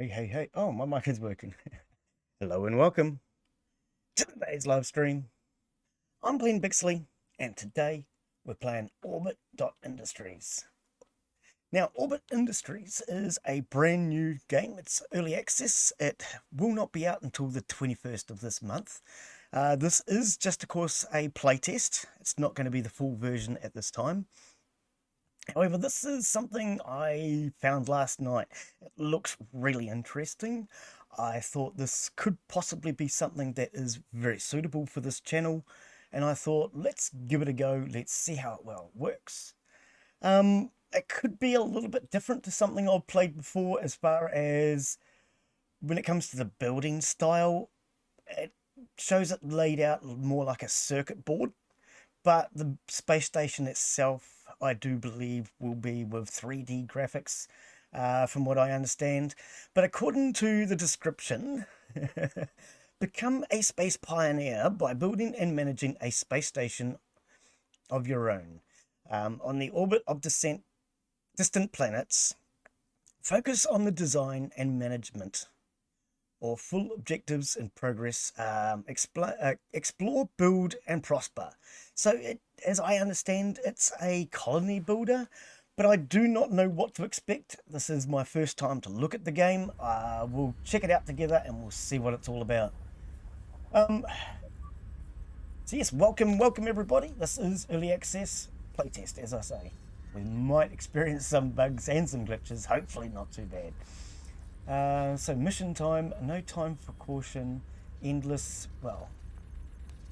Hey, hey, hey. Oh, my mic is working. Hello and welcome to today's live stream. I'm Glen Bixley, and today we're playing Orbit.Industries. Now, Orbit.Industries is a brand new game. It's early access. It will not be out until the 21st of this month. This is just, of course, a playtest. It's not going to be the full version at this time. However, this is something I found last night. It looks really interesting. I thought this could possibly be something that is very suitable for this channel, and I thought, let's give it a go. Let's see how it works. It could be a little bit different to something I've played before as far as when it comes to the building style. It shows it laid out more like a circuit board, but the space station itself, I do believe, will be with 3D graphics, from what I understand. But according to the description, become a space pioneer by building and managing a space station of your own. On the orbit of distant planets, focus on the design and management or full objectives and progress. Explore, build, and prosper. So, as I understand, it's a colony builder, but I do not know what to expect. This is my first time to look at the game. We'll check it out together and we'll see what it's all about. So yes, welcome everybody. This is early access playtest, as I say. We might experience some bugs and some glitches, hopefully not too bad. So mission time, no time for caution, endless,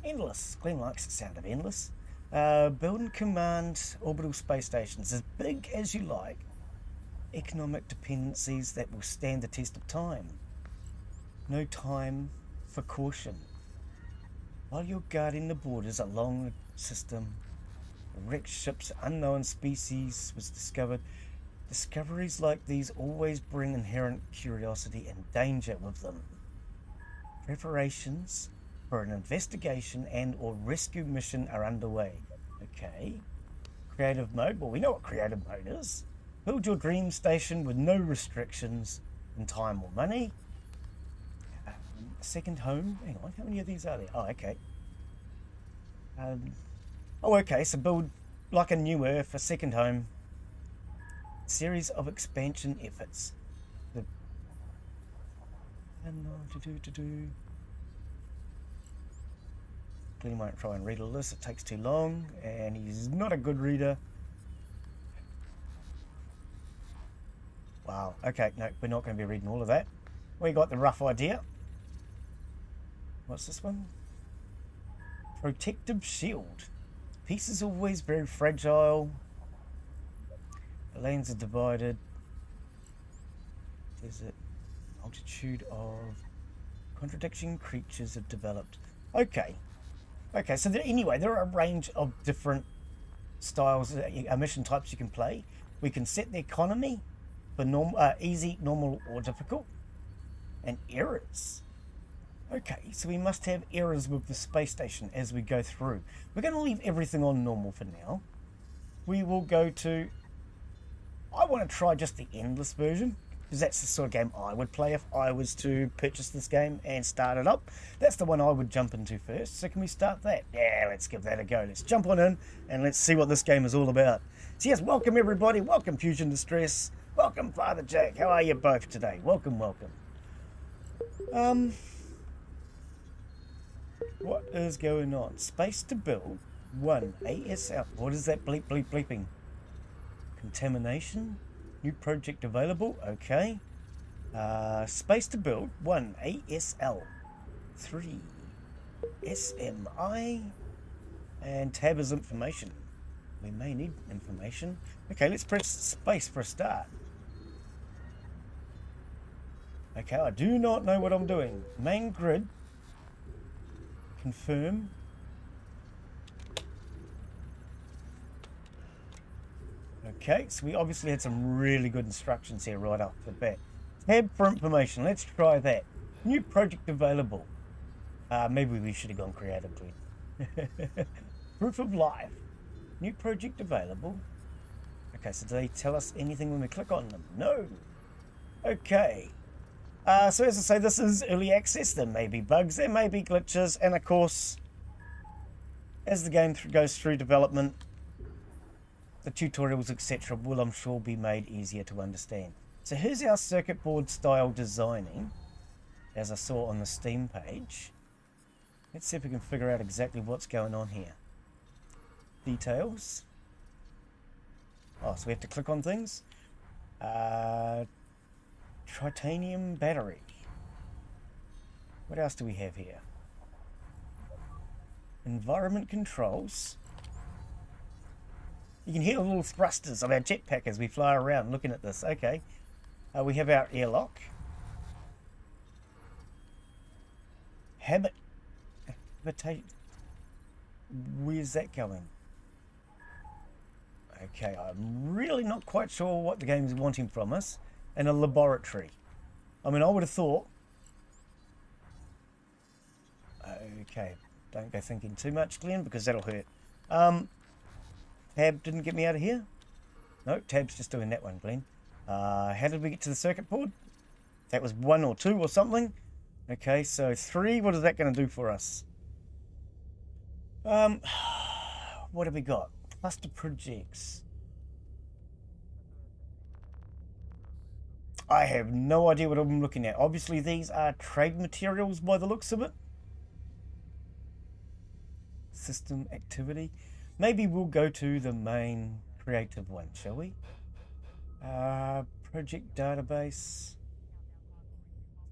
endless. Glen likes the sound of endless. Build and command orbital space stations as big as you like. Economic dependencies that will stand the test of time. No time for caution. While you're guarding the borders along the system, wrecked ships, unknown species was discovered. Discoveries like these always bring inherent curiosity and danger with them. Preparations for an investigation and or rescue mission are underway. Okay. Creative mode. Well, we know what creative mode is. Build your dream station with no restrictions in time or money. Second home. Hang on, how many of these are there? Oh, okay. Okay, so build like a new Earth, a second home. Series of expansion efforts. Glenn won't try and read all this, it takes too long, and he's not a good reader. Wow, okay, no, we're not going to be reading all of that. We got the rough idea. What's this one? Protective shield. Peace is always very fragile. The lanes are divided. Desert. Multitude of contradiction creatures have developed. Okay. Okay, so anyway, there are a range of different styles, mission types you can play. We can set the economy for easy, normal, or difficult. And errors. Okay, so we must have errors with the space station as we go through. We're going to leave everything on normal for now. We will go to... I want to try just the endless version, because that's the sort of game I would play if I was to purchase this game and start it up. That's the one I would jump into first. So can we start that? Yeah, let's give that a go. Let's jump on in and let's see what this game is all about. So yes, welcome everybody. Welcome Fusion Distress. Welcome Father Jack. How are you both today? Welcome. What is going on? Space to build. 1 ASL. What is that bleeping? Contamination. New project available. Okay. Space to build. 1 ASL. 3 SMI. And tab is information. We may need information. Okay, let's press space for a start. Okay, I do not know what I'm doing. Main grid. Confirm. Okay, so we obviously had some really good instructions here right off the bat. Tab for information. Let's try that. New project available. Maybe we should have gone creatively. Proof of life. New project available. Okay, so do they tell us anything when we click on them? No. Okay. So as I say, this is early access. There may be bugs, there may be glitches, and of course, as the game goes through development, the tutorials, etc. will, I'm sure, be made easier to understand. So here's our circuit board style designing, as I saw on the Steam page. Let's see if we can figure out exactly what's going on here. Details. Oh, so we have to click on things. Titanium battery. What else do we have here? Environment controls. You can hear the little thrusters of our jetpack as we fly around looking at this. Okay. We have our airlock. Habitation. Where's that going? Okay, I'm really not quite sure what the game is wanting from us. And a laboratory. I mean, I would have thought... Okay, don't go thinking too much, Glen, because that'll hurt. Tab didn't get me out of here? No, Tab's just doing that one, Glen. How did we get to the circuit board? That was 1 or 2 or something. Okay, so 3, what is that going to do for us? What have we got? Cluster projects. I have no idea what I'm looking at. Obviously, these are trade materials by the looks of it. System activity. Maybe we'll go to the main creative one, shall we? Project database.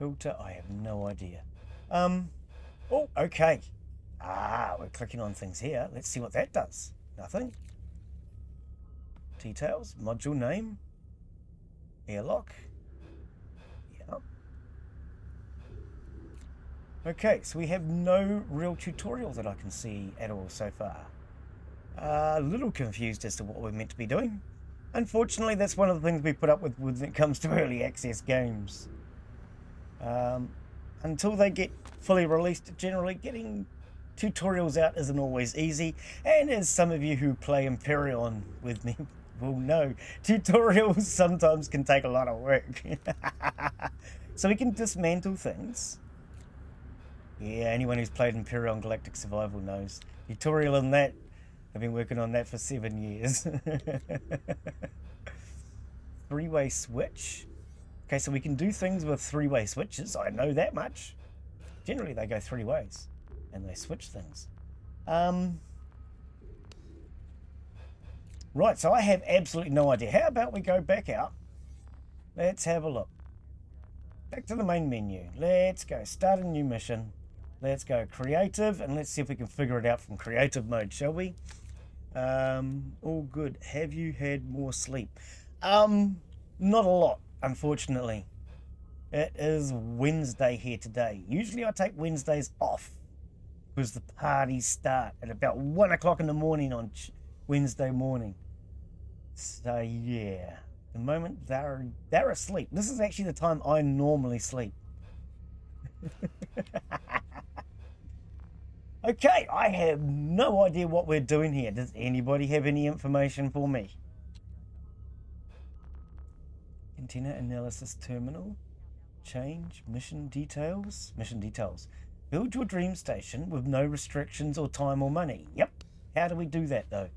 Filter. I have no idea. Oh, okay. We're clicking on things here. Let's see what that does. Nothing. Details. Module name. Airlock. Yep. Okay, so we have no real tutorial that I can see at all so far. A little confused as to what we're meant to be doing. Unfortunately, that's one of the things we put up with when it comes to early access games. Until they get fully released, generally getting tutorials out isn't always easy, and as some of you who play Imperion with me will know, tutorials sometimes can take a lot of work. So we can dismantle things. Yeah, anyone who's played Imperion Galactic Survival knows. Tutorial on that, I've been working on that for 7 years. 3-way switch. Okay, so we can do things with 3-way switches, I know that much. Generally they go 3 ways. And they switch things. Right, so I have absolutely no idea. How about we go back out? Let's have a look. Back to the main menu. Let's go start a new mission. Let's go creative, and let's see if we can figure it out from creative mode, shall we? All good. Have you had more sleep? Not a lot, unfortunately. It is Wednesday here today. Usually I take Wednesdays off, because the parties start at about 1 o'clock in the morning on Wednesday morning. So yeah, the moment they're asleep. This is actually the time I normally sleep. Okay, I have no idea what we're doing here. Does anybody have any information for me? Antenna analysis terminal. Change mission details. Mission details. Build your dream station with no restrictions or time or money. Yep. How do we do that though?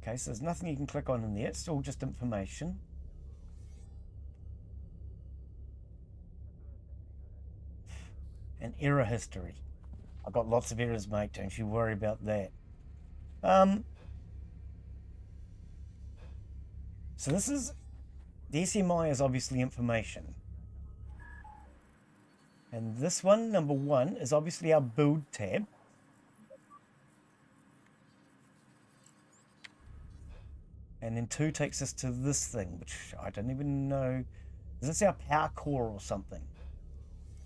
Okay, so there's nothing you can click on in there. It's all just information. And error history. I've got lots of errors, mate. Don't you worry about that. So this is... The SMI is obviously information. And this one, number 1, is obviously our build tab. And then 2 takes us to this thing, which I don't even know. Is this our power core or something?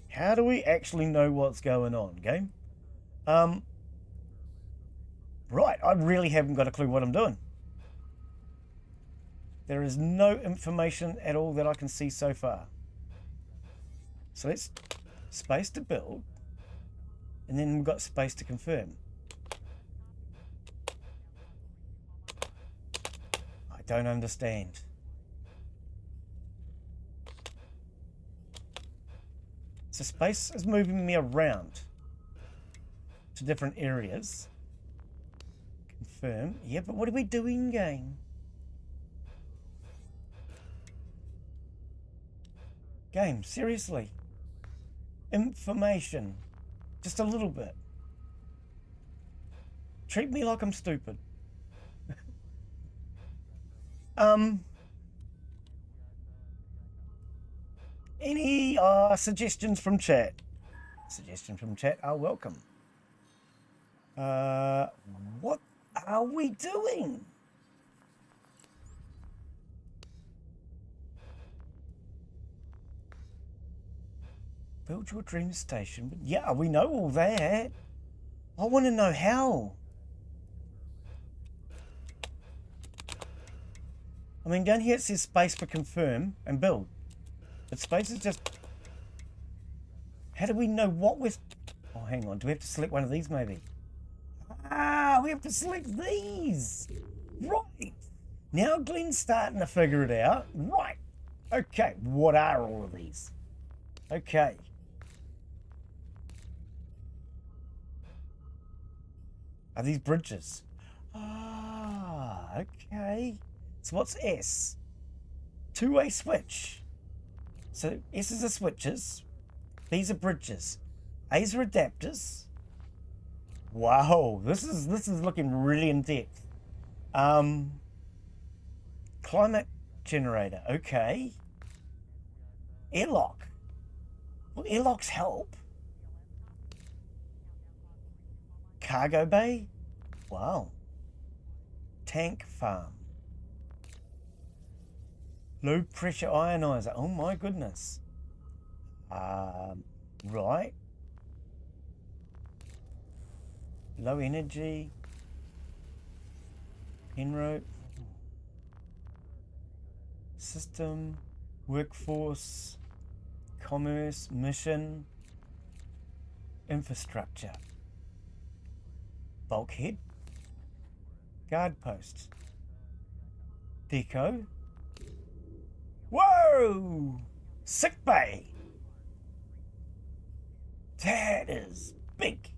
How do we actually know what's going on, game? Right, I really haven't got a clue what I'm doing. There is no information at all that I can see so far. So let's space to build, and then we've got space to confirm. don't understand. So space is moving me around to different areas. Confirm. Yeah, but what are we doing, game? Game, seriously. Information. Just a little bit. Treat me like I'm stupid. Any suggestions from chat? Suggestions from chat are welcome. What are we doing? Build your dream station. But yeah, we know all that. I want to know how. I mean, down here it says space for confirm and build. But space is just... How do we know what we're... Oh, hang on. Do we have to select one of these, maybe? Ah, we have to select these. Right. Now Glen's starting to figure it out. Right. Okay, what are all of these? Okay. Are these bridges? Ah, okay. So what's S? Two-way switch. So S is the switches. These are bridges. A's are adapters. Wow, this is looking really in depth. Climate generator. Okay. Airlock. Will airlocks help? Cargo bay? Wow. Tank farm. Low pressure ionizer. Oh my goodness. Right. Low energy. Penroe. System. Workforce. Commerce. Mission. Infrastructure. Bulkhead. Guard post. Deco. Whoa! Sick bay. That is big.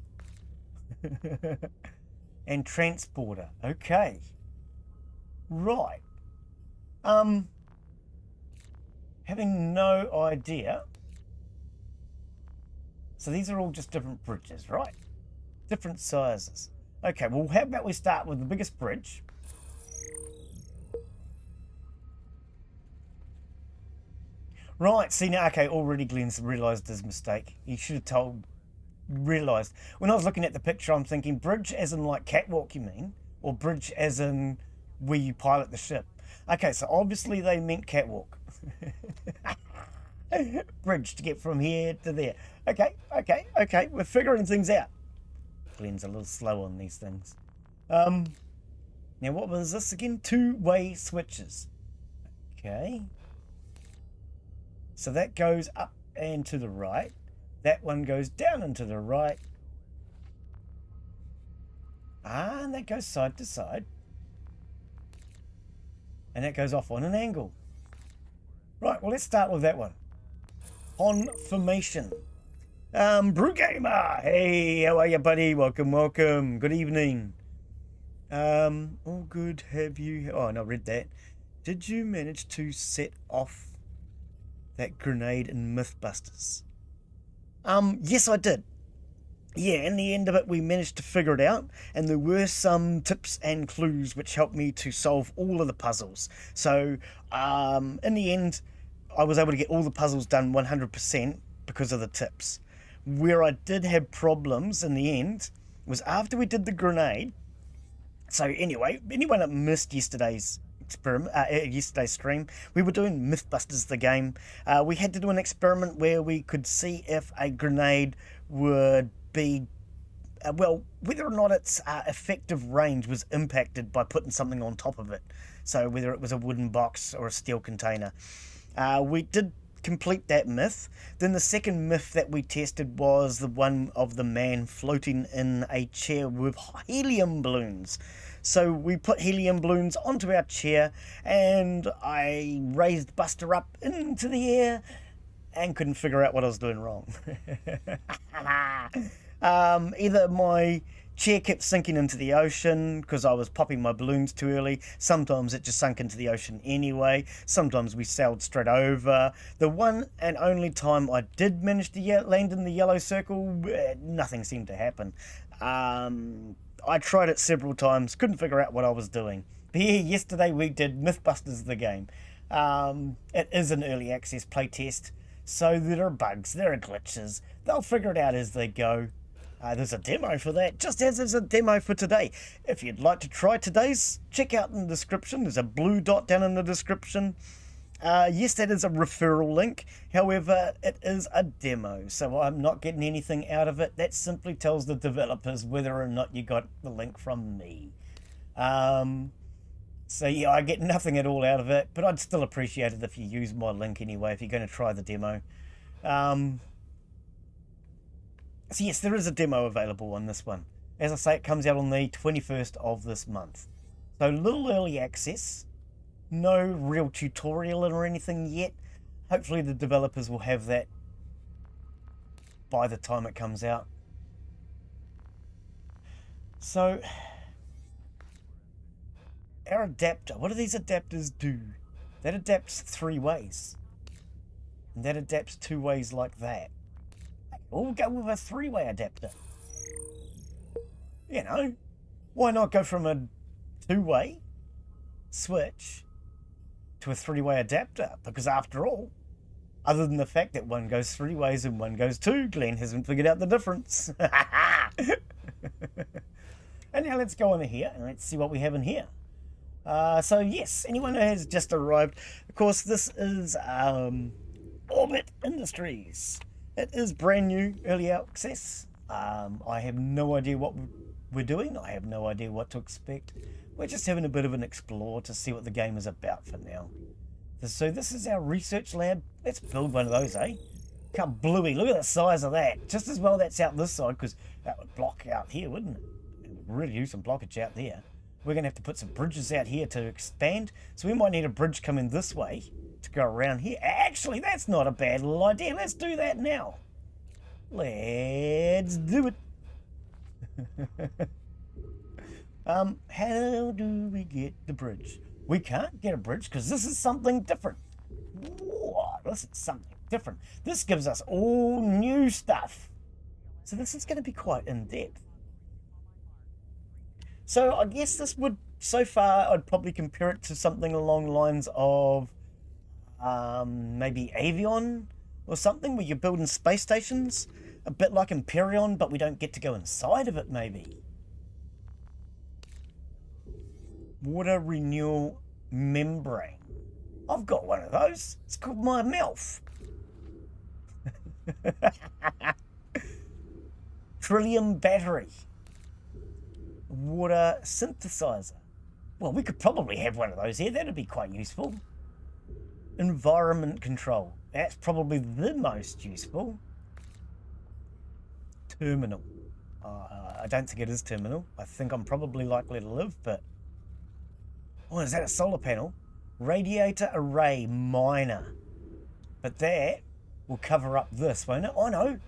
And transporter. Okay. Right. Having no idea. So these are all just different bridges, right? Different sizes. Okay, well, how about we start with the biggest bridge? Right, see now, okay, already Glen's realised his mistake. He should have realised. When I was looking at the picture, I'm thinking bridge as in like catwalk, you mean? Or bridge as in where you pilot the ship. Okay, so obviously they meant catwalk. Bridge to get from here to there. Okay, we're figuring things out. Glen's a little slow on these things. Now what was this again? Two-way switches. Okay. So that goes up and to the right. That one goes down and to the right. Ah, and that goes side to side. And that goes off on an angle. Right, well, let's start with that one. Confirmation. Brew Gamer, hey, how are you, buddy? Welcome. Good evening. All good. Have you? Oh, no, read that. Did you manage to set off that grenade in Mythbusters? Yes, I did. Yeah, in the end of it, we managed to figure it out, and there were some tips and clues which helped me to solve all of the puzzles. So, in the end, I was able to get all the puzzles done 100% because of the tips. Where I did have problems in the end was after we did the grenade. So anyway, anyone that missed yesterday's stream, we were doing Mythbusters the game. We had to do an experiment where we could see if a grenade would be whether or not its effective range was impacted by putting something on top of it. So whether it was a wooden box or a steel container. We did complete that myth. Then the second myth that we tested was the one of the man floating in a chair with helium balloons. So we put helium balloons onto our chair, and I raised Buster up into the air and couldn't figure out what I was doing wrong. Either my chair kept sinking into the ocean because I was popping my balloons too early. Sometimes it just sunk into the ocean anyway. Sometimes we sailed straight over. The one and only time I did manage to land in the yellow circle, nothing seemed to happen. I tried it several times, couldn't figure out what I was doing. But yeah, yesterday we did Mythbusters the game. It is an early access playtest, so there are bugs, there are glitches. They'll figure it out as they go. There's a demo for that, just as there's a demo for today. If you'd like to try today's, check out in the description. There's a blue dot down in the description. Yes, that is a referral link. However, it is a demo, so I'm not getting anything out of it. That simply tells the developers whether or not you got the link from me. So yeah, I get nothing at all out of it, but I'd still appreciate it if you use my link anyway, if you're going to try the demo. So yes, there is a demo available on this one. As I say, it comes out on the 21st of this month. So little early access. No real tutorial or anything yet. Hopefully the developers will have that by the time it comes out. So our adapter, what do these adapters do? That adapts 3 ways. And that adapts 2 ways like that. We'll go with a 3-way adapter. You know, why not go from a 2-way switch to a 3-way adapter? Because after all, other than the fact that one goes 3 ways and one goes 2, Glen hasn't figured out the difference. And now let's go on here and let's see what we have in here. So yes, anyone who has just arrived, of course this is Orbit.Industries. It is brand new, early access. I have no idea what we're doing. I have no idea what to expect. We're just having a bit of an explore to see what the game is about for now. So this is our research lab. Let's build one of those, eh? Come bluey, look at the size of that. Just as well that's out this side, because that would block out here, wouldn't it? It would really do some blockage out there. We're going to have to put some bridges out here to expand. So we might need a bridge coming this way to go around here. Actually, that's not a bad little idea. Let's do that now. Let's do it. How do we get the bridge? We can't get a bridge because this is something different. Whoa, this is something different. This gives us all new stuff. So this is going to be quite in-depth. So I guess this would, so far, I'd probably compare it to something along the lines of maybe Avion or something, where you're building space stations, a bit like Imperion, but we don't get to go inside of it, maybe. Water renewal membrane. I've got one of those. It's called my MILF. Trillium battery. Water synthesizer. Well, we could probably have one of those here. That'd be quite useful. Environment control. That's probably the most useful. Terminal. I don't think it is terminal. I think I'm probably likely to live, but... Oh, is that a solar panel? Radiator array miner. But that will cover up this, won't it? Oh, no.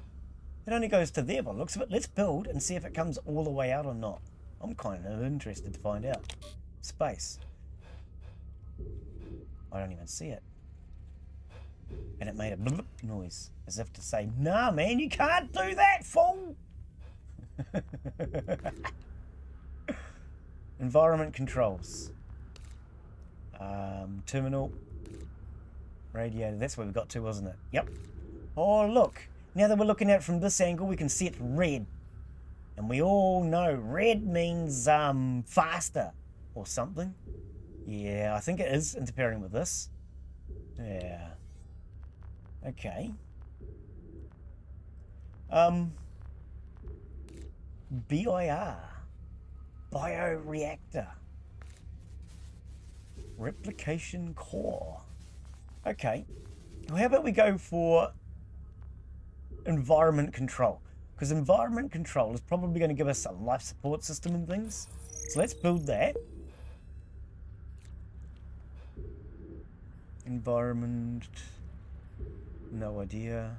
It only goes to there by the looks of it. Let's build and see if it comes all the way out or not. I'm kind of interested to find out. Space. I don't even see it. And it made a blip noise, as if to say, nah, man, you can't do that, fool! Environment controls. Terminal. Radiator. That's where we got to, wasn't it? Yep. Oh, look. Now that we're looking at it from this angle, we can see it's red. And we all know red means faster or something. Yeah, I think it is interfering with this. Yeah. Okay. BIR. Bioreactor. Replication core. Okay. Well, how about we go for environment control? Because environment control is probably going to give us a life support system and things. So let's build that. Environment. No idea.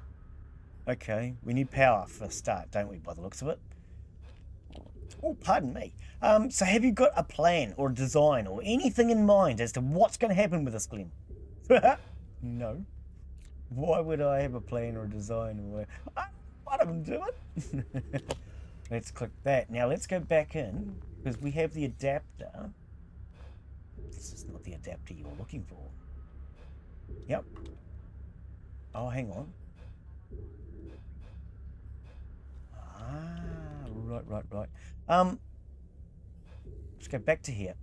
Okay, we need power for a start, don't we, by the looks of it? Oh, pardon me. So have you got a plan or a design or anything in mind as to what's going to happen with this, Glen? No. Why would I have a plan or a design? Or I don't do it. Let's click that. Now let's go back in because we have the adapter. This is not the adapter you're looking for. Yep. Oh, hang on. Right. Let's go back to here.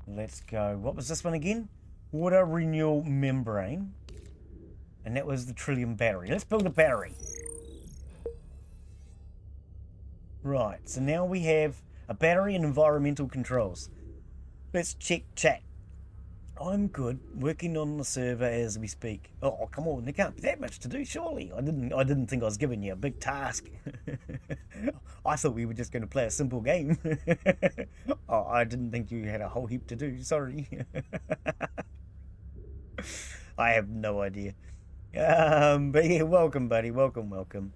Let's go. What was this one again? Water renewal membrane. And that was the Trillium battery. Let's build a battery. Right, so now we have a battery and environmental controls. Let's check chat. I'm good, working on the server as we speak. Oh, come on, there can't be that much to do, surely. I didn't think I was giving you a big task. I thought we were just going to play a simple game. Oh, I didn't think you had a whole heap to do, sorry. I have no idea. But yeah, welcome, buddy, welcome.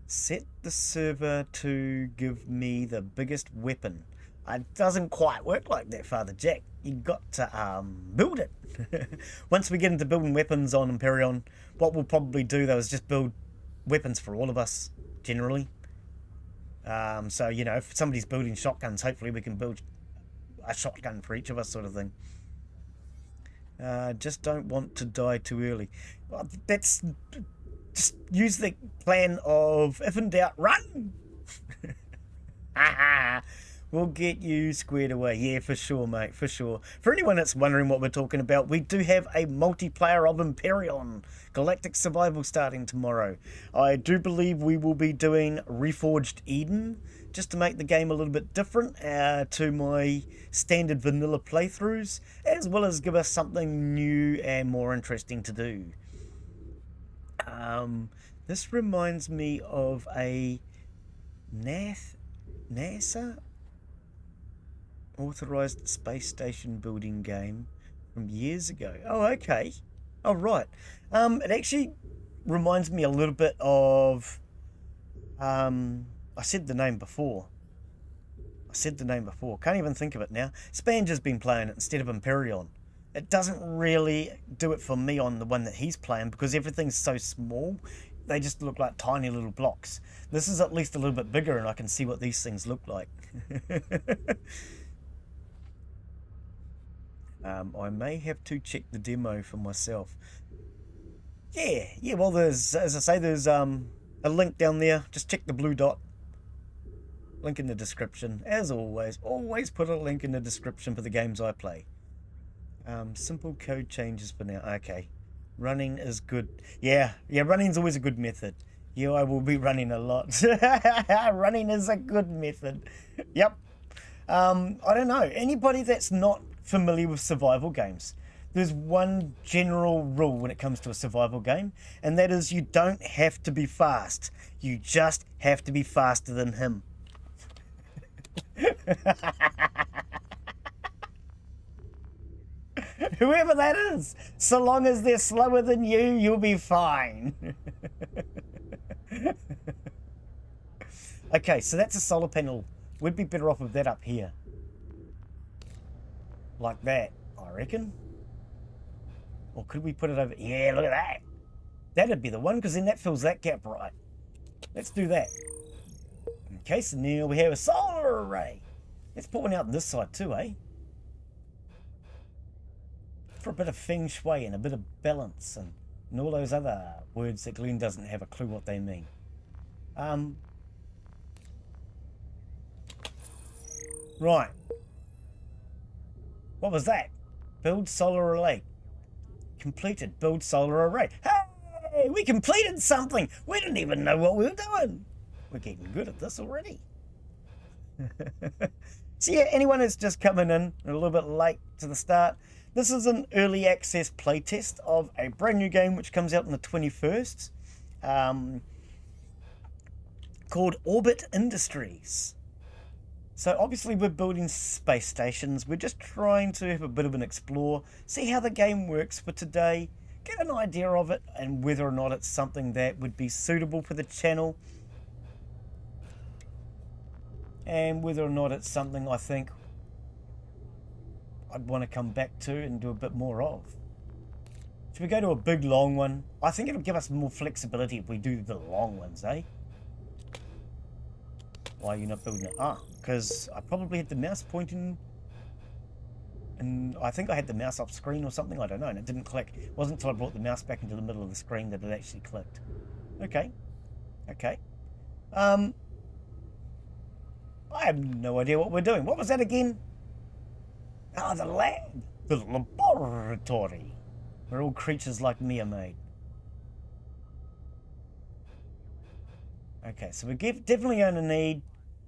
Set the server to give me the biggest weapon. It doesn't quite work like that, Father Jack. You got to build it. Once we get into building weapons on Empyrean, what we'll probably do though is just build weapons for all of us, generally. So, you know, if somebody's building shotguns, hopefully we can build a shotgun for each of us, sort of thing. Just don't want to die too early. Well, that's... Just use the plan of, if in doubt, run! We'll get you squared away. Yeah, for sure, mate, for sure. For anyone that's wondering what we're talking about, we do have a multiplayer of Empyrean Galactic Survival starting tomorrow. I do believe we will be doing Reforged Eden, just to make the game a little bit different to my standard vanilla playthroughs, as well as give us something new and more interesting to do. This reminds me of a NASA authorized space station building game from years ago. Oh, okay. Oh, right. It actually reminds me a little bit of, I said the name before. Can't even think of it now. Spanger's been playing it instead of Empyrean. It doesn't really do it for me on the one that he's playing because everything's so small. They just look like tiny little blocks. This is at least a little bit bigger and I can see what these things look like. I may have to check the demo for myself. Yeah, well, there's, as I say, there's a link down there. Just check the blue dot. Link in the description. As always put a link in the description for the games I play. Simple code changes for now. Okay. Running is good. Yeah, running's always a good method. Yeah, I will be running a lot. Running is a good method. Yep. I don't know. Anybody that's not familiar with survival games, there's one general rule when it comes to a survival game, and that is you don't have to be fast. You just have to be faster than him. Whoever that is, so long as they're slower than you, you'll be fine. Okay, so that's a solar panel. We'd be better off with that up here. Like that, I reckon. Or could we put it over? Yeah, look at that. That'd be the one, because then that fills that gap right. Let's do that. Okay, so now we have a solar array. Let's put one out on this side too, eh? For a bit of feng shui and a bit of balance and all those other words that Glen doesn't have a clue what they mean. Right. What was that? Build solar array. Completed. Build solar array. Hey, we completed something. We didn't even know what we were doing. We're getting good at this already. So yeah, anyone that's just coming in a little bit late to the start, this is an early access playtest of a brand new game which comes out on the 21st, called Orbit.Industries. So obviously we're building space stations. We're just trying to have a bit of an explore, see how the game works for today, get an idea of it, and whether or not it's something that would be suitable for the channel, and whether or not it's something I think I'd want to come back to and do a bit more of. Should we go to a big long one? I think it'll give us more flexibility if we do the long ones, eh? Why are you not building it? Ah, because I probably had the mouse pointing, and I think I had the mouse off screen or something, I don't know, and it didn't click. It wasn't until I brought the mouse back into the middle of the screen that it actually clicked. Okay. Okay. I have no idea what we're doing. What was that again? Ah, the lab. The laboratory. Where all creatures like me are made. Okay, so we're definitely going to need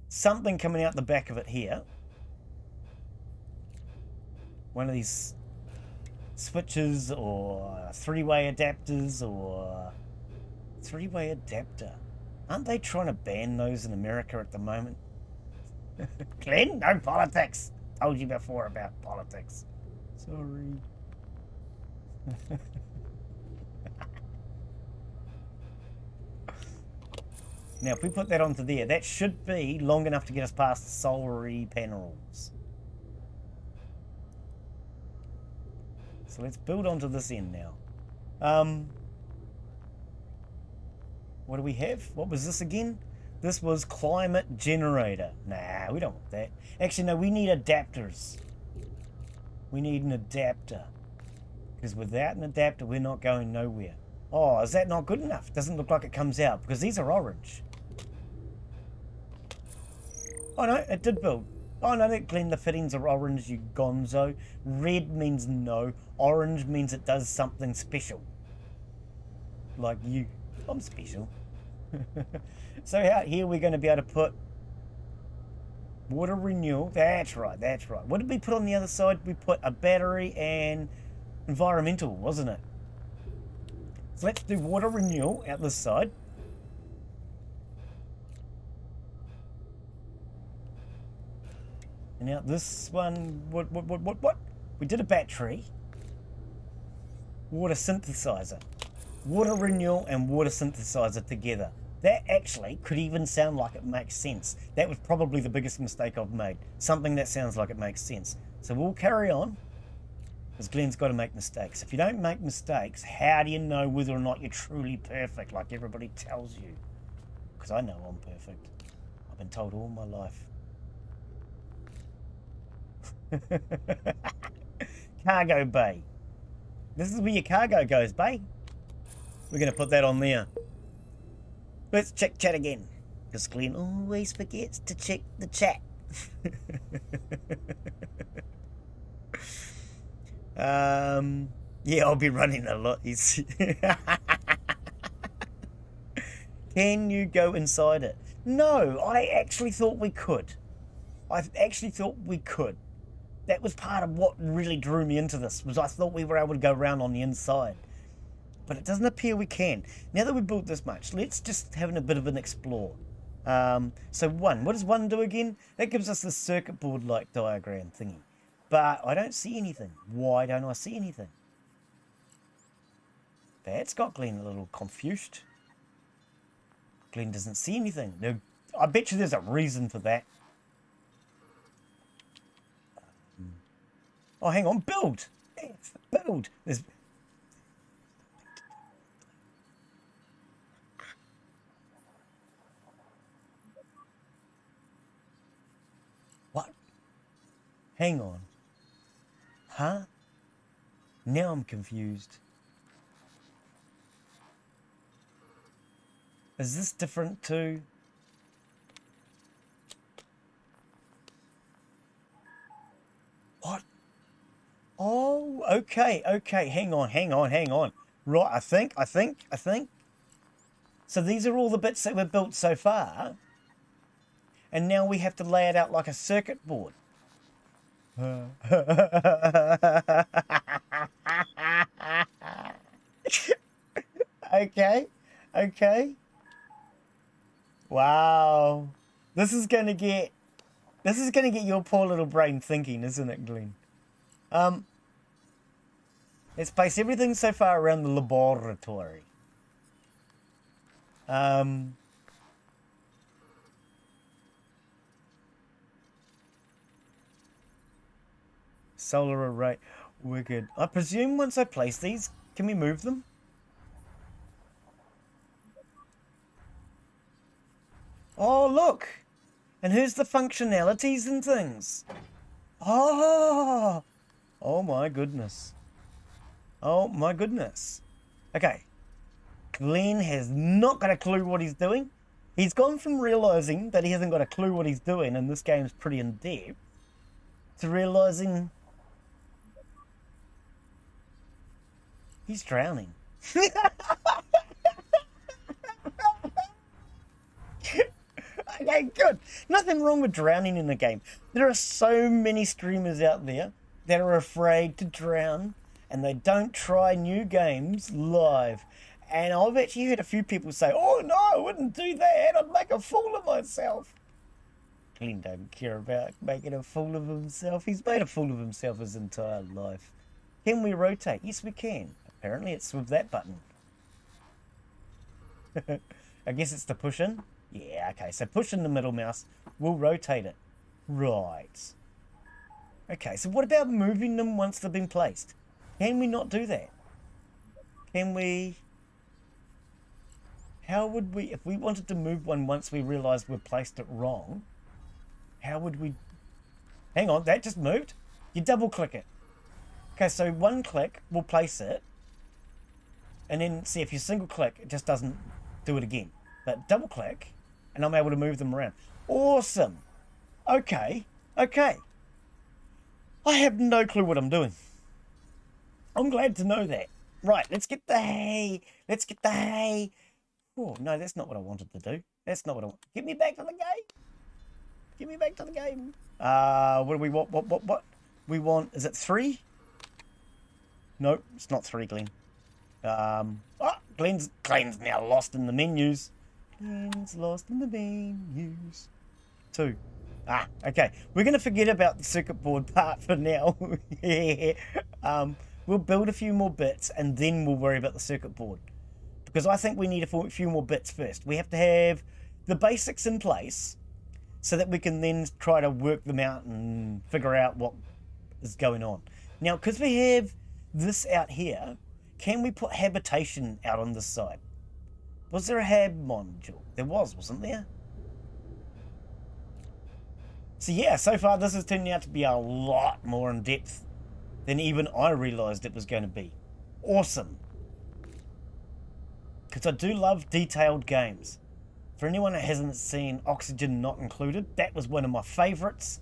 something coming out the back of it here. One of these switches or three-way adapters or... Three-way adapter. Aren't they trying to ban those in America at the moment? Glen, no politics. Told you before about politics. Sorry. Now, if we put that onto there, that should be long enough to get us past the solar panels. So let's build onto this end now. What do we have? What was this again? This was climate generator. Nah, we don't want that. Actually, no, we need adapters. We need an adapter. Because without an adapter, we're not going nowhere. Oh, is that not good enough? Doesn't look like it comes out because these are orange. Oh no, it did build. Oh no, Glen, the fittings are orange, you gonzo. Red means no. Orange means it does something special. Like you. I'm special. So out here we're going to be able to put water renewal. That's right, that's right. What did we put on the other side? We put a battery and environmental, wasn't it? So let's do water renewal out this side. And now this one, what? We did a battery. Water synthesizer. Water renewal and water synthesizer together. That actually could even sound like it makes sense. That was probably the biggest mistake I've made. Something that sounds like it makes sense. So we'll carry on. Because Glen's got to make mistakes. If you don't make mistakes, how do you know whether or not you're truly perfect like everybody tells you? Because I know I'm perfect. I've been told all my life. Cargo bay. This is where your cargo goes, bay. We're going to put that on there. Let's check chat again. Because Glen always forgets to check the chat. Yeah, I'll be running a lot. Can you go inside it? No, I actually thought we could. That was part of what really drew me into this, was I thought we were able to go around on the inside. But it doesn't appear we can. Now that we've built this much, let's just have a bit of an explore. So one, what does one do again? That gives us the circuit board-like diagram thingy. But I don't see anything. Why don't I see anything? That's got Glen a little confused. Glen doesn't see anything. Now, I bet you there's a reason for that. Oh, hang on. Build. Build. There's... What? Hang on. Huh? Now I'm confused. Is this different to... What? Oh, okay, hang on. Right, I think. So these are all the bits that were built so far. And now we have to lay it out like a circuit board. Okay. Wow. This is going to get This is going to get your poor little brain thinking, isn't it, Glen? Let's place everything so far around the laboratory. Solar array. We're good. I presume once I place these, can we move them? Oh, look! And here's the functionalities and things. Oh! Oh my goodness. Oh my goodness. Okay. Glen has not got a clue what he's doing. He's gone from realising that he hasn't got a clue what he's doing, and this game's pretty in-depth, to realising he's drowning. Okay, good. Nothing wrong with drowning in the game. There are so many streamers out there that are afraid to drown and they don't try new games live. And I've actually heard a few people say, oh no, I wouldn't do that. I'd make a fool of myself. Glen don't care about making a fool of himself. He's made a fool of himself his entire life. Can we rotate? Yes, we can. Apparently it's with that button. I guess it's to push in. Yeah, okay, so push in the middle mouse, we'll rotate it. Right. Okay, so what about moving them once they've been placed? Can we not do that? Can we... How would we... If we wanted to move one once we realised we've placed it wrong, how would we... Hang on, that just moved. You double click it. Okay, so one click will place it, and then see if you single click, it just doesn't do it again. But double click, and I'm able to move them around. Awesome. Okay. Okay. I have no clue what I'm doing. I'm glad to know that. Right, let's get the hay. Let's get the hay. Oh, no, that's not what I wanted to do. That's not what I want. Get me back to the game. Get me back to the game. What do we want? What? We want, is it 3? No, it's not 3, Glen. Glen's now lost in the menus. Glen's lost in the menus. 2. Okay. We're going to forget about the circuit board part for now. Yeah. We'll build a few more bits and then we'll worry about the circuit board. Because I think we need a few more bits first. We have to have the basics in place so that we can then try to work them out and figure out what is going on. Now, because we have this out here, can we put habitation out on this side? Was there a hab module? There was, wasn't there? So yeah, so far this is turning out to be a lot more in depth than even I realised it was going to be. Awesome. Because I do love detailed games. For anyone that hasn't seen Oxygen Not Included, that was one of my favourites.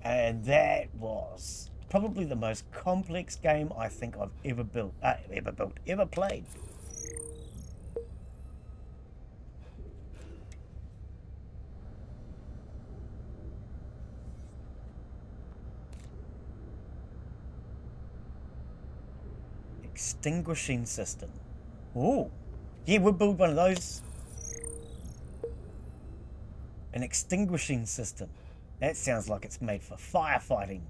And that was probably the most complex game I think I've ever played. Extinguishing system. Oh, yeah, we'll build one of those. An extinguishing system. That sounds like it's made for firefighting.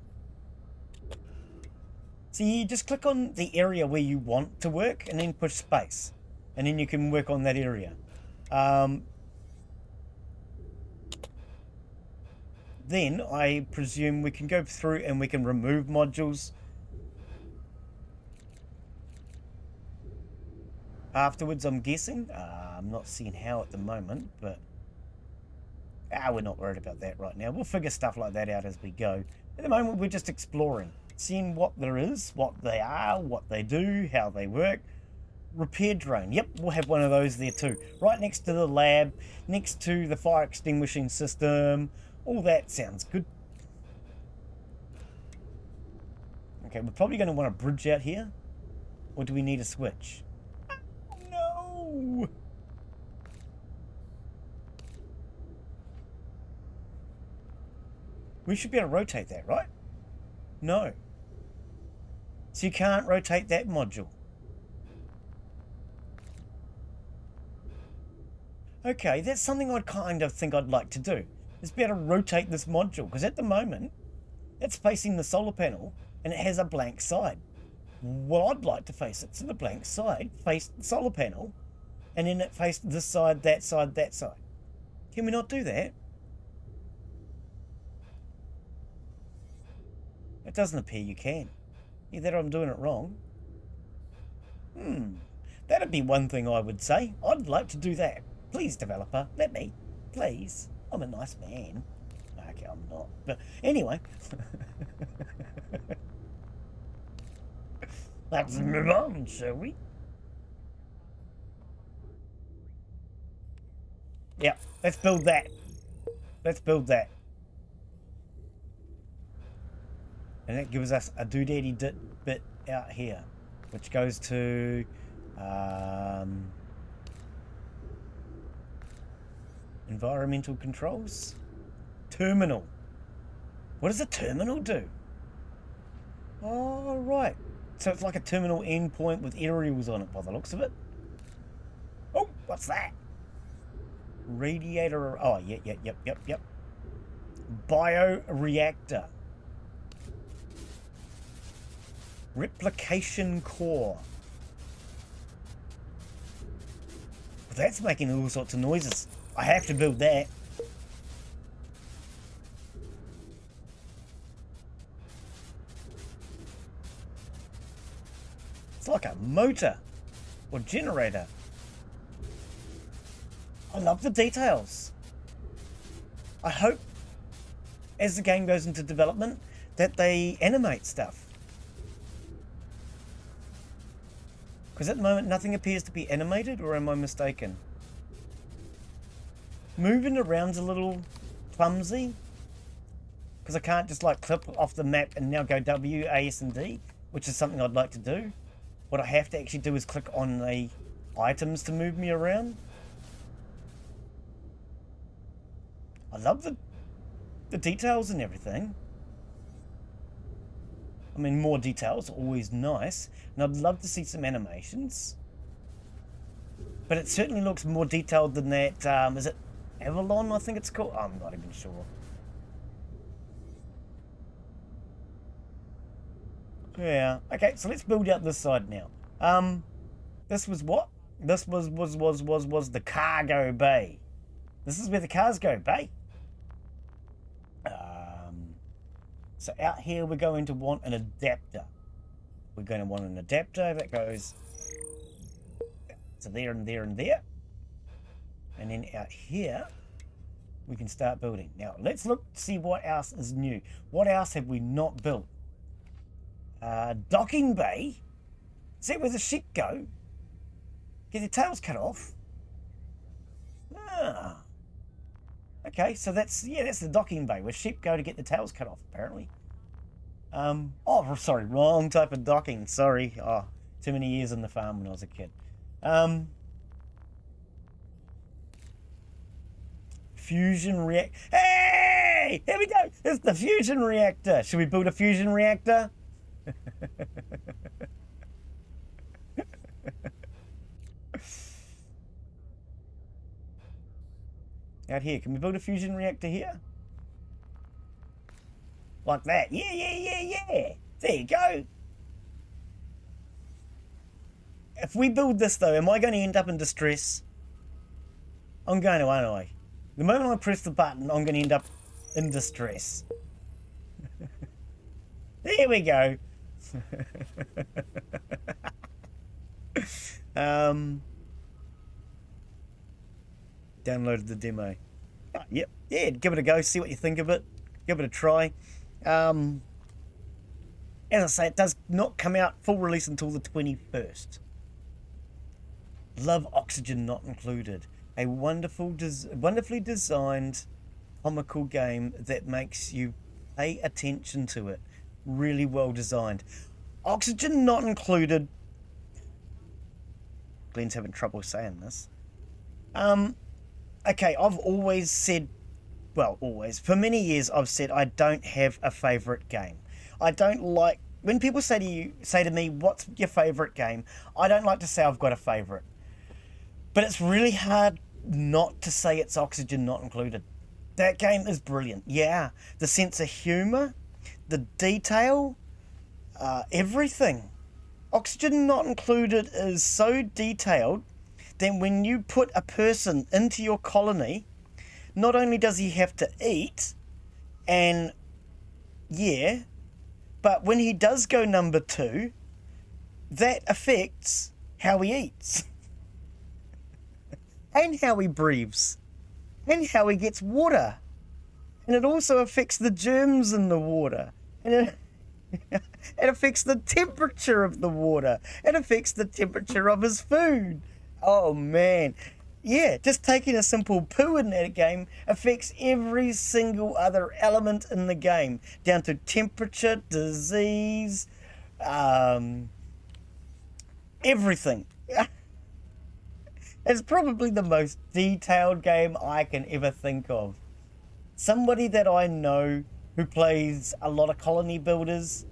So you just click on the area where you want to work and then push space. And then you can work on that area. Then I presume we can go through and we can remove modules afterwards, I'm guessing. I'm not seeing how at the moment, but we're not worried about that right now. We'll figure stuff like that out as we go. At the moment, we're just exploring, seeing what there is, what they are, what they do, how they work. Repair drone. Yep, we'll have one of those there too. Right next to the lab, next to the fire extinguishing system. All that sounds good. Okay, we're probably going to want a bridge out here. Or do we need a switch? No! We should be able to rotate that, right? No. So you can't rotate that module. Okay, that's something I'd kind of think I'd like to do. is be able to rotate this module, because at the moment it's facing the solar panel and it has a blank side. Well, I'd like to face it so the blank side faced the solar panel and then it faced this side, that side, that side. Can we not do that? It doesn't appear you can. Either I'm doing it wrong. That'd be one thing I would say. I'd like to do that. Please, developer, let me. Please. I'm a nice man. Okay, I'm not. But anyway. Let's move on, shall we? Yeah, let's build that. Let's build that. And that gives us a doodaddy bit out here, which goes to environmental controls. Terminal. What does a terminal do? Oh, right. So it's like a terminal endpoint with aerials on it by the looks of it. Oh, what's that? Radiator. Oh, yep. Bioreactor. Replication core. That's making all sorts of noises. I have to build that. It's like a motor or generator. I love the details. I hope as the game goes into development that they animate stuff. Because at the moment nothing appears to be animated, or am I mistaken? Moving around's a little clumsy. Because I can't just like clip off the map and now go W, A, S and D, which is something I'd like to do. What I have to actually do is click on the items to move me around. I love the details and everything. I mean, more details are always nice, and I'd love to see some animations. But it certainly looks more detailed than that, is it Avalon, I think it's called? I'm not even sure. Yeah, okay, so let's build out this side now. This was what? This was the cargo bay. This is where the cars go, bay. So out here we're going to want an adapter. We're going to want an adapter that goes to there and there and there. And then out here we can start building. Now let's look to see what else is new. What else have we not built? Docking bay. Is that where the sheep go? Get their tails cut off? Ah. Okay, so that's the docking bay where sheep go to get the tails cut off, apparently. Oh, sorry, wrong type of docking. Sorry. Oh, too many years on the farm when I was a kid. Fusion reactor. Hey! Here we go! It's the fusion reactor. Should we build a fusion reactor? Out here, can we build a fusion reactor here? Like that. Yeah. There you go. If we build this though, am I going to end up in distress? I'm going to, aren't I? The moment I press the button, I'm going to end up in distress. There we go. Downloaded the demo. Oh, yep, yeah, give it a go, see what you think of it. Give it a try. As I say, it does not come out full release until the 21st. Love Oxygen Not Included. A wonderfully designed comical game that makes you pay attention to it. Really well designed. Oxygen Not Included. Glen's having trouble saying this. Okay, I've always said, well, always, for many years I've said I don't have a favourite game. I don't like, when people say to me, what's your favourite game? I don't like to say I've got a favourite. But it's really hard not to say it's Oxygen Not Included. That game is brilliant. Yeah, the sense of humour, the detail, everything. Oxygen Not Included is so detailed that when you put a person into your colony, not only does he have to eat, and yeah, but when he does go number 2, that affects how he eats, and how he breathes, and how he gets water. And it also affects the germs in the water. And it affects the temperature of the water. It affects the temperature of his food. Oh, man. Yeah, just taking a simple poo in that game affects every single other element in the game, down to temperature, disease, everything. It's probably the most detailed game I can ever think of. Somebody that I know who plays a lot of colony builders,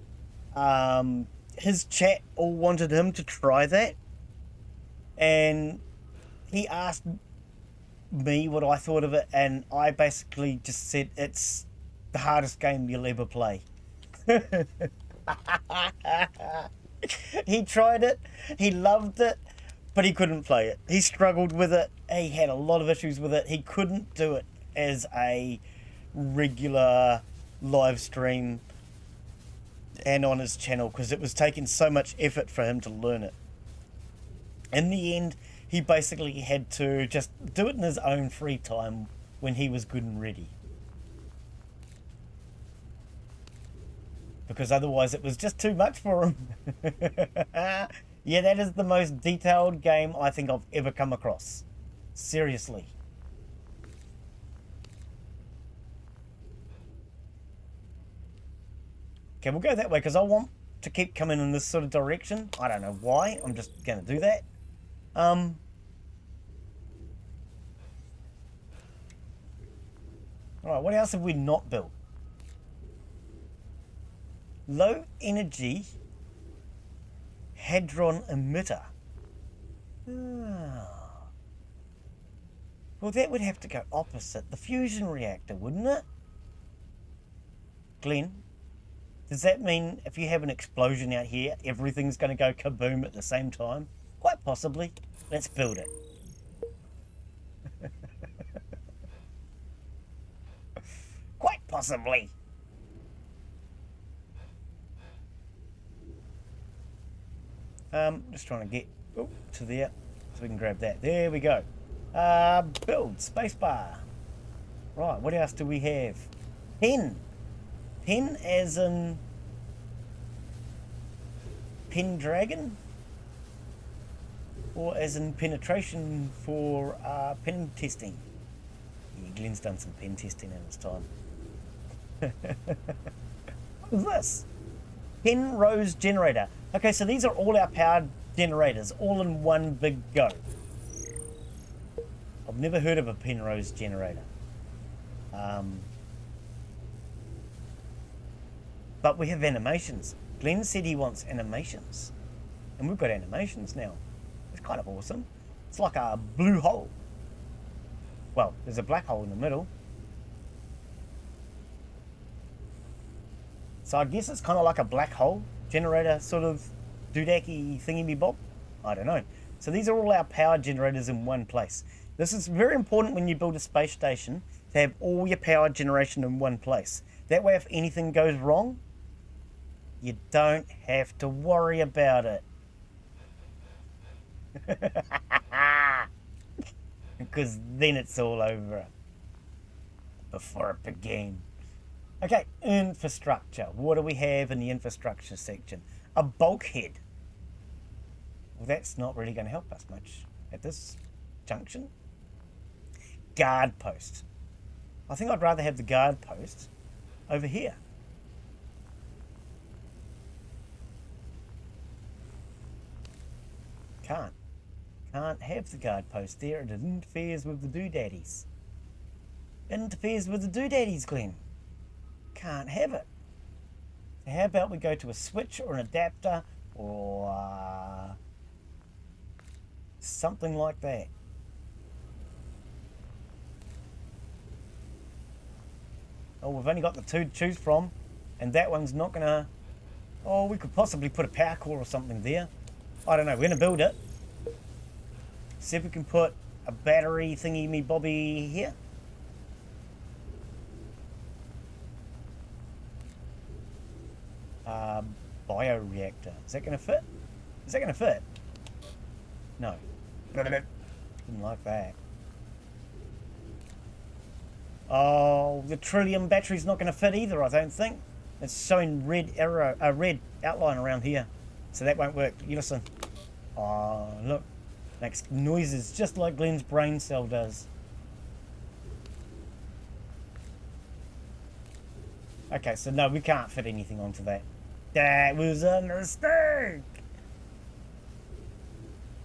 his chat all wanted him to try that, and he asked me what I thought of it, and I basically just said it's the hardest game you'll ever play. He tried it, he loved it, but he couldn't play it. He struggled with it, he had a lot of issues with it, he couldn't do it as a regular live stream and on his channel because it was taking so much effort for him to learn it. In the end, he basically had to just do it in his own free time when he was good and ready, because otherwise it was just too much for him. Yeah, that is the most detailed game I think I've ever come across. Seriously. Okay, we'll go that way because I want to keep coming in this sort of direction. I don't know why. I'm just going to do that. Alright, what else have we not built? Low energy hadron emitter. Well, that would have to go opposite the fusion reactor, wouldn't it? Glen, does that mean if you have an explosion out here, everything's going to go kaboom at the same time? Quite possibly. Let's build it. Quite possibly. Just trying to get to there so we can grab that. There we go. Build spacebar. Right, what else do we have? Pen. Pen as in Pendragon? Or as in penetration for pen testing? Yeah, Glen's done some pen testing in his time. What is this? Penrose generator. Okay, so these are all our powered generators, all in one big go. I've never heard of a Penrose generator. But we have animations. Glen said he wants animations. And we've got animations now. It's kind of awesome. It's like a blue hole. Well, there's a black hole in the middle. So I guess it's kind of like a black hole generator sort of doodacky thingy-me-bob. I don't know. So these are all our power generators in one place. This is very important when you build a space station, to have all your power generation in one place. That way if anything goes wrong, you don't have to worry about it. Because then it's all over before it began. Okay, infrastructure. What do we have in the infrastructure section? A bulkhead. Well, that's not really going to help us much at this junction. Guard post. I think I'd rather have the guard post over here. Can't have the guard post there. It interferes with the doodaddies. Interferes with the doodaddies, Glen. Can't have it. So how about we go to a switch or an adapter or something like that. Oh, we've only got the two to choose from, and that one's not gonna... Oh, we could possibly put a power core or something there. I don't know, we're gonna build it. See if we can put a battery thingy-me-bobby here. Bioreactor. Is that gonna fit? Is that gonna fit? No. Didn't like that. Oh, the Trillium battery's not gonna fit either, I don't think. It's showing red arrow, a red outline around here. So that won't work. You listen. Oh, look. Makes noises just like Glen's brain cell does. Okay, so no, we can't fit anything onto that. That was a mistake!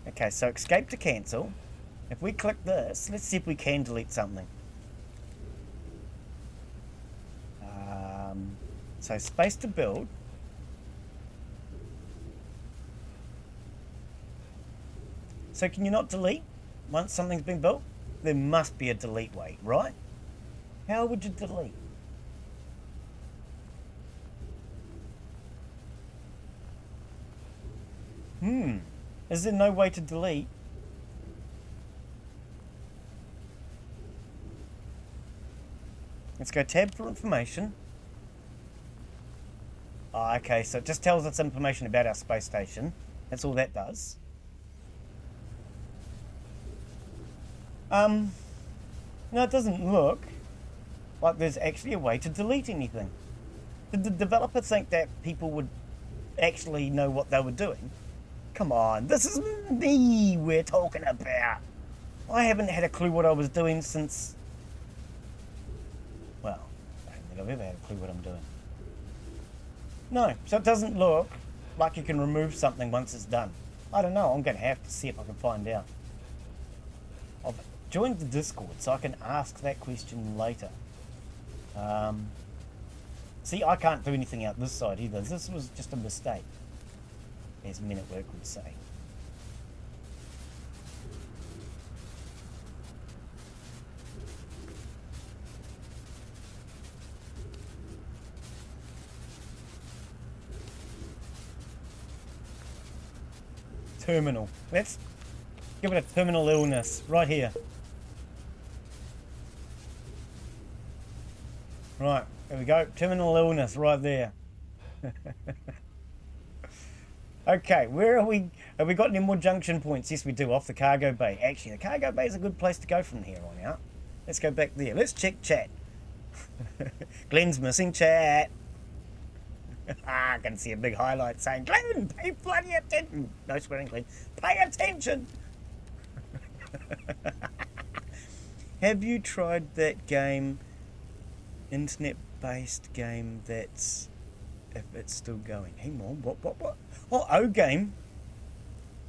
Okay, so escape to cancel. If we click this, let's see if we can delete something. So space to build. So can you not delete once something's been built? There must be a delete way, right? How would you delete? Is there no way to delete? Let's go tab for information. Oh, okay, so it just tells us information about our space station. That's all that does. No, it doesn't look like there's actually a way to delete anything. Did the developer think that people would actually know what they were doing? Come on, this is me we're talking about. I haven't had a clue what I was doing since... Well, I don't think I've ever had a clue what I'm doing. No, so it doesn't look like you can remove something once it's done. I don't know, I'm going to have to see if I can find out. I've joined the Discord so I can ask that question later. See, I can't do anything out this side either. This was just a mistake, as Men at Work would say. Terminal. Let's give it a terminal illness right here. Right, there we go. Terminal illness right there. Okay, where are we? Have we got any more junction points? Yes, we do, off the cargo bay. Actually, the cargo bay is a good place to go from here on out. Let's go back there. Let's check chat. Glen's missing chat. I can see a big highlight saying, Glen, pay bloody attention. No swearing, Glen. Pay attention. Have you tried that game, internet-based game that's, if it's still going? Hang on, what? Oh, O game.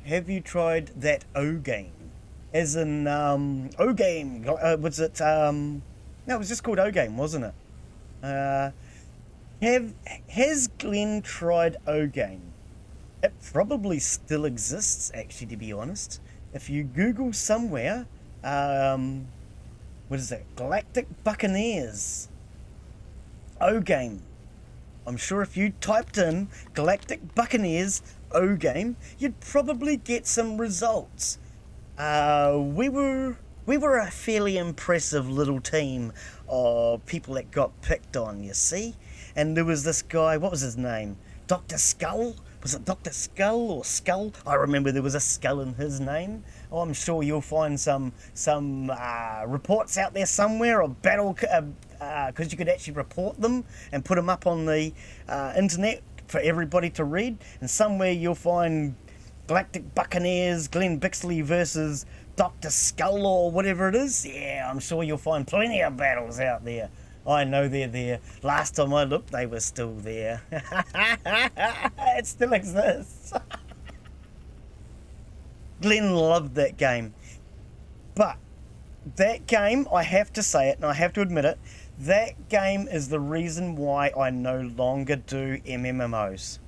Have you tried that O game? As in, O game, was it, no, it was just called O game, wasn't it? Has Glen tried O game? It probably still exists, actually, to be honest. If you Google somewhere, what is it? Galactic Buccaneers O game. I'm sure if you typed in Galactic Buccaneers O game, you'd probably get some results. We were a fairly impressive little team of people that got picked on, you see. And there was this guy, what was his name? Dr. Skull? Was it Dr. Skull or Skull? I remember there was a skull in his name. Oh, I'm sure you'll find some reports out there somewhere of battle, because you could actually report them and put them up on the internet for everybody to read. And somewhere you'll find Galactic Buccaneers, Glen Bixley versus Dr. Skull or whatever it is. Yeah, I'm sure you'll find plenty of battles out there. I know they're there. Last time I looked, they were still there. It still exists. Glen loved that game. But that game, I have to say it, and I have to admit it, that game is the reason why I no longer do MMOs.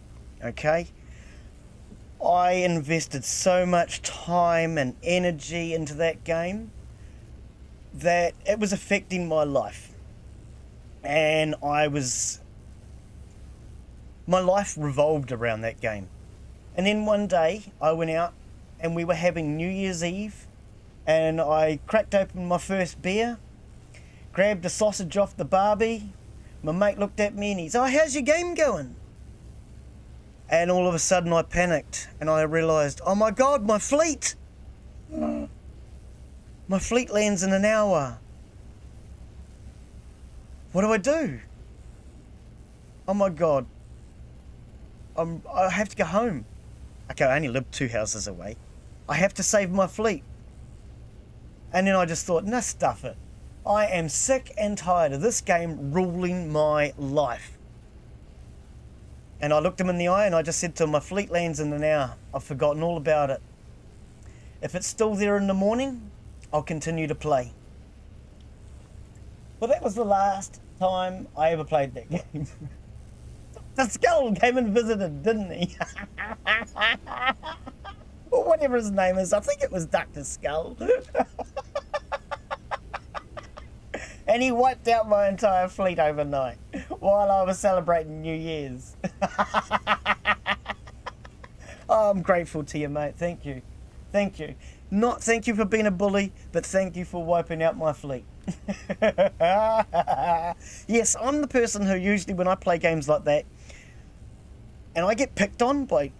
Okay? I invested so much time and energy into that game that it was affecting my life. And my life revolved around that game. And then one day I went out and we were having New Year's Eve, and I cracked open my first beer, grabbed a sausage off the barbie. My mate looked at me and he's, "Oh, how's your game going?" And all of a sudden I panicked and I realised, oh my God, my fleet! My fleet lands in an hour. What do I do? Oh my God. I have to go home. Okay, I only live 2 houses away. I have to save my fleet. And then I just thought, nah, stuff it. I am sick and tired of this game ruling my life. And I looked him in the eye and I just said to him, my fleet lands in an hour. I've forgotten all about it. If it's still there in the morning, I'll continue to play. Well, that was the last time I ever played that game. The Skull came and visited, didn't he? Or whatever his name is. I think it was Dr. Skull. And he wiped out my entire fleet overnight while I was celebrating New Year's. Oh, I'm grateful to you, mate. Thank you. Thank you. Not thank you for being a bully, but thank you for wiping out my fleet. Yes, I'm the person who usually, when I play games like that, and I get picked on by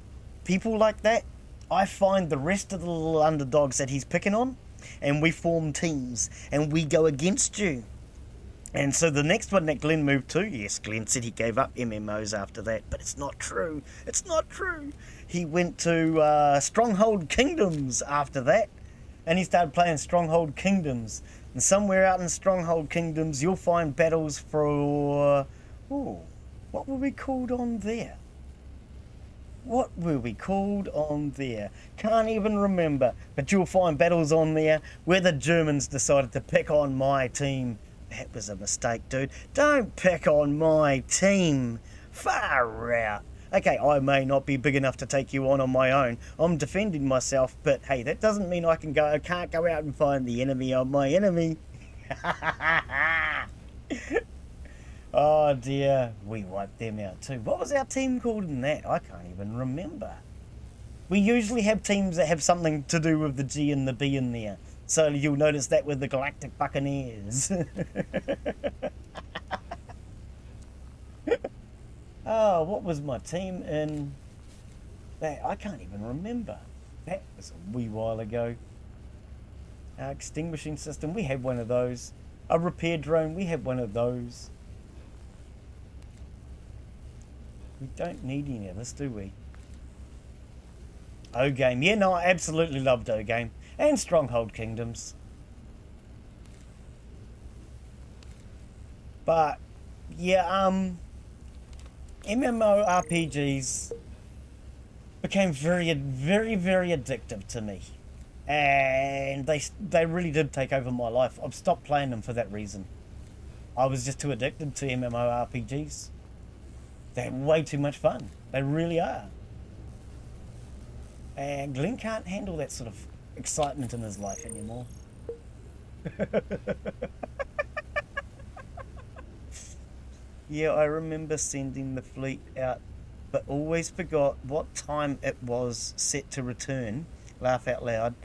people like that, I find the rest of the little underdogs that he's picking on, and we form teams, and we go against you. And so the next one that Glen moved to, yes, Glen said he gave up MMOs after that, but it's not true. It's not true. He went to Stronghold Kingdoms after that, and he started playing Stronghold Kingdoms. And somewhere out in Stronghold Kingdoms, you'll find battles for... Ooh, what were we called on there? What were we called on there? Can't even remember. But you'll find battles on there where the Germans decided to pick on my team. That was a mistake, dude. Don't pick on my team. Far out. Okay, I may not be big enough to take you on my own. I'm defending myself, but hey, that doesn't mean I can't go out and find the enemy of my enemy. Oh dear, we wiped them out too. What was our team called in that? I can't even remember. We usually have teams that have something to do with the G and the B in there. So you'll notice that with the Galactic Buccaneers. Oh, what was my team in that? I can't even remember. That was a wee while ago. Our extinguishing system, we had one of those. A repair drone, we had one of those. We don't need any of this, do we? O-Game. Yeah, no, I absolutely loved O-Game. And Stronghold Kingdoms. But, yeah, MMORPGs became very, very, very addictive to me. And they really did take over my life. I've stopped playing them for that reason. I was just too addicted to MMORPGs. They're way too much fun. They really are. And Glen can't handle that sort of excitement in his life anymore. Yeah, I remember sending the fleet out, but always forgot what time it was set to return. Laugh out loud.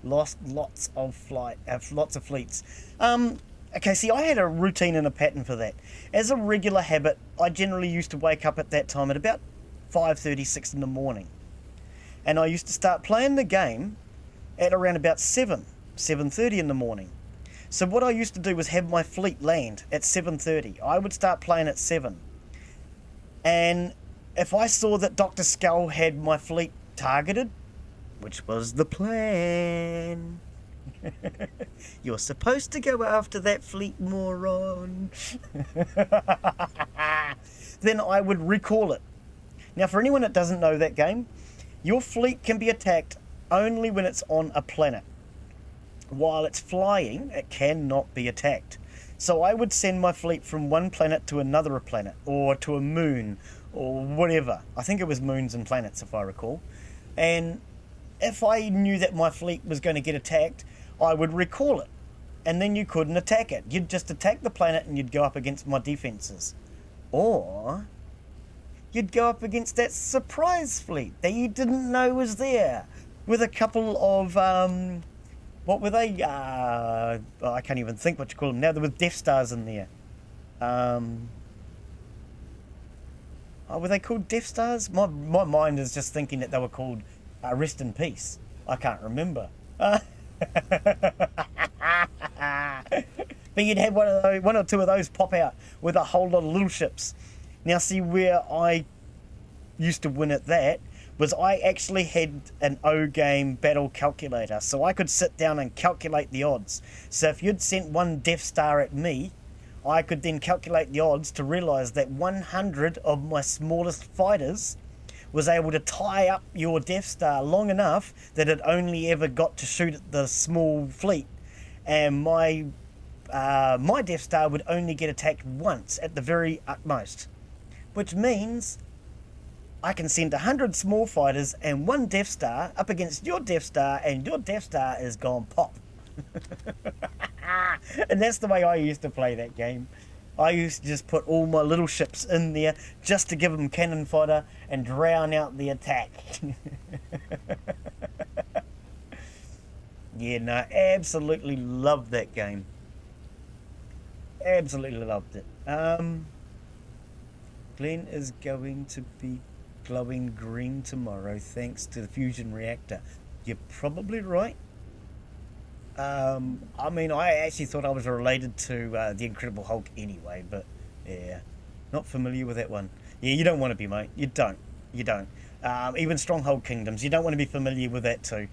Lost lots of fleets. Okay, see, I had a routine and a pattern for that. As a regular habit, I generally used to wake up at that time at about 5:36 in the morning. And I used to start playing the game at around about 7:30 in the morning. So what I used to do was have my fleet land at 7:30. I would start playing at 7. And if I saw that Dr. Skull had my fleet targeted, which was the plan... You're supposed to go after that fleet, moron. Then I would recall it. Now, for anyone that doesn't know that game, your fleet can be attacked only when it's on a planet. While it's flying, it cannot be attacked. So I would send my fleet from one planet to another planet, or to a moon, or whatever. I think it was moons and planets, if I recall. And if I knew that my fleet was going to get attacked, I would recall it. and then you couldn't attack it. You'd just attack the planet and you'd go up against my defenses. Or you'd go up against that surprise fleet that you didn't know was there, with a couple of, what were they? I can't even think what you call them now. There were Death Stars in there. Were they called Death Stars? My mind is just thinking that they were called Rest in Peace. I can't remember. But you'd have one or two of those pop out with a whole lot of little ships. Now, see, where I used to win at that was I actually had an O-game battle calculator, so I could sit down and calculate the odds. So if you'd sent one Death Star at me, I could then calculate the odds to realise that 100 of my smallest fighters was able to tie up your Death Star long enough that it only ever got to shoot at the small fleet, and my Death Star would only get attacked once at the very utmost, which means I can send 100 small fighters and one Death Star up against your Death Star, and your Death Star is gone pop. And that's the way I used to play that game. I used to just put all my little ships in there just to give them cannon fodder and drown out the attack. Yeah, no, absolutely loved that game. Absolutely loved it. Glen is going to be glowing green tomorrow thanks to the fusion reactor. You're probably right. I mean, I actually thought I was related to the Incredible Hulk anyway, but yeah, not familiar with that one. Yeah, you don't want to be, mate. You don't. You don't. Even Stronghold Kingdoms, you don't want to be familiar with that too.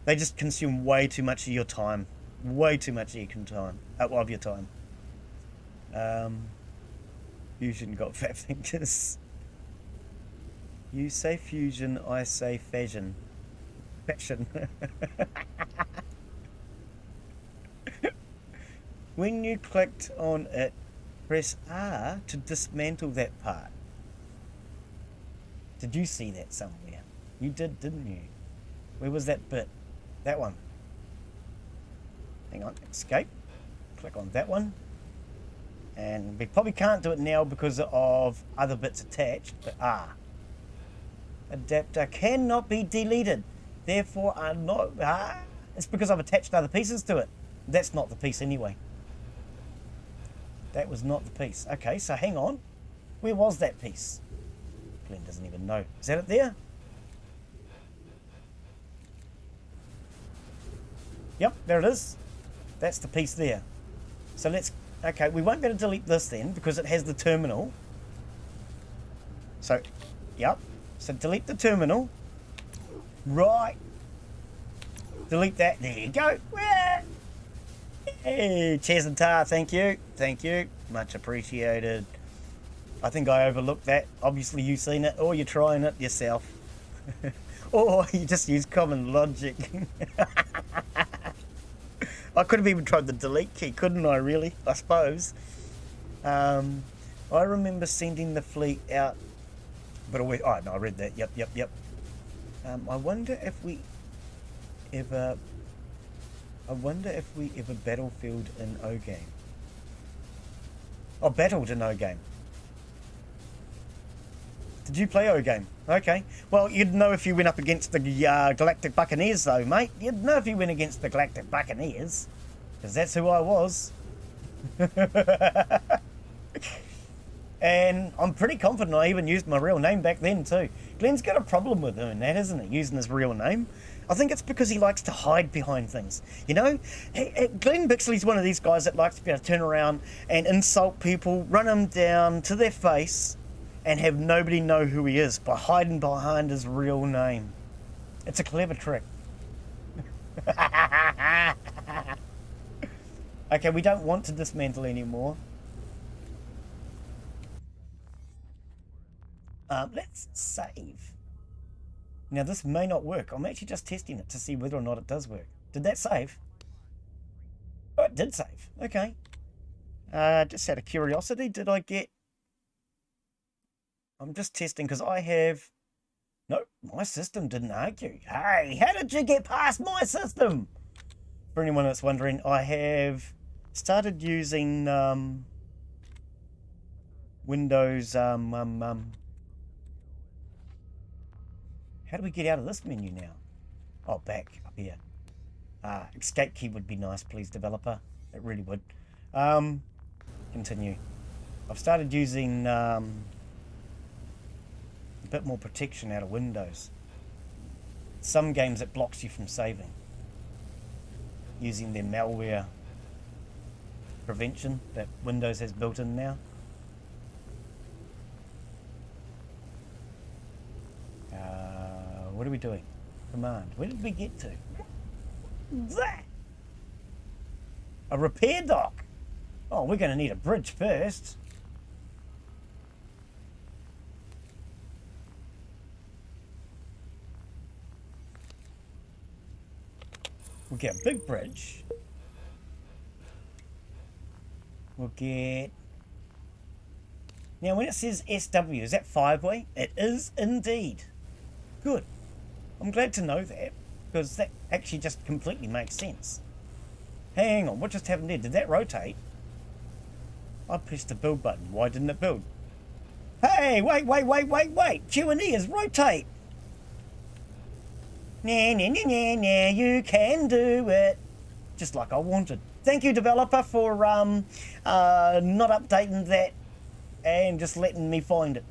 They just consume way too much of your time. Way too much of your time. Fusion got fat fingers. You say fusion, I say fashion. Fashion. When you clicked on it, press R to dismantle that part. Did you see that somewhere? You did, didn't you? Where was that bit? That one. Hang on, escape. Click on that one. And we probably can't do it now because of other bits attached, but adapter cannot be deleted. Therefore, it's because I've attached other pieces to it. That's not the piece anyway. That was not the piece. Okay, so hang on. Where was that piece? Glen doesn't even know. Is that it there? Yep, there it is. That's the piece there. So okay, we won't be able to delete this then because it has the terminal. So, yep. So delete the terminal. Right. Delete that. There you go. Hey, Chaz and Tar, thank you. Thank you. Much appreciated. I think I overlooked that. Obviously you've seen it, or you're trying it yourself. Or you just use common logic. I could have even tried the delete key, couldn't I, really? I suppose. I remember sending the fleet out, but always... Oh, no, I read that. Yep. I wonder if we ever battlefield in O-game. Oh, battled in O-game. Did you play O-game? Okay. Well, you'd know if you went up against the Galactic Buccaneers, though, mate. You'd know if you went against the Galactic Buccaneers. Because that's who I was. And I'm pretty confident I even used my real name back then, too. Glen's got a problem with doing that, isn't he? Using his real name. I think it's because he likes to hide behind things. You know, Glen Bixley's one of these guys that likes to be able to turn around and insult people, run them down to their face, and have nobody know who he is by hiding behind his real name. It's a clever trick. Okay, we don't want to dismantle anymore. Let's save. Now this may not work. I'm actually just testing it to see whether or not it does work. Did that save? Oh, it did save. Okay. Just out of curiosity, did I get... I'm just testing because I have... No, my system didn't argue. Hey, how did you get past my system? For anyone that's wondering, I have started using Windows. How do we get out of this menu now? Oh, back up here. Escape key would be nice, please, developer. It really would. Continue. I've started using a bit more protection out of Windows. Some games it blocks you from saving, using their malware prevention that Windows has built in now. What are we doing? Command. Where did we get to? That! A repair dock! Oh, we're going to need a bridge first. We'll get a big bridge. We'll get... Now, when it says SW, is that 5-way? It is indeed. Good. I'm glad to know that, because that actually just completely makes sense. Hang on, what just happened there? Did that rotate? I pressed the build button. Why didn't it build? Hey, wait. Q&E is rotate. Nah, you can do it. Just like I wanted. Thank you, developer, for not updating that and just letting me find it.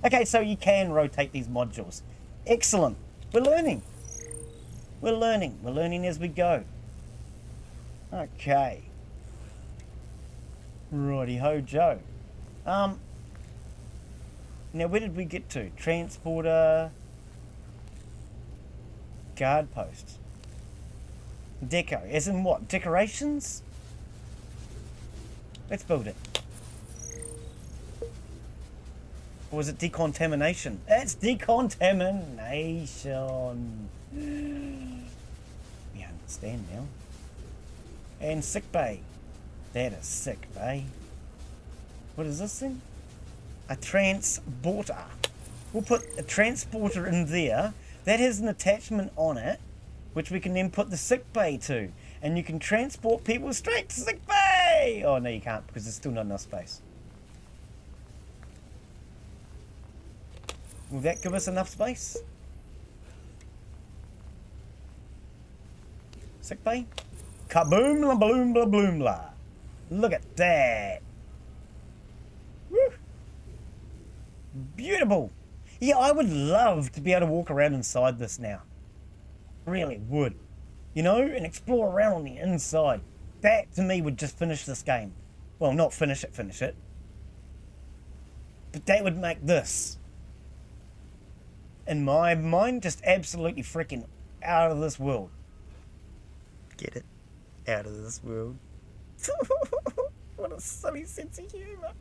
Okay, so you can rotate these modules. Excellent. We're learning. We're learning as we go. Okay. Righty-ho, Joe. Now, where did we get to? Transporter. Guard post. Deco. As in what? Decorations? Let's build it. Or was it decontamination? It's decontamination. We understand now. And sick bay. That is sick bay. What is this thing? A transporter. We'll put a transporter in there. That has an attachment on it, which we can then put the sick bay to. And you can transport people straight to sick bay! Oh, no, you can't, because there's still not enough space. Will that give us enough space? Sick bay? Kaboom la bloom la bloom la. Look at that. Woo. Beautiful. Yeah, I would love to be able to walk around inside this now. Really would. You know, and explore around on the inside. That, to me, would just finish this game. Well, not finish it. But that would make this, in my mind, just absolutely freaking out of this world. Get it? Out of this world. What a silly sense of humour.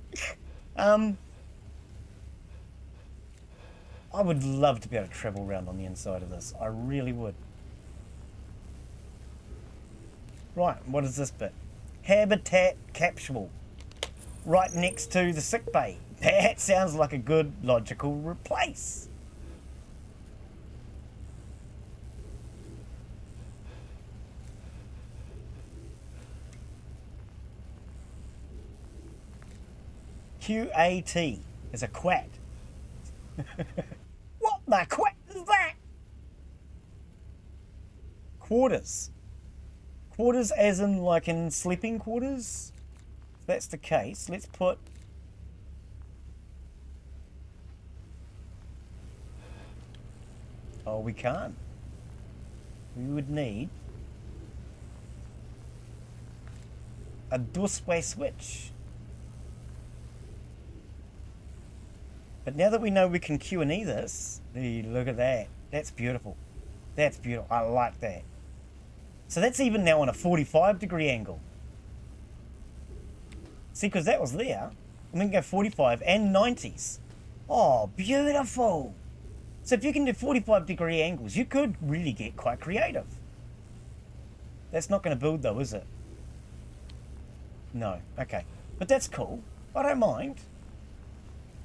I would love to be able to travel around on the inside of this. I really would. Right, what is this bit? Habitat capsule. Right next to the sick bay. That sounds like a good logical replace. QAT is a quat. What the quat is that? Quarters. Quarters as in like in sleeping quarters? If that's the case, let's put... Oh, we can't. We would need a doorway switch. But now that we know we can Q&E this, look at that. That's beautiful. That's beautiful. I like that. So that's even now on a 45-degree angle. See, because that was there. And we can go 45 and 90s. Oh, beautiful. So if you can do 45-degree angles, you could really get quite creative. That's not going to build though, is it? No. Okay. But that's cool. I don't mind.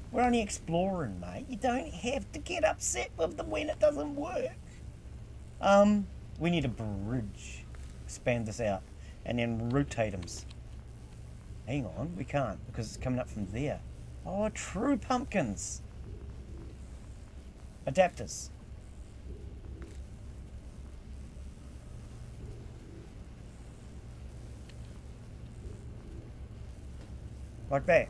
We're only exploring, mate. You don't have to get upset with them when it doesn't work. We need a bridge. Expand this out. And then rotate them. Hang on, we can't because it's coming up from there. Oh, true pumpkins. Adapters. Like that.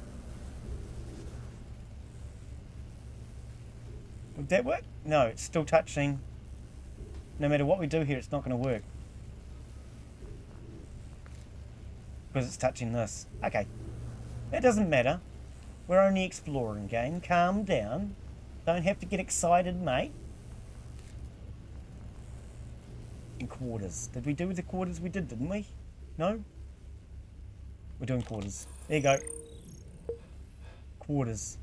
Would that work? No, it's still touching. No matter what we do here, it's not going to work. Because it's touching this. Okay. That doesn't matter. We're only exploring, game. Calm down. Don't have to get excited, mate. And quarters. Did we do the quarters? We did, didn't we? No? We're doing quarters. There you go. Quarters.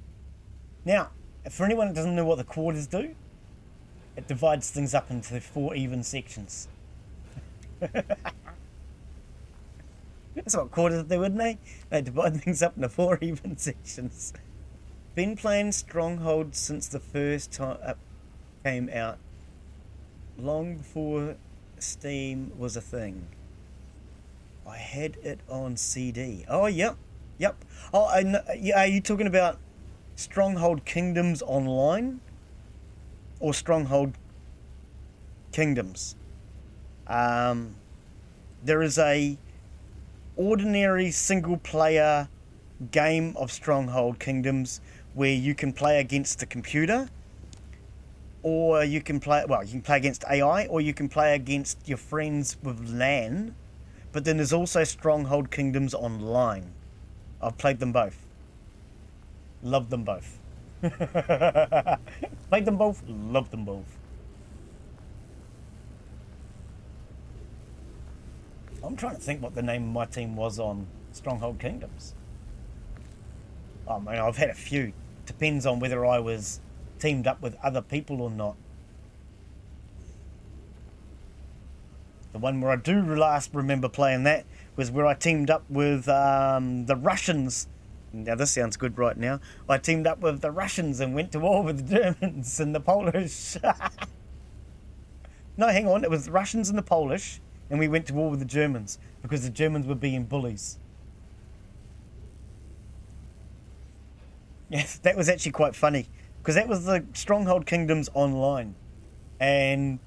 Now, for anyone that doesn't know what the quarters do, it divides things up into 4 even sections. That's what quarters do, wouldn't they? They divide things up into 4 even sections. Been playing Stronghold since the first time it came out. Long before Steam was a thing. I had it on CD. Oh, yep. Yep. Oh, are you talking about Stronghold Kingdoms Online? Or Stronghold Kingdoms? There is a ordinary single player game of Stronghold Kingdoms where you can play against the computer, or you can play, well, you can play against AI, or you can play against your friends with LAN. But then there's also Stronghold Kingdoms Online. I've played them both. Love them both. Played them both, love them both. I'm trying to think what the name of my team was on Stronghold Kingdoms. I mean, I've had a few. Depends on whether I was teamed up with other people or not. The one where I do last remember playing that was where I teamed up with the Russians. Now this sounds good right now. I teamed up with the Russians and went to war with the Germans and the Polish. No, hang on. It was the Russians and the Polish, and we went to war with the Germans because the Germans were being bullies. Yes, that was actually quite funny because that was the Stronghold Kingdoms Online, and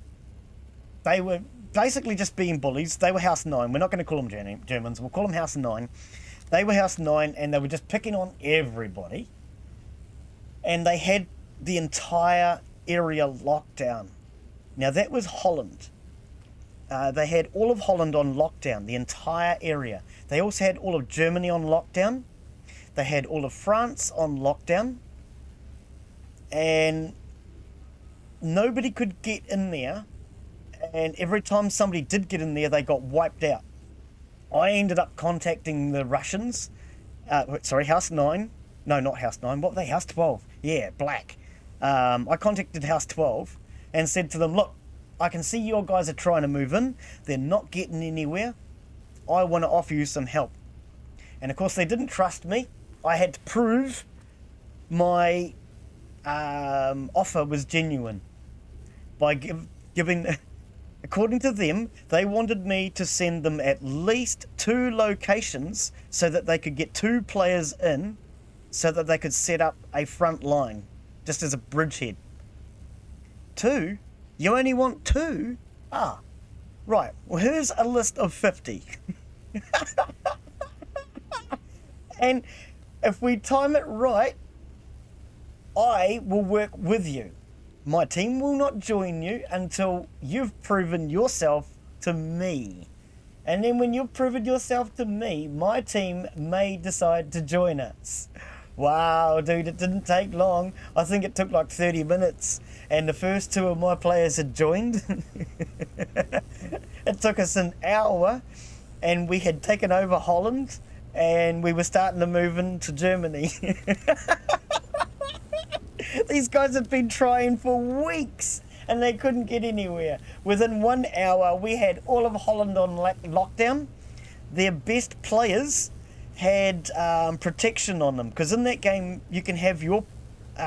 they were basically just being bullies. They were House 9. We're not going to call them Germans. We'll call them House 9. They were House 9, and they were just picking on everybody. And they had the entire area locked down. Now, that was Holland. They had all of Holland on lockdown, the entire area. They also had all of Germany on lockdown. They had all of France on lockdown. And nobody could get in there. And every time somebody did get in there, they got wiped out. I ended up contacting the Russians. House 9. No, not House 9. What were they? House 12. Yeah, black. I contacted House 12 and said to them, look, I can see your guys are trying to move in. They're not getting anywhere. I want to offer you some help. And of course, they didn't trust me. I had to prove my offer was genuine by giving... According to them, they wanted me to send them at least 2 locations so that they could get 2 players in so that they could set up a front line, just as a bridgehead. 2? You only want 2? Ah, right. Well, here's a list of 50. And if we time it right, I will work with you. My team will not join you until you've proven yourself to me. And then when you've proven yourself to me, my team may decide to join us. Wow, dude, it didn't take long. I think it took like 30 minutes. And the first 2 of my players had joined. It took us an hour. And we had taken over Holland. And we were starting to move into Germany. These guys had been trying for weeks and they couldn't get anywhere. Within 1 hour, we had all of Holland on lockdown. Their best players had protection on them because in that game, you can have your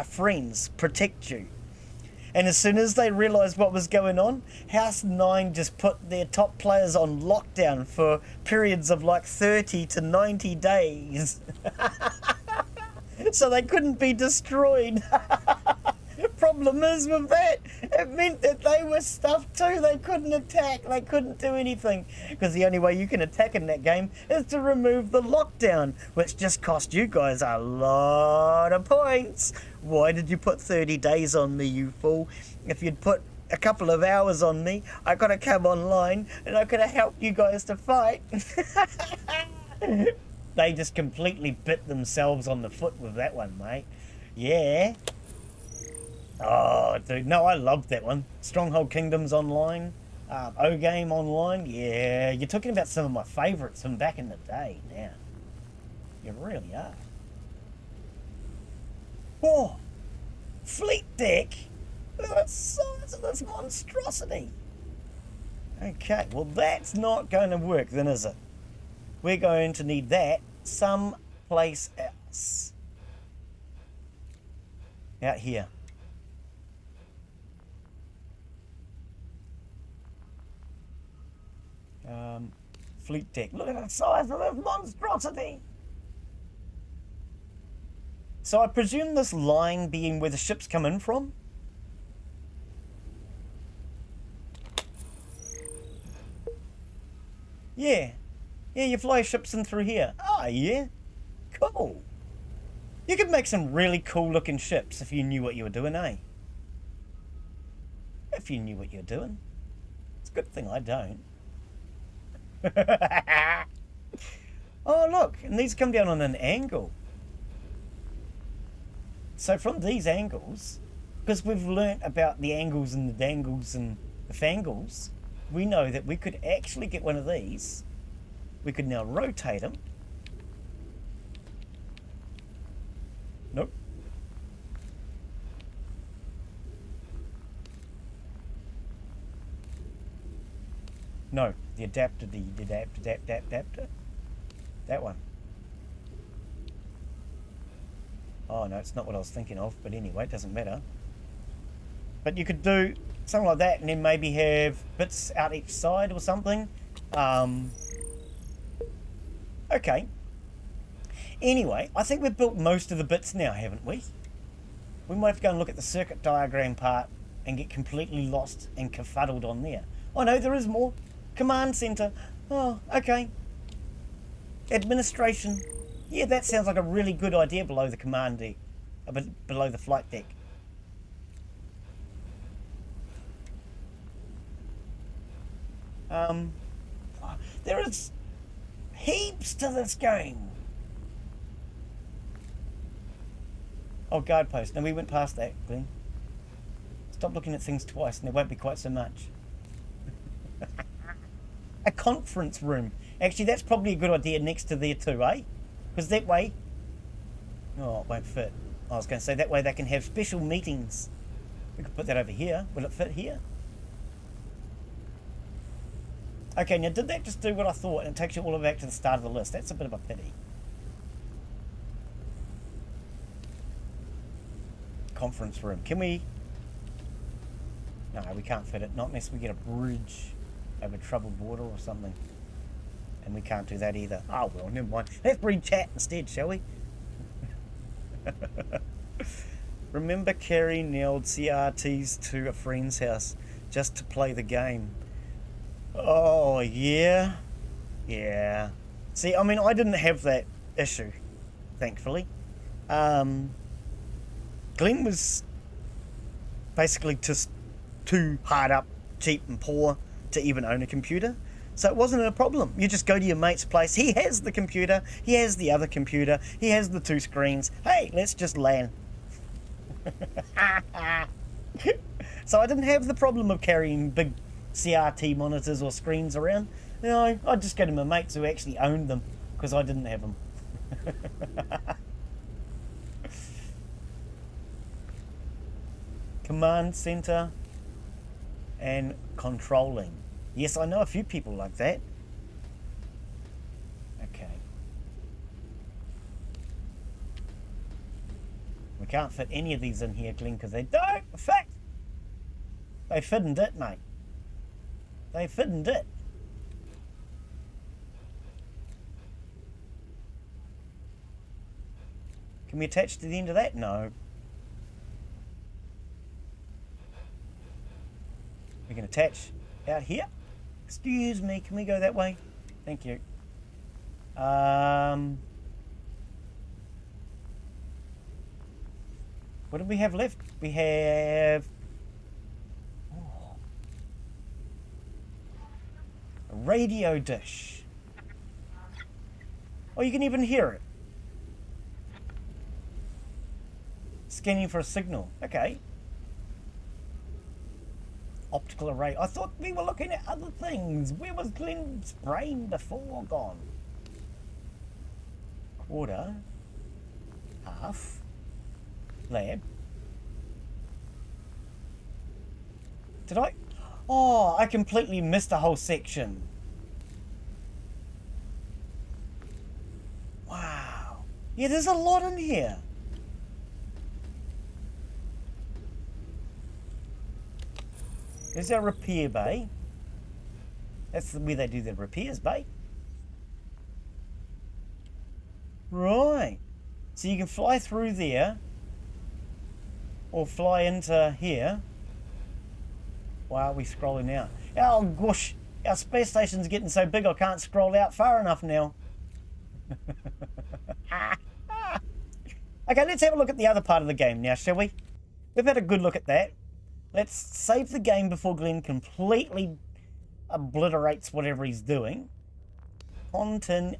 friends protect you. And as soon as they realised what was going on, House 9 just put their top players on lockdown for periods of like 30 to 90 days. So they couldn't be destroyed. Problem is with that, it meant that they were stuffed too. They couldn't attack, they couldn't do anything. Because the only way you can attack in that game is to remove the lockdown, which just cost you guys a lot of points. Why did you put 30 days on me, you fool? If you'd put a couple of hours on me, I could have come online and I could have helped you guys to fight. They just completely bit themselves on the foot with that one, mate. Yeah. Oh, dude, no, I loved that one. Stronghold Kingdoms online, O-Game online. Yeah, you're talking about some of my favourites from back in the day now. You really are. Oh, Fleet Deck. Look at the size of this monstrosity. Okay, well, that's not going to work then, is it? We're going to need that someplace else. Out here. Fleet Deck. Look at the size of this monstrosity. So I presume this line being where the ships come in from? Yeah. Yeah, you fly ships in through here. Oh, yeah. Cool. You could make some really cool looking ships if you knew what you were doing, eh? If you knew what you were doing. It's a good thing I don't. Oh, look. And these come down on an angle. So from these angles, because we've learnt about the angles and the dangles and the fangles, we know that we could actually get one of these. We could now rotate them. Nope. No, the adapter, the adapter. That one. Oh no, it's not what I was thinking of, but anyway, it doesn't matter. But you could do something like that and then maybe have bits out each side or something. Okay. Anyway, I think we've built most of the bits now, haven't we? We might have to go and look at the circuit diagram part and get completely lost and kerfuddled on there. Oh no, there is more. Command center. Oh, okay. Administration. Yeah, that sounds like a really good idea below the command deck. Below the flight deck. There is heaps to this game. Oh, guard post. No, we went past that, Glen. Stop looking at things twice and there won't be quite so much. A conference room. Actually, that's probably a good idea next to there too, eh? Because that way... Oh, it won't fit. I was going to say that way they can have special meetings. We could put that over here. Will it fit here? Okay, now did that just do what I thought and it takes you all the way back to the start of the list? That's a bit of a pity. Conference room. Can we... No, we can't fit it. Not unless we get a bridge over troubled water or something. And we can't do that either. Oh, well, never mind. Let's bring chat instead, shall we? Remember carrying the old CRTs to a friend's house just to play the game? Oh, yeah. Yeah. See, I mean, I didn't have that issue, thankfully. Glen was basically just too hard up, cheap and poor to even own a computer. So it wasn't a problem. You just go to your mate's place. He has the computer. He has the other computer. He has the two screens. Hey, let's just LAN. So I didn't have the problem of carrying big CRT monitors or screens around. No, I'd just go to my mates who actually owned them because I didn't have them. Command center and controlling. Yes, I know a few people like that. Okay. We can't fit any of these in here, Glen, because they don't fit. They fitted it, mate. They fitted it. Can we attach to the end of that? No. We can attach out here. Excuse me, can we go that way? Thank you. What do we have left? We have a radio dish. Oh, you can even hear it. Scanning for a signal. Okay. Optical array. I thought we were looking at other things. Where was Glen's brain before gone? Quarter. Half. Lab. Did I? Oh, I completely missed a whole section. Wow. Yeah, there's a lot in here. There's our repair bay. That's where they do the repairs bay. Right. So you can fly through there. Or fly into here. Wow, we're scrolling out. Oh gosh, our space station's getting so big I can't scroll out far enough now. Okay, let's have a look at the other part of the game now, shall we? We've had a good look at that. Let's save the game before Glen completely obliterates whatever he's doing. Continue.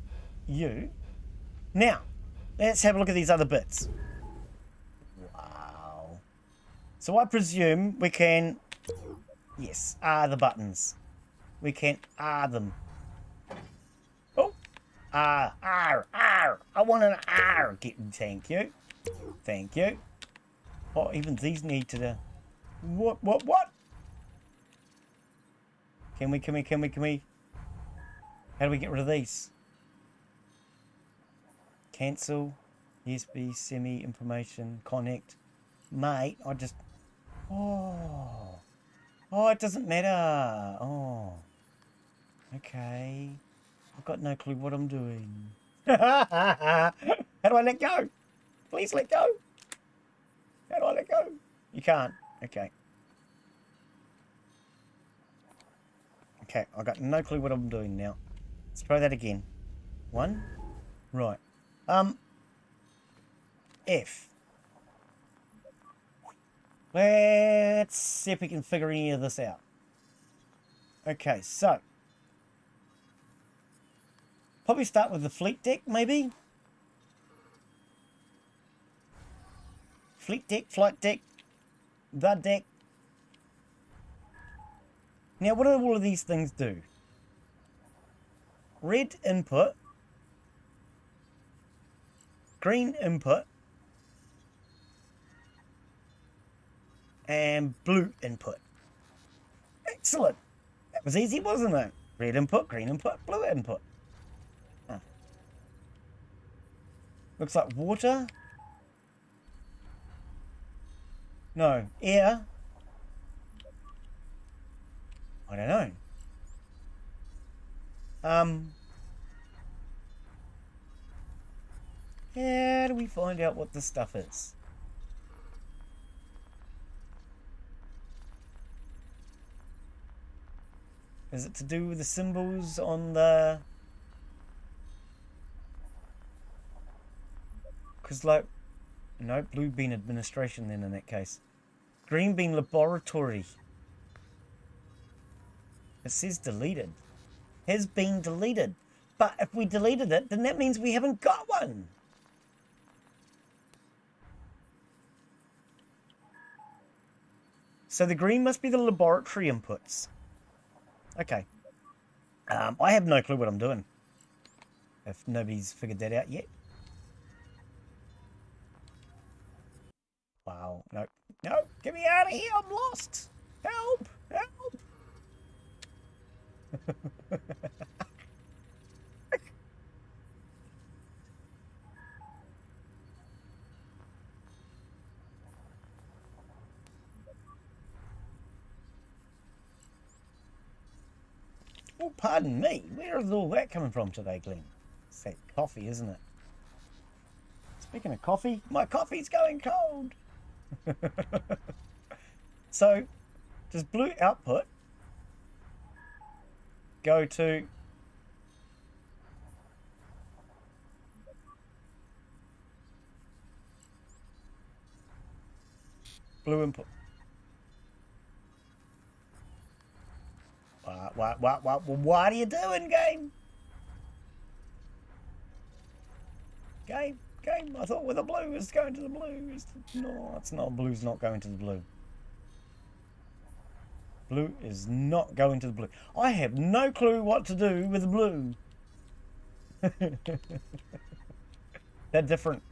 Now, let's have a look at these other bits. Wow. So I presume we can... Yes, R the buttons. We can R them. Oh! R. I want an R. Thank you. Thank you. Oh, even these need to... What? Can we? How do we get rid of these? Cancel. USB, semi, information, connect. Mate, I just... Oh, it doesn't matter. Oh. Okay. I've got no clue what I'm doing. How do I let go? Please let go. How do I let go? You can't. Okay. Okay, I've got no clue what I'm doing now. Let's try that again. One. Right. F. Let's see if we can figure any of this out. Okay, so. Probably start with the fleet deck, maybe? Fleet deck, flight deck, the deck. Now, what do all of these things do? Red input, green input, and blue input. Excellent. That was easy, wasn't it? Red input, green input, blue input. Huh. Looks like water. No, air. I don't know. How do we find out what this stuff is? Is it to do with the symbols on the... Because like... No, blue bean administration then in that case. Green bean laboratory. It says deleted. Has been deleted. But if we deleted it, then that means we haven't got one. So the green must be the laboratory inputs. Okay. I have no clue what I'm doing. If nobody's figured that out yet. Wow. No. No. Get me out of here. I'm lost. Help. Help. pardon me. Where is all that coming from today, Glen? It's that coffee, isn't it? Speaking of coffee, my coffee's going cold. So, does blue output go to blue input? What are you doing, game? Game. I thought with the blue is going to the blue. No, it's not. Blue's not going to the blue. Blue is not going to the blue. I have no clue what to do with the blue. They're different.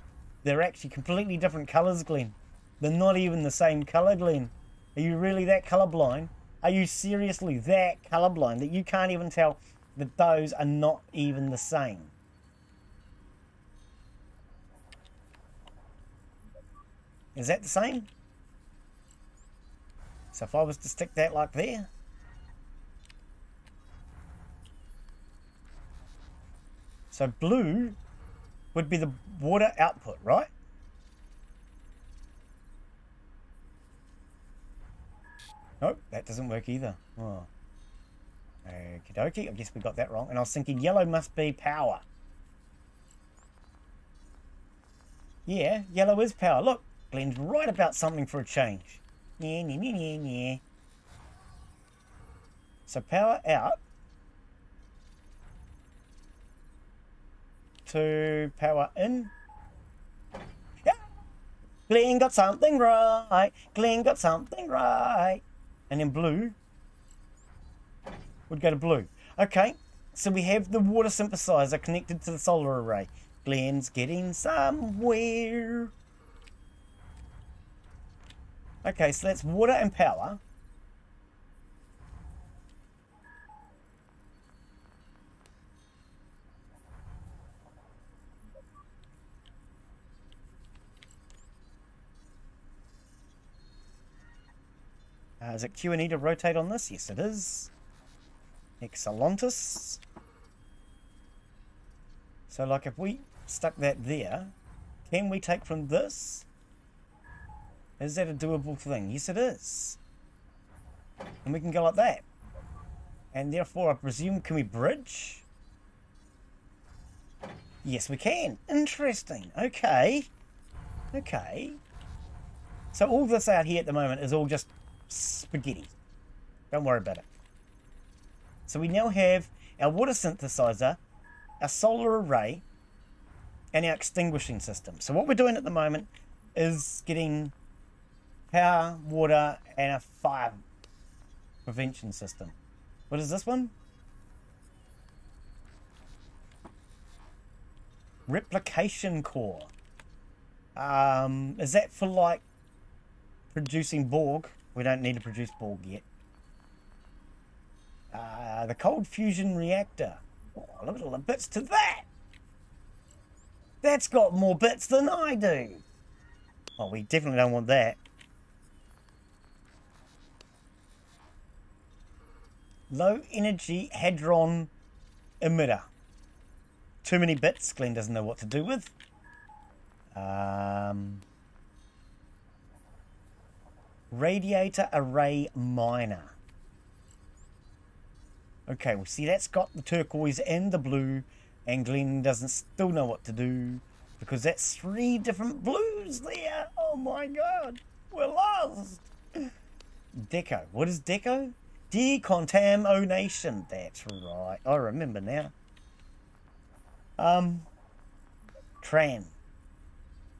They're actually completely different colours, Glen. They're not even the same colour, Glen. Are you really that colourblind? Are you seriously that colourblind that you can't even tell that those are not even the same? Is that the same? So if I was to stick that like there, so blue would be the water output, right? Nope, that doesn't work either. Oh. Okie dokie, I guess we got that wrong. And I was thinking yellow must be power. Yeah, yellow is power. Look, Glen's right about something for a change. Yeah. So power out to power in. Yeah. Glen got something right. Glen got something right. And then blue would go to blue. Okay, so we have the water synthesizer connected to the solar array. Glen's getting somewhere. Okay, so that's water and power. Is it Q&E to rotate on this? Yes, it is. Excellentus. So, like, if we stuck that there, can we take from this? Is that a doable thing? Yes, it is. And we can go like that. And therefore, I presume, can we bridge? Yes, we can. Interesting. Okay. So all this out here at the moment is all just spaghetti. Don't worry about it. So we now have our water synthesizer, our solar array, and our extinguishing system. So what we're doing at the moment is getting power, water, and a fire prevention system. What is this one? Replication core. Is that for like producing Borg? We don't need to produce Borg yet. The cold fusion reactor. Oh, look at all the bits to that. That's got more bits than I do. Oh, we definitely don't want that. Low energy hadron emitter. Too many bits. Glen doesn't know what to do with. Radiator array miner. Okay, well, see, that's got the turquoise and the blue, and Glen doesn't still know what to do because that's 3 different blues there. Oh my god, we're lost. Deco. What is deco? Decontamination. That's right. I remember now.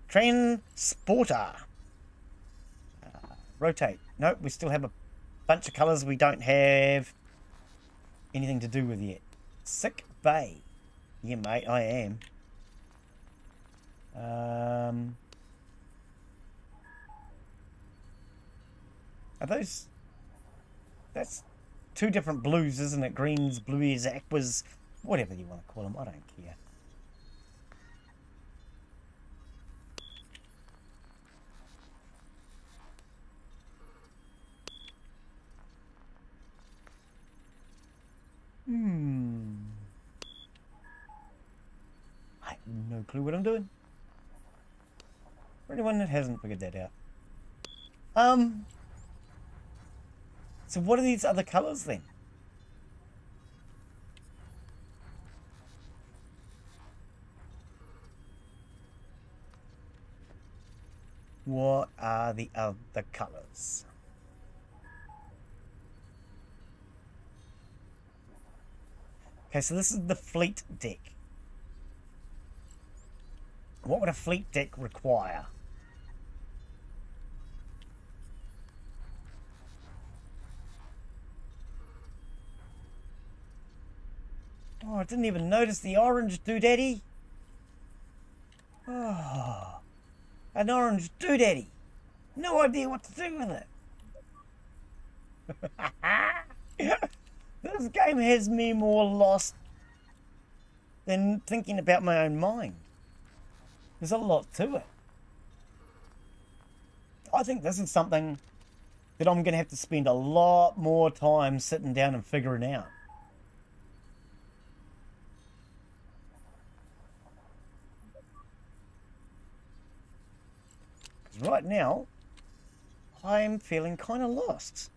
Transporter. Rotate. Nope, we still have a bunch of colours we don't have anything to do with yet. Sick bay. Yeah, mate, I am. Are those... That's 2 different blues, isn't it? Greens, blues, aquas, whatever you want to call them. I don't care. No clue what I'm doing. For anyone that hasn't figured that out. So what are these other colours then? What are the other colours? Okay, so this is the fleet deck. What would a fleet deck require? Oh, I didn't even notice the orange doodaddy. Oh, an orange doodaddy. No idea what to do with it. This game has me more lost than thinking about my own mind. There's a lot to it. I think this is something that I'm going to have to spend a lot more time sitting down and figuring out. Because right now, I'm feeling kind of lost.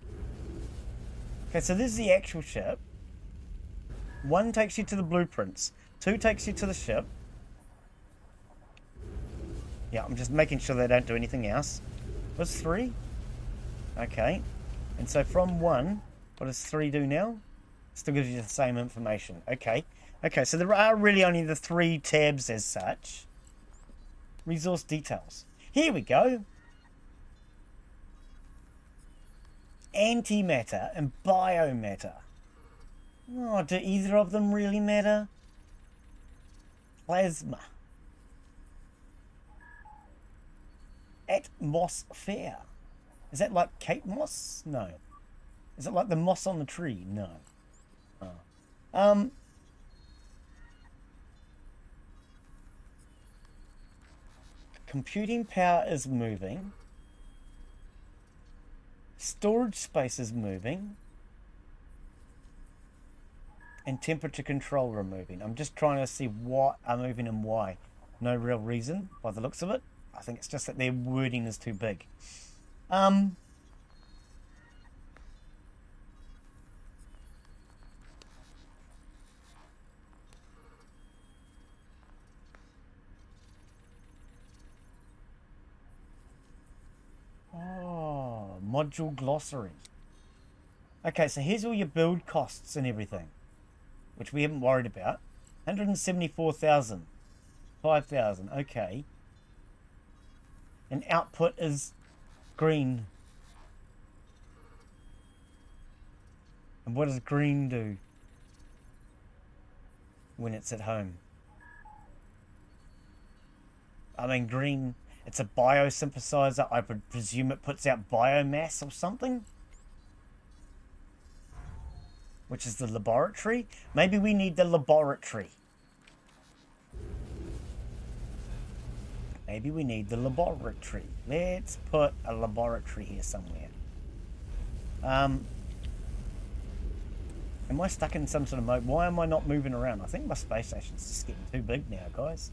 Okay, so this is the actual ship. 1 takes you to the blueprints. 2 takes you to the ship. Yeah, I'm just making sure they don't do anything else. What's 3? Okay. And so from 1, what does 3 do now? Still gives you the same information. Okay. Okay, so there are really only the 3 tabs as such. Resource details. Here we go. Antimatter and biomatter. Oh, do either of them really matter? Plasma. Atmosphere. Is that like Cape Moss? No. Is it like the moss on the tree? No. Oh. Computing power is moving. Storage space is moving. And temperature control are moving. I'm just trying to see what are moving and why. No real reason by the looks of it. I think it's just that their wording is too big. Oh, module glossary. Okay, so here's all your build costs and everything, which we haven't worried about. 174,000. 5,000, okay. And output is green. And what does green do when it's at home? I mean, green, it's a biosynthesizer. I would presume it puts out biomass or something. Which is the laboratory. Maybe we need the laboratory. Maybe we need the laboratory. Let's put a laboratory here somewhere. Am I stuck in some sort of mode? Why am I not moving around? I think my space station's just getting too big now, guys.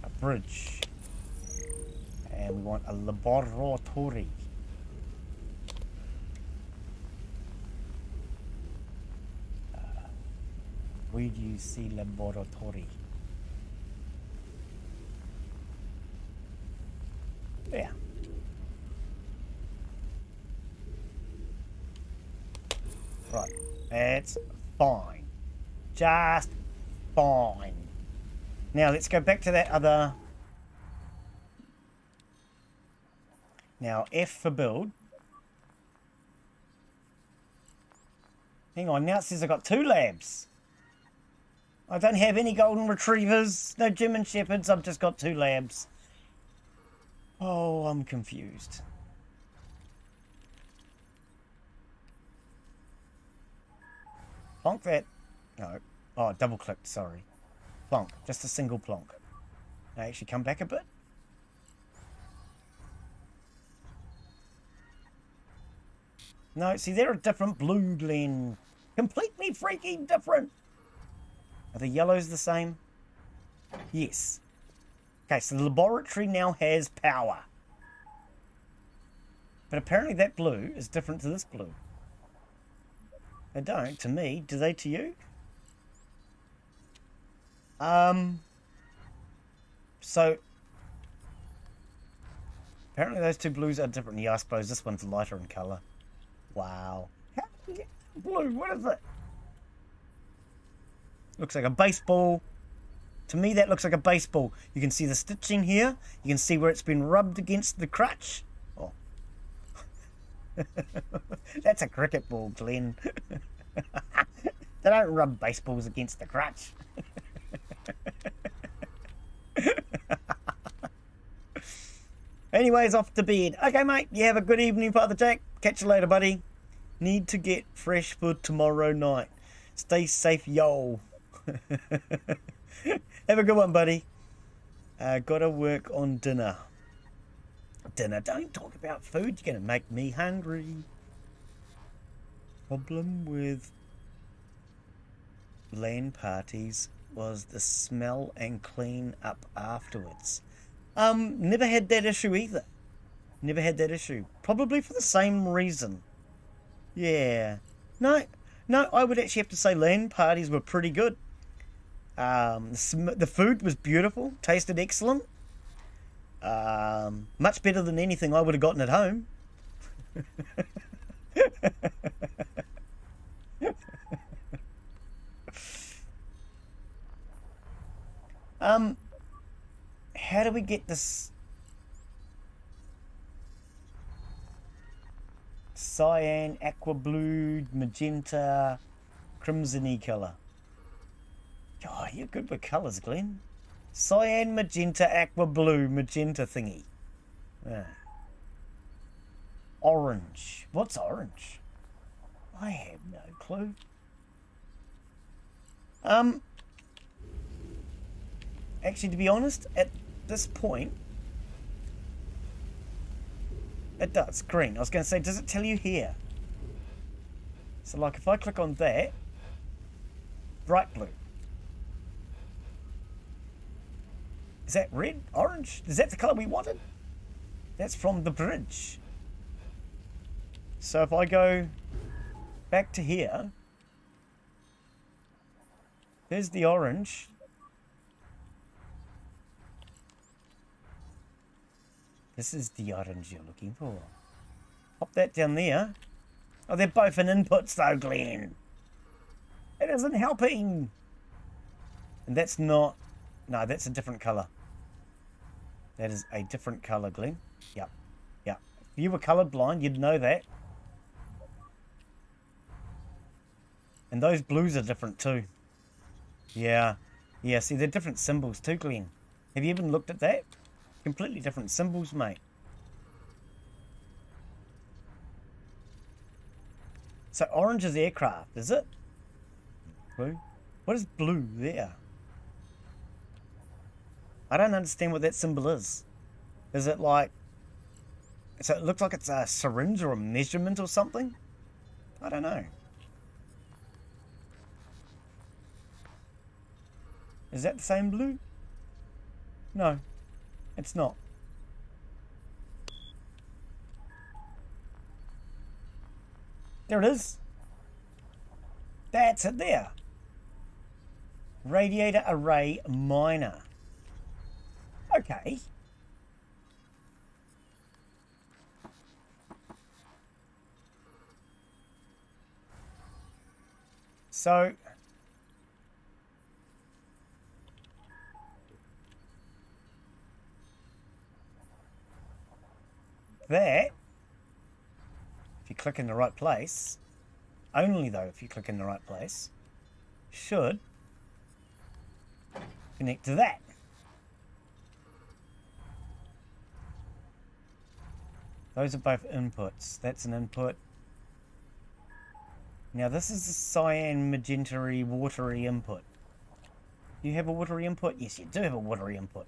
A bridge. And we want a laboratory. Where do you see laboratory? Yeah. Right. It's fine. Just fine. Now let's go back to that other. Now F for build. Hang on, now it says I've got 2 labs. I don't have any golden retrievers, no German shepherds, I've just got 2 labs. Oh, I'm confused. Plonk that. No. Oh, double clicked, sorry. Plonk, just a single plonk. Now actually come back a bit. No, see, they're a different blue, Glen. Completely freaking different. Are the yellows the same? Yes. Okay, so the laboratory now has power. But apparently that blue is different to this blue. They don't to me. Do they to you? So apparently those two blues are different. Yeah, I suppose this one's lighter in colour. Wow. How did you get blue? What is it? Looks like a baseball. To me, that looks like a baseball. You can see the stitching here. You can see where it's been rubbed against the crutch. Oh. That's a cricket ball, Glen. They don't rub baseballs against the crutch. Anyways, off to bed. Okay, mate, you have a good evening, Father Jack. Catch you later, buddy. Need to get fresh for tomorrow night. Stay safe, yo. Have a good one, buddy. Gotta work on dinner. Dinner. Don't talk about food. You're gonna make me hungry. Problem with LAN parties was the smell and clean up afterwards. Never had that issue either. Never had that issue. Probably for the same reason. Yeah. No, I would actually have to say LAN parties were pretty good. The food was beautiful, tasted excellent. Much better than anything I would have gotten at home. How do we get this cyan, aqua blue, magenta, crimson-y colour? Oh, you're good with colours, Glen. Cyan, magenta, aqua blue, magenta thingy. Orange. What's orange? I have no clue. Actually, to be honest, at this point, it does. Green. I was going to say, does it tell you here? So, like, if I click on that, bright blue. Is that red? Orange? Is that the colour we wanted? That's from the bridge. So if I go back to here, there's the orange. This is the orange you're looking for. Pop that down there. Oh, they're both in inputs though, Glen. It isn't helping. And that's not... No, that's a different colour. That is a different colour, Glen. Yep. Yep. If you were colourblind, you'd know that. And those blues are different too. Yeah. Yeah, see, they're different symbols too, Glen. Have you even looked at that? Completely different symbols, mate. So orange is aircraft, is it? Blue? What is blue there? I don't understand what that symbol is. Is it like... So it looks like it's a syringe or a measurement or something? I don't know. Is that the same blue? No, it's not. There it is. That's it there. Radiator array minor. Okay. So that, if you click in the right place, only though if you click in the right place, should connect to that. Those are both inputs. That's an input. Now this is a cyan, magenta-y, watery input. You have a watery input? Yes, you do have a watery input.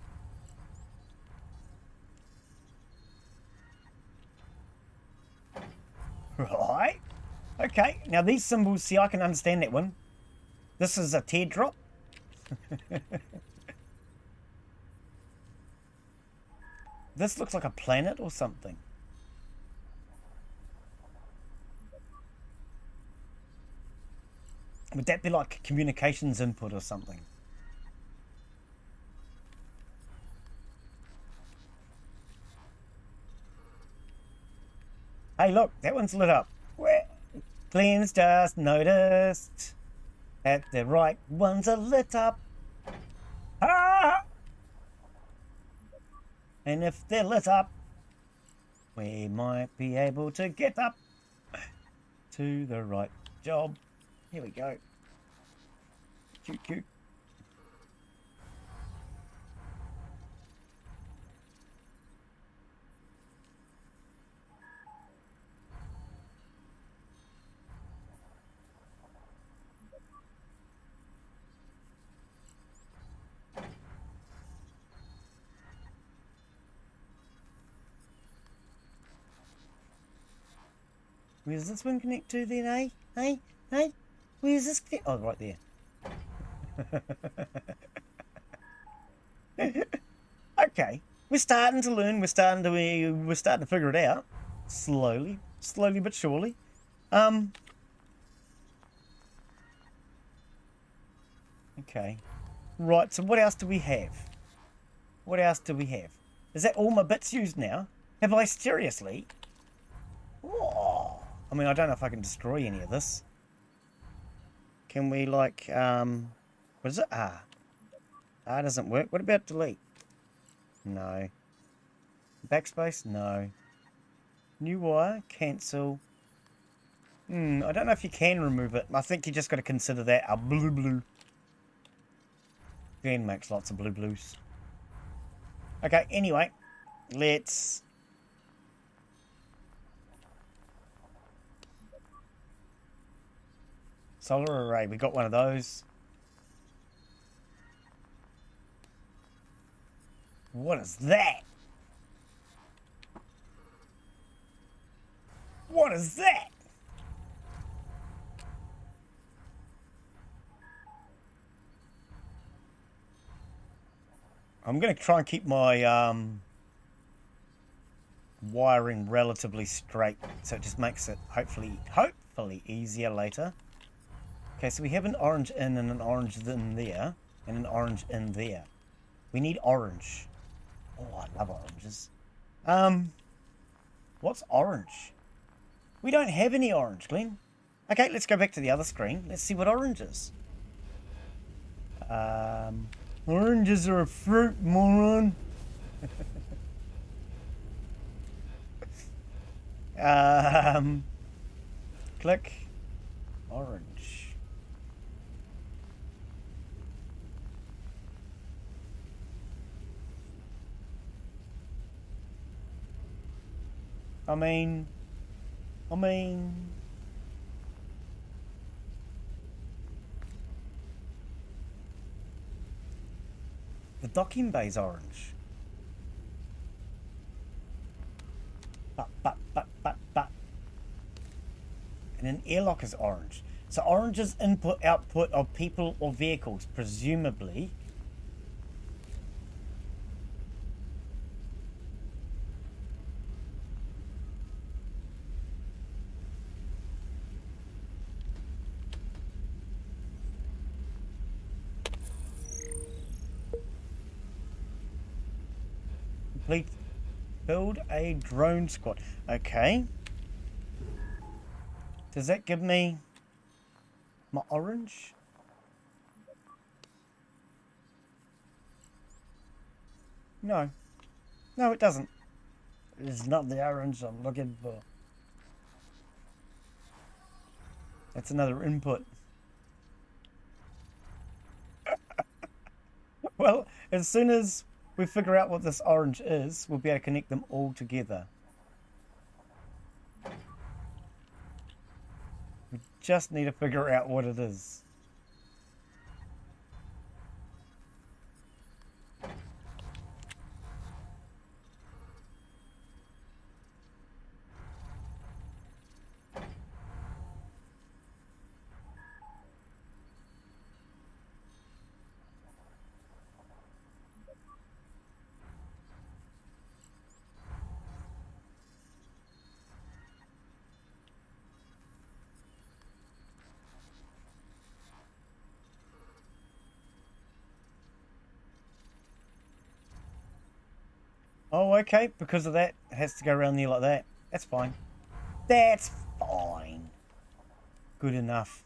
Right. Okay, now these symbols, see, I can understand that one. This is a teardrop. This looks like a planet or something. Would that be like communications input or something? Hey, look, that one's lit up. Glenn's just noticed that the right ones are lit up. Ah! And if they're lit up, we might be able to get up to the right job. Here we go. Cute, cute. Where does this one connect to then, eh? Hey, hey, where's this connect? Oh, right there. Okay, we're starting to learn. We're starting to figure it out slowly, but surely. Okay, right. So what else do we have? What else do we have? Is that all my bits used now? Have I seriously? Oh, I mean, I don't know if I can destroy any of this. Can we like what is it? Ah, doesn't work. What about delete? No. Backspace? No. New wire? Cancel. I don't know if you can remove it. I think you just got to consider that a blue. Glen makes lots of blues. Okay, anyway, let's... Solar array, we got one of those. What is that? What is that? I'm going to try and keep my wiring relatively straight, so it just makes it hopefully easier later. Okay, so we have an orange in and an orange in there, and an orange in there. We need orange. Oh, I love oranges. What's orange? We don't have any orange, Glen. Okay, let's go back to the other screen. Let's see what orange is. Oranges are a fruit, moron. Click orange. I mean, the docking bay's orange. But. And an airlock is orange. So orange is input, output of people or vehicles, presumably. Complete. Build a drone squad. Okay. Does that give me my orange? No. No, it doesn't. It's not the orange I'm looking for. That's another input. Well, as soon as we figure out what this orange is, we'll be able to connect them all together. We just need to figure out what it is. Oh, okay. Because of that, it has to go around there like that. That's fine. That's fine. Good enough.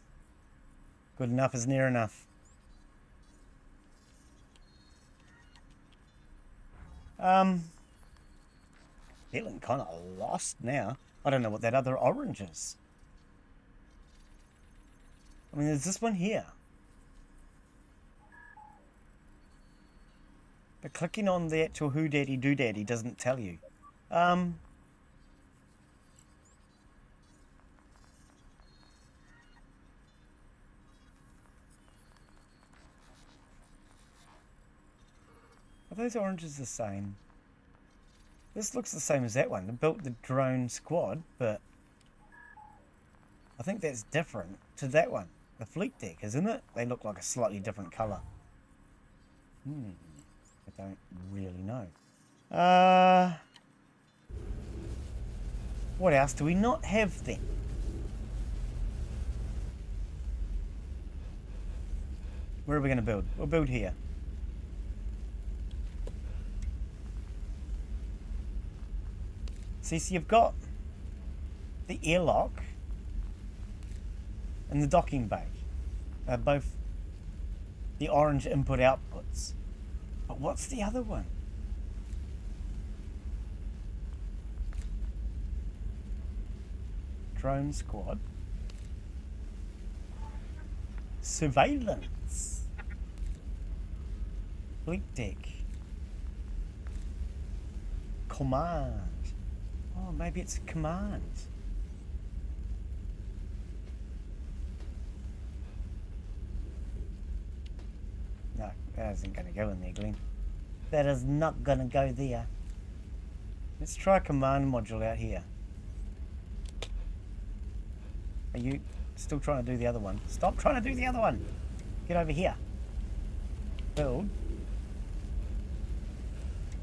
Good enough is near enough. Feeling kind of lost now. I don't know what that other orange is. I mean, there's this one here. But clicking on the actual Who Daddy Do Daddy doesn't tell you. Are those oranges the same? This looks the same as that one. They built the drone squad, but I think that's different to that one. The fleet deck, isn't it? They look like a slightly different colour. I don't really know. What else do we not have then? Where are we going to build? We'll build here. See, so you've got the airlock and the docking bay. Both the orange input outputs. But what's the other one? Drone squad. Surveillance. Fleet deck. Command. Oh, maybe it's command. No, that isn't going to go in there, Glen. That is not going to go there. Let's try a command module out here. Are you still trying to do the other one? Stop trying to do the other one. Get over here. Build.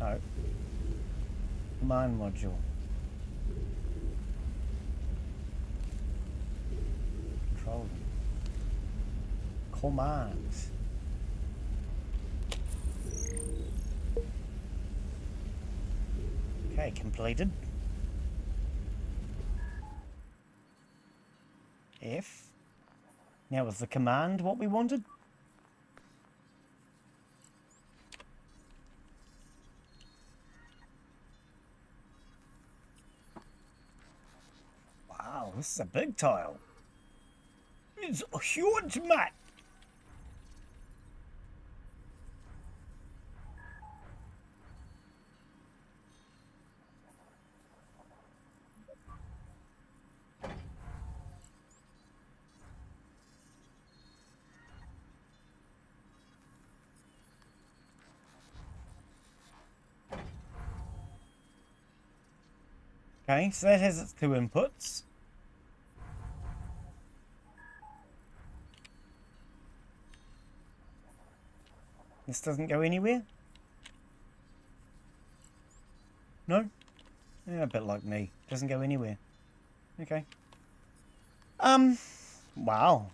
No. Command module. Control. Commands. Okay, completed. F. Now was the command what we wanted? Wow, this is a big tile. It's a huge map. Okay, so that has its two inputs. This doesn't go anywhere? No? Yeah, a bit like me. Doesn't go anywhere. Okay. Wow.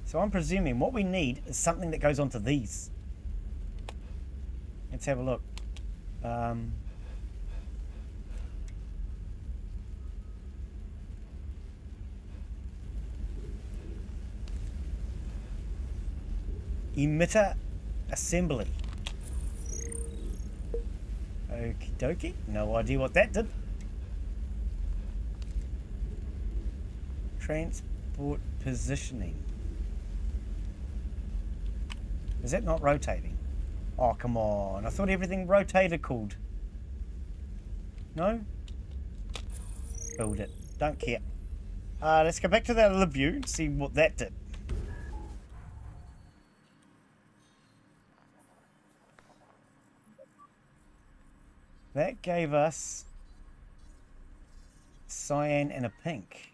So I'm presuming what we need is something that goes onto these. Let's have a look. Emitter assembly. Okie dokie. No idea what that did. Transport positioning. Is that not rotating? Oh, come on. I thought everything rotated called. No? Build it. Don't care. Let's go back to that other view and see what that did. That gave us cyan and a pink.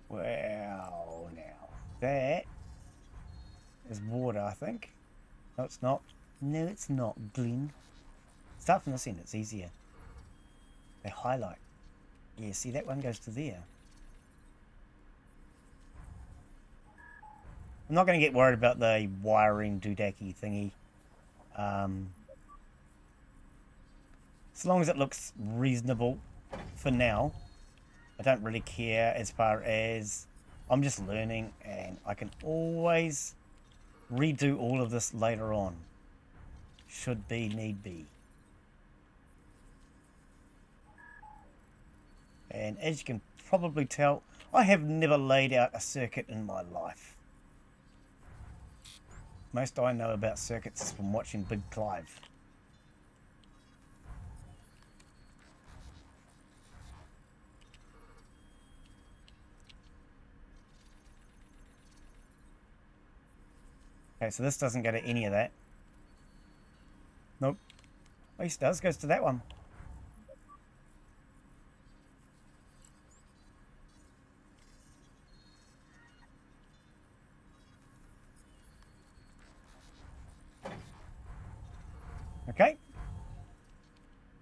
Wow. That is water, I think. No, it's not. No, it's not, Glen. Start from this end, it's easier. They highlight. Yeah, see, that one goes to there. I'm not going to get worried about the wiring doodaki thingy. As long as it looks reasonable for now. I don't really care as far as I'm just learning, and I can always redo all of this later on. Should be, need be. And as you can probably tell, I have never laid out a circuit in my life. Most I know about circuits is from watching Big Clive. Okay, so this doesn't go to any of that. Nope. Oh, yes, it does. Goes to that one. Okay.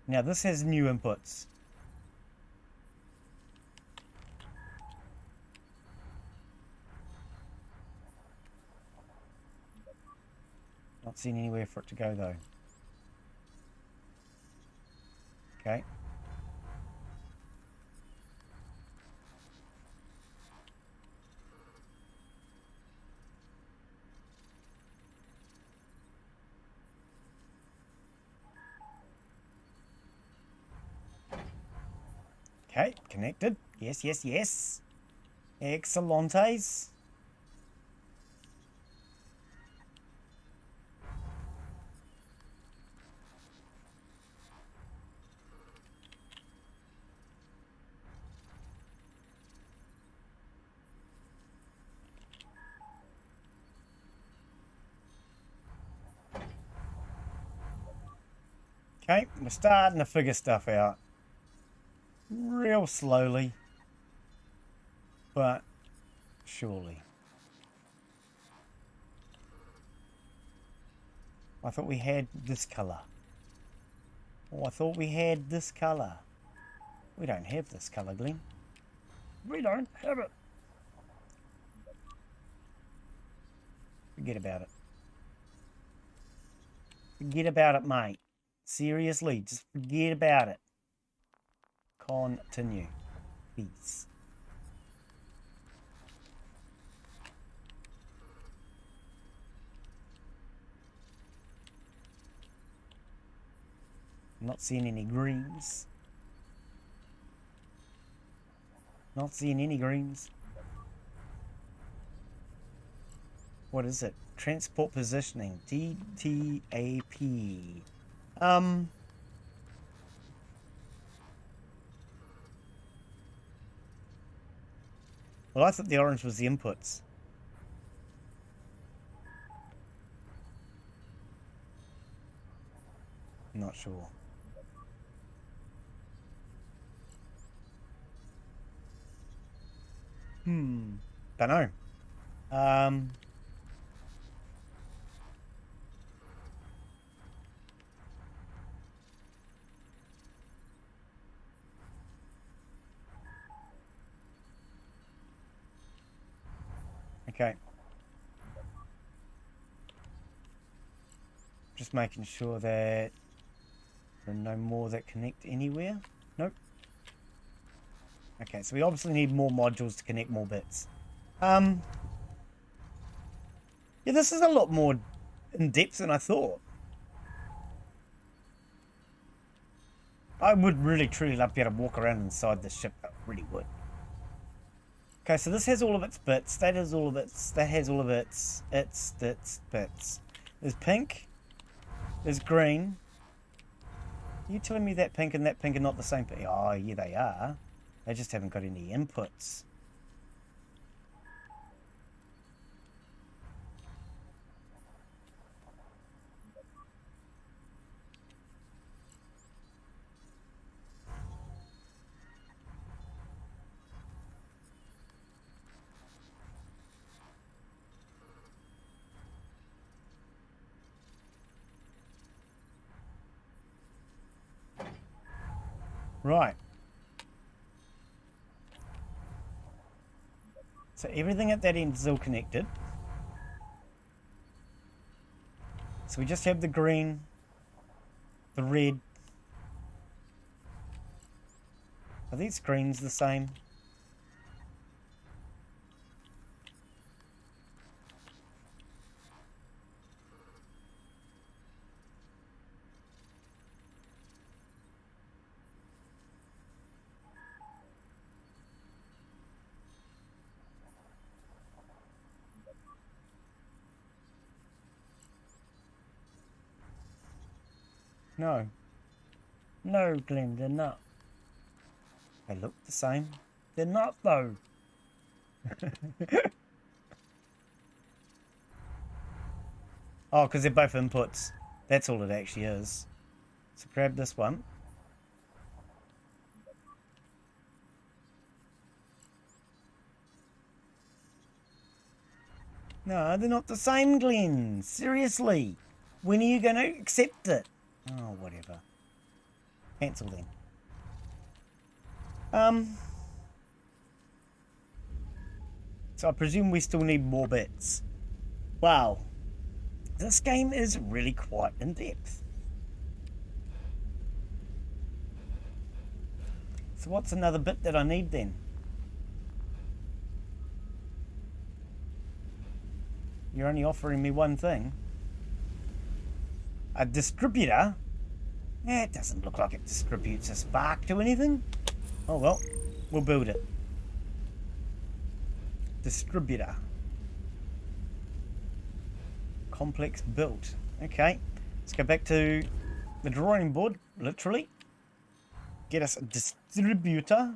Now this has new inputs. Not seeing anywhere for it to go though. Okay. Okay, connected. Yes, yes, yes. Excelentes. Okay, we're starting to figure stuff out. Real slowly, but surely. I thought we had this colour. Oh, I thought we had this colour. We don't have this colour, Glen. We don't have it. Forget about it. Forget about it, mate. Seriously, just forget about it. Continue. Please. I'm not seeing any greens. Not seeing any greens. What is it? Transport positioning. DTAP. Well, I thought the orange was the inputs. Not sure. Don't know. Okay. Just making sure that there are no more that connect anywhere. Nope. Okay, so we obviously need more modules to connect more bits. Yeah, this is a lot more in depth than I thought. I would really truly love to be able to walk around inside this ship. I really would. Okay, so this has all of its bits. That has all of its. That has all of its bits. There's pink. There's green. Are you telling me that pink and that pink are not the same pink? Oh, yeah, they are. They just haven't got any inputs. Right. So everything at that end is all connected. So we just have the green, the red. Are these screens the same? No. No, Glen, they're not. They look the same. They're not, though. Oh, because they're both inputs. That's all it actually is. So grab this one. No, they're not the same, Glen. Seriously. When are you going to accept it? Oh, whatever. Cancel then. So I presume we still need more bits. Wow. This game is really quite in depth. So what's another bit that I need then? You're only offering me one thing. A distributor? It doesn't look like it distributes a spark to anything. Oh well, we'll build it. Distributor. Complex built. Okay, let's go back to the drawing board, literally. Get us a distributor.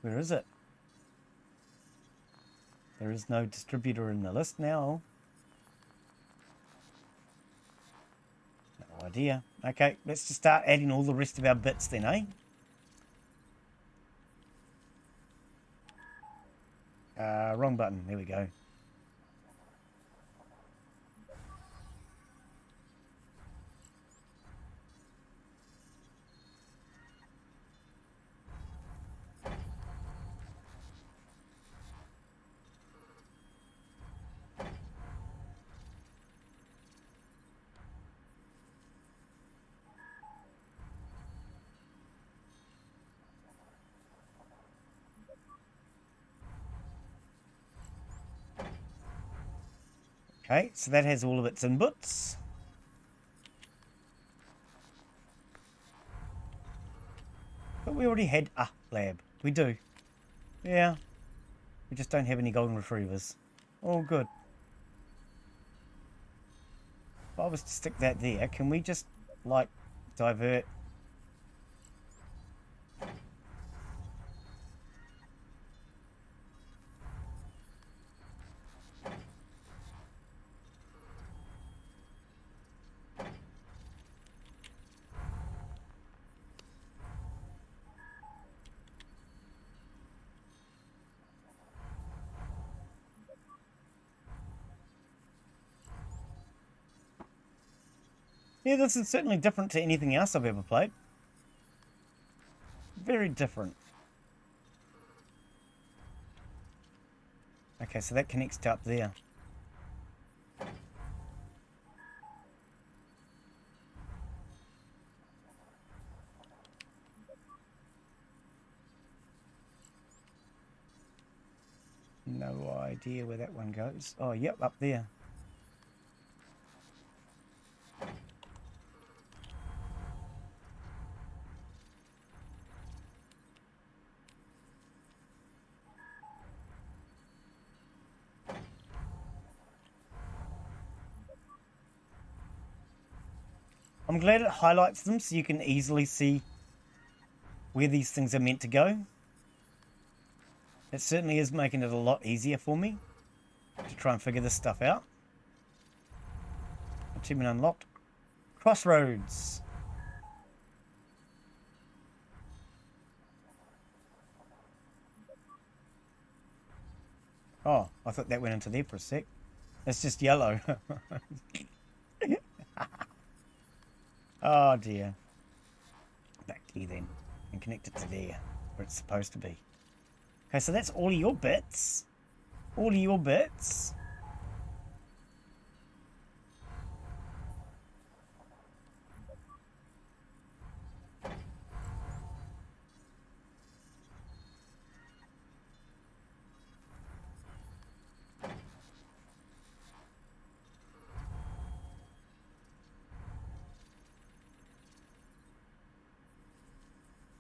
Where is it? There is no distributor in the list now. No idea. Okay, let's just start adding all the rest of our bits then, eh? Wrong button. There we go. Okay, so that has all of its inputs. But we already had a lab. We do. Yeah. We just don't have any golden retrievers. All good. If I was to stick that there, can we just, like, divert? Yeah, this is certainly different to anything else I've ever played. Very different. Okay, so that connects to up there. No idea where that one goes. Oh, yep, up there. I'm glad it highlights them so you can easily see where these things are meant to go. It certainly is making it a lot easier for me to try and figure this stuff out. Achievement unlocked. Crossroads. Oh, I thought that went into there for a sec. It's just yellow. Oh dear. back here then and connect it to there where it's supposed to be. Okay, so that's all of your bits. All of your bits.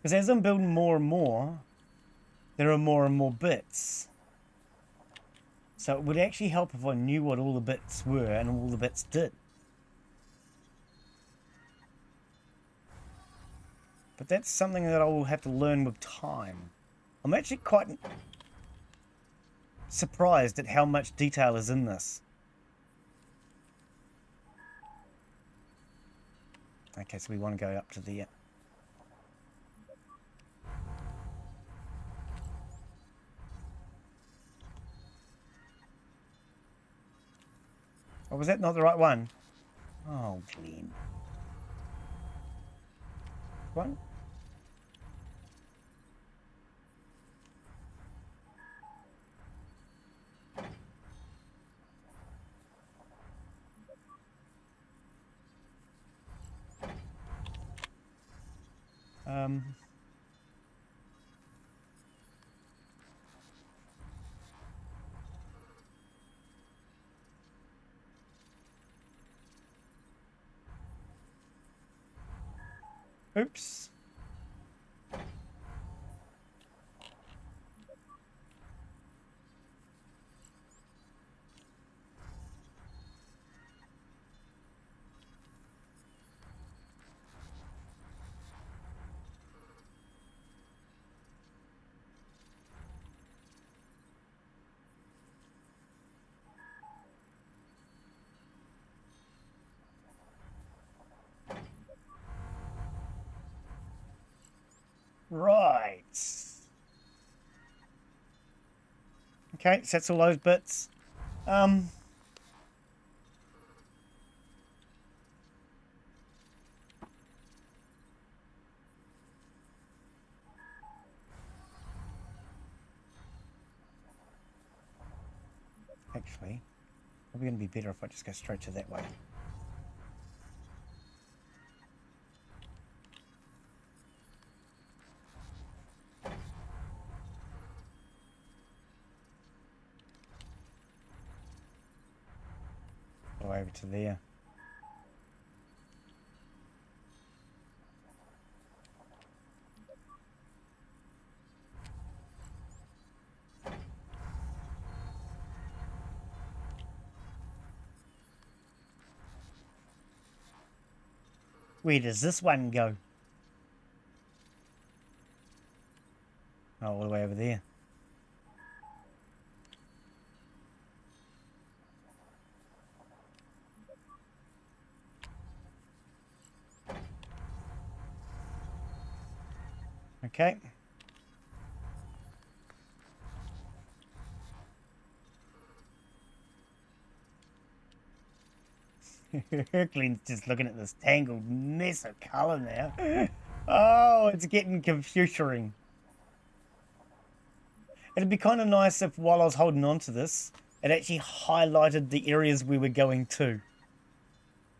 Because as I'm building more and more, there are more and more bits. So it would actually help if I knew what all the bits were and all the bits did. But that's something that I will have to learn with time. I'm actually quite surprised at how much detail is in this. Okay, so we want to go up to there. Oh, was that not the right one? Oh, Glen. One? Oops. Right. Okay, so that's all those bits. Actually, probably going to be better if I just go straight to that way. Go over to there. Where does this one go? Oh, all the way over there. Okay. Glen's just looking at this tangled mess of colour now. Oh, it's getting confusing. It'd be kind of nice if while I was holding on to this, it actually highlighted the areas we were going to.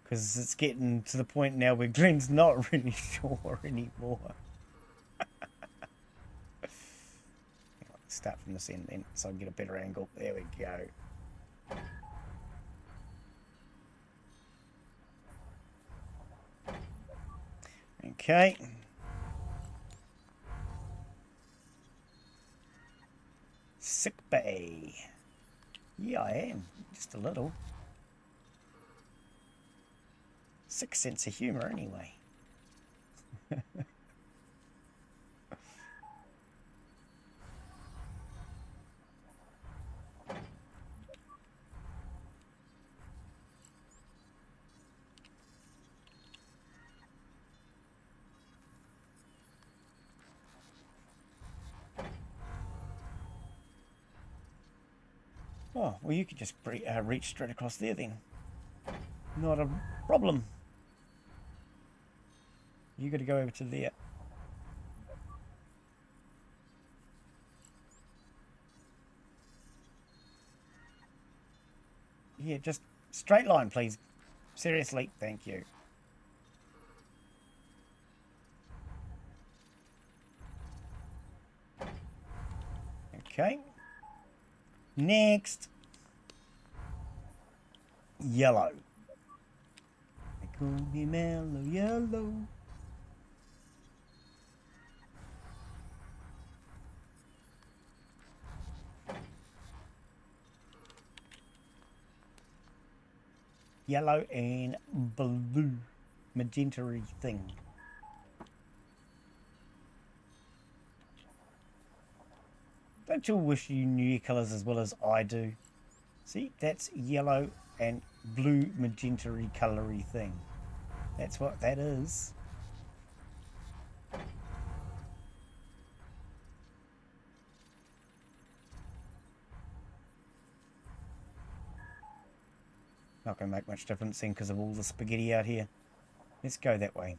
Because it's getting to the point now where Glen's not really sure anymore. Start from this end then, so I can get a better angle. There we go. Okay. Sick bay. Yeah, I am. Just a little. Sick sense of humour anyway. Oh, well, you could just reach straight across there then. Not a problem. You got to go over to there. Yeah, just straight line, please. Seriously, thank you. Okay. Next. Yellow. They call me Mellow Yellow. Yellow and blue. Magenta-y thing. Don't you wish you knew your colours as well as I do? See, that's yellow and blue magenta-y coloury thing. That's what that is. Not going to make much difference then because of all the spaghetti out here. Let's go that way.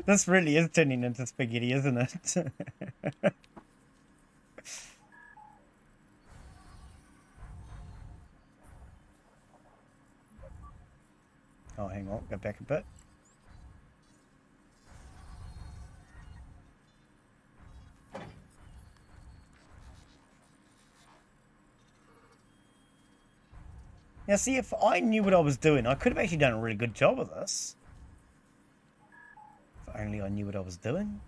This really is turning into spaghetti, isn't it? Oh, hang on, go back a bit. Now see, if I knew what I was doing, I could have actually done a really good job of this. If only I knew what I was doing.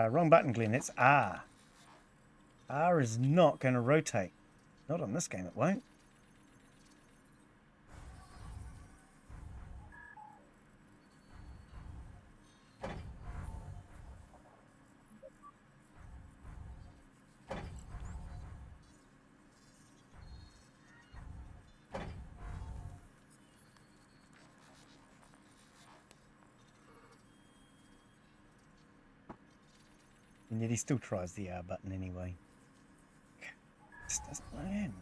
Wrong button, Glen. It's R. R is not going to rotate. Not on this game, it won't. And yet he still tries the R button anyway. This doesn't land.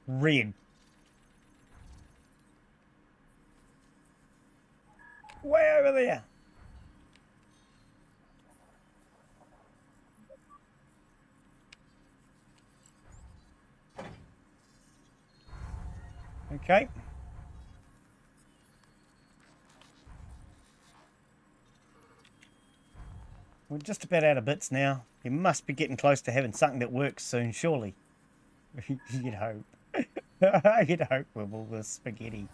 Red. Way over there. Okay. We're just about out of bits now. You must be getting close to having something that works soon, surely. You'd hope. You'd hope with all this spaghetti.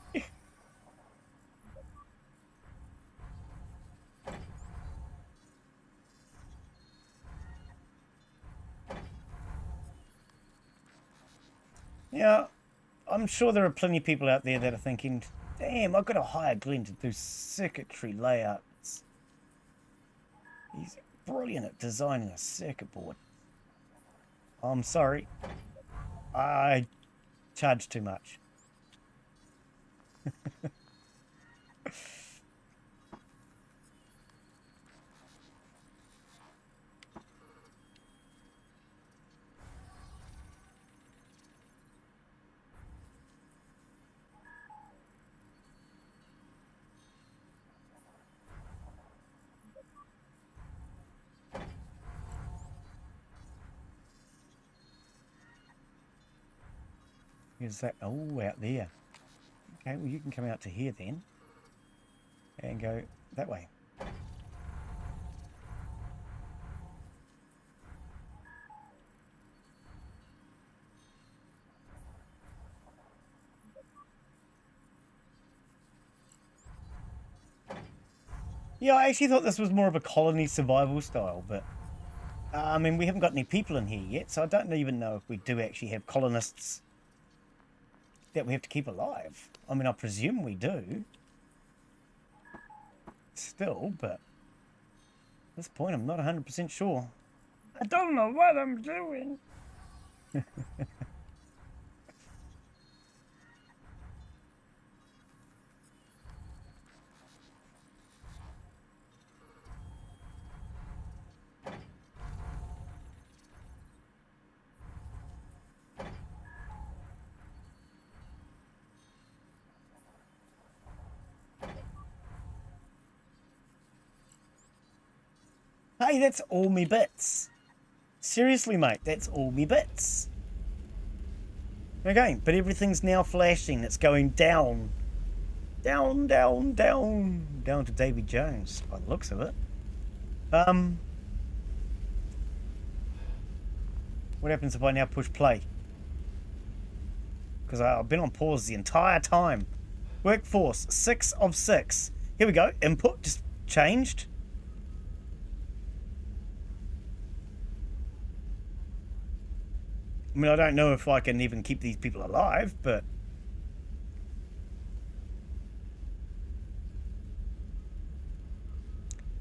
Yeah, I'm sure there are plenty of people out there that are thinking, damn, I've got to hire Glen to do circuitry layouts. He's brilliant at designing a circuit board. I'm sorry. I charge too much. Is that? Oh, out there. Okay, well, you can come out to here then. And go that way. Yeah, I actually thought this was more of a colony survival style, but I mean, we haven't got any people in here yet, so I don't even know if we do actually have colonists that we have to keep alive. I mean, I presume we do. still, but at this point I'm not 100% sure. I don't know what I'm doing. Hey, that's all me bits. Seriously, mate, that's all me bits. Okay, but everything's now flashing. It's going down. Down, down, down. Down to Davy Jones, by the looks of it. What happens if I now push play? Because I've been on pause the entire time. Workforce, 6 of 6. Here we go. Input just changed. I mean, I don't know if I can even keep these people alive, but...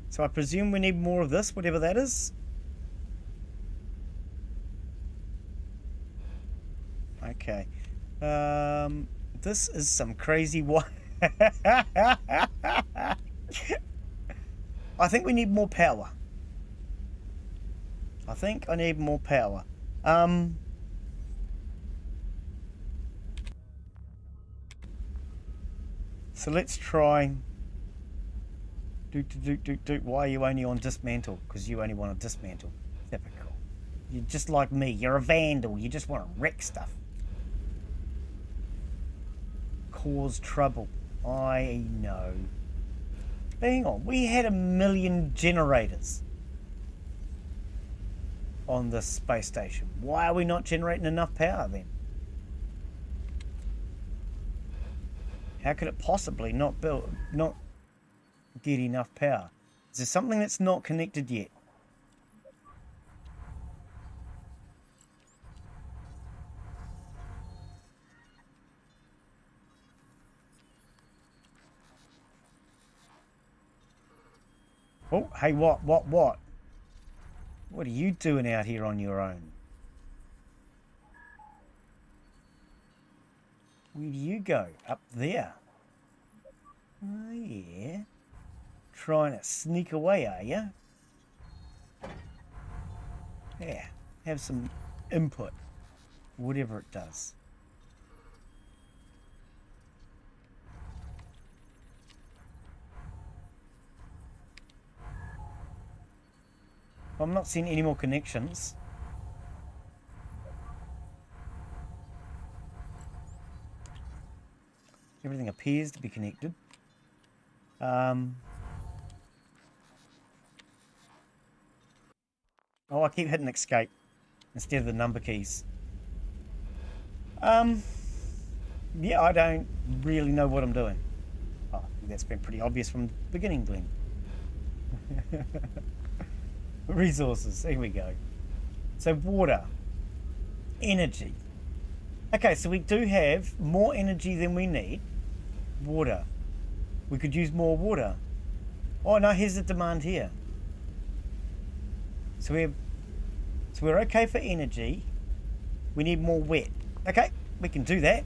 So I presume we need more of this, whatever that is. Okay. This is some crazy one. I think we need more power. I think I need more power. So let's try. Why are you only on dismantle? Because you only want to dismantle. Typical. You're just like me. You're a vandal. You just want to wreck stuff. Cause trouble. I know. Hang on. We had 1 million generators on this space station. Why are we not generating enough power then? How could it possibly not get enough power? Is there something that's not connected yet? Oh, hey, what? What are you doing out here on your own? Where do you go? Up there. Oh, yeah. Trying to sneak away, are you? Yeah, have some input. Whatever it does. I'm not seeing any more connections. Everything appears to be connected. Oh, I keep hitting escape instead of the number keys. Yeah, I don't really know what I'm doing. Oh, that's been pretty obvious from the beginning, Glen. Resources, here we go. So water, energy. Okay, so we do have more energy than we need. Water. We could use more water. Oh no, here's the demand here. So we're okay for energy. We need more wet. Okay, we can do that.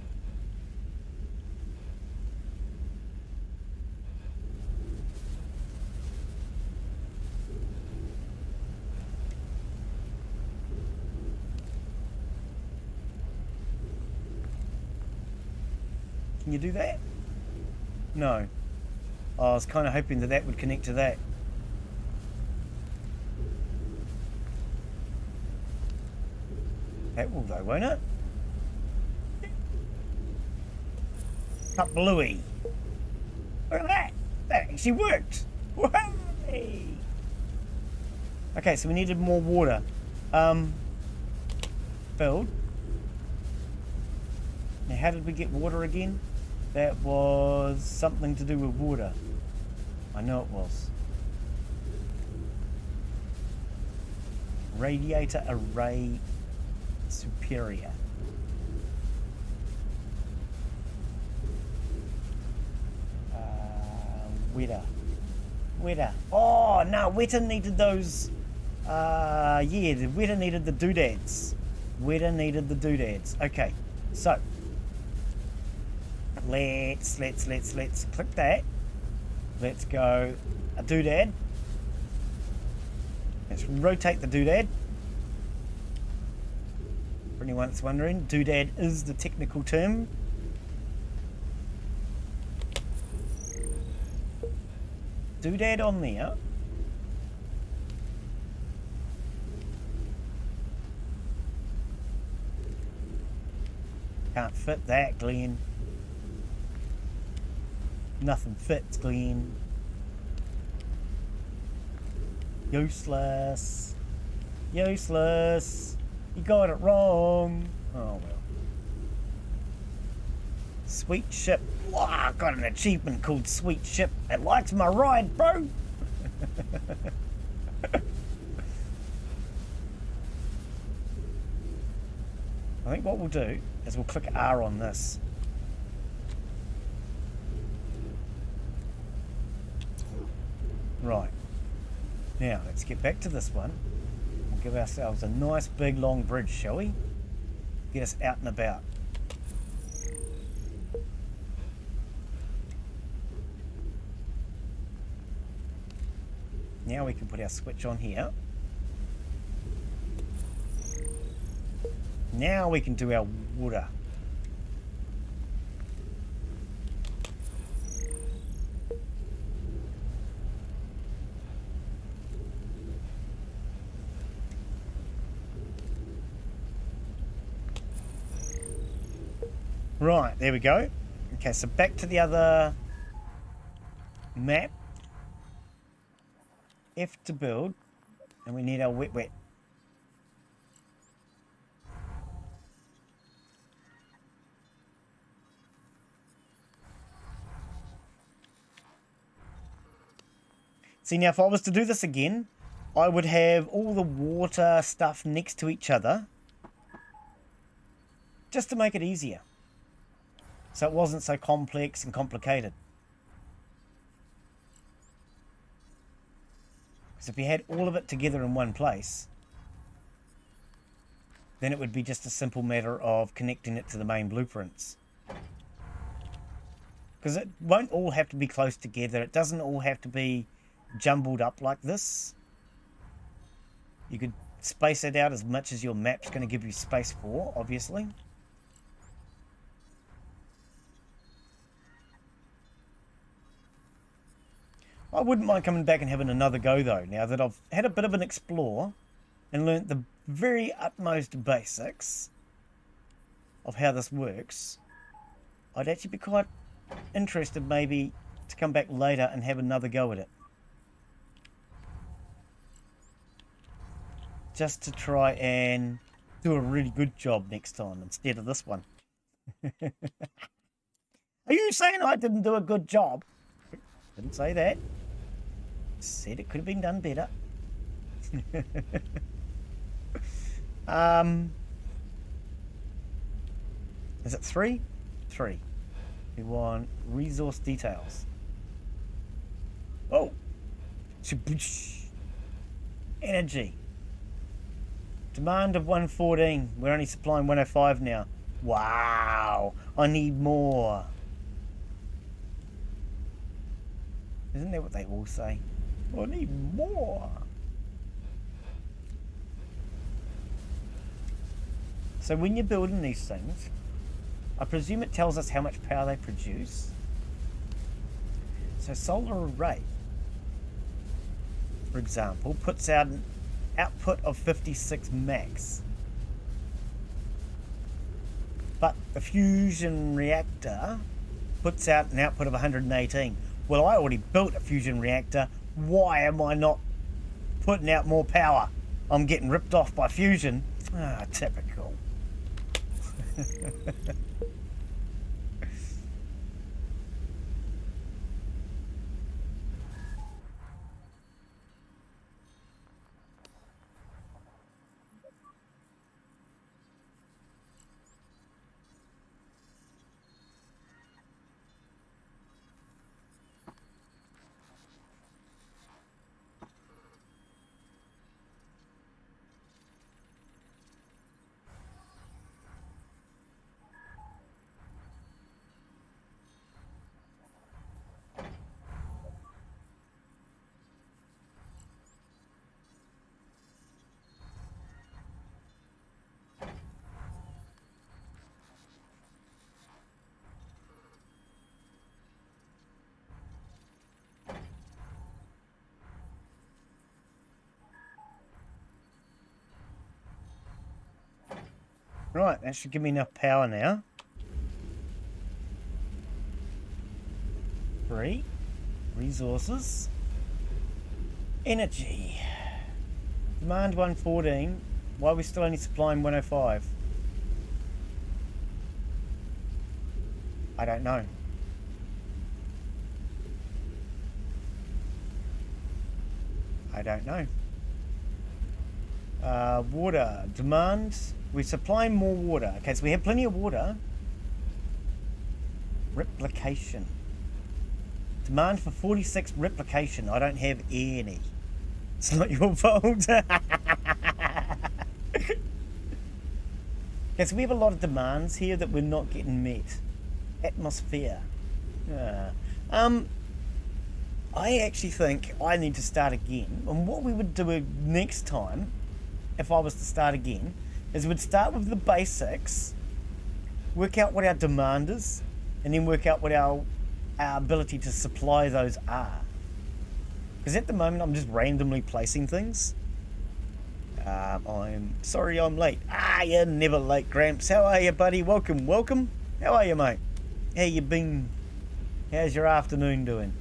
Can you do that? No. Oh, I was kind of hoping that that would connect to that. That will though, won't it? Cut bluey. Look at that. That actually worked. Whey! Okay, so we needed more water. Filled. Now how did we get water again? That was something to do with water. I know it was. Radiator array superior. Wetter. Weta. Oh, no, Weta needed those. Yeah, the Weta needed the doodads. Weta needed the doodads. Okay, so let's click that. Let's go a doodad. Let's rotate the doodad. For anyone that's wondering, doodad is the technical term. Doodad on there. Can't fit that, Glen. Nothing fits, Glen. Useless. Useless. You got it wrong. Oh well. Sweet ship. Wow, I got an achievement called Sweet Ship. It likes my ride, bro. I think what we'll do is we'll click R on this. Right. Now, let's get back to this one. We'll give ourselves a nice big long bridge, shall we? Get us out and about. Now we can put our switch on here. Now we can do our water. Right, there we go. Okay, so back to the other map. F to build, and we need our wet. See, now if I was to do this again, I would have all the water stuff next to each other, just to make it easier. So it wasn't so complex and complicated. Because if you had all of it together in one place, then it would be just a simple matter of connecting it to the main blueprints. Because it won't all have to be close together. It doesn't all have to be jumbled up like this. You could space it out as much as your map's going to give you space for, obviously. I wouldn't mind coming back and having another go though, now that I've had a bit of an explore and learnt the very utmost basics of how this works. I'd actually be quite interested maybe to come back later and have another go at it. Just to try and do a really good job next time instead of this one. Are you saying I didn't do a good job? Didn't say that. Said it could have been done better. Is it 3? 3. We want resource details. Oh! Energy. Demand of 114. We're only supplying 105 now. Wow! I need more. Isn't that what they all say? I need more. So when you're building these things, I presume it tells us how much power they produce. So solar array, for example, puts out an output of 56 max. But the fusion reactor puts out an output of 118. Well, I already built a fusion reactor. Why am I not putting out more power? I'm getting ripped off by fusion. Ah, typical. Right, that should give me enough power now. 3. Resources. Energy. Demand 114. Why are we still only supplying 105? I don't know. I don't know. Water. Demand. We're supplying more water. Okay, so we have plenty of water. Replication. Demand for 46 replication. I don't have any. It's not your fault. Okay, so we have a lot of demands here that we're not getting met. Atmosphere. I actually think I need to start again. And what we would do next time, if I was to start again, is we'd start with the basics, work out what our demand is, and then work out what our ability to supply those are. Because at the moment I'm just randomly placing things. I'm sorry I'm late. You're never late, Gramps. How are you, buddy? Welcome, welcome. How are you, mate? How you been? How's your afternoon doing?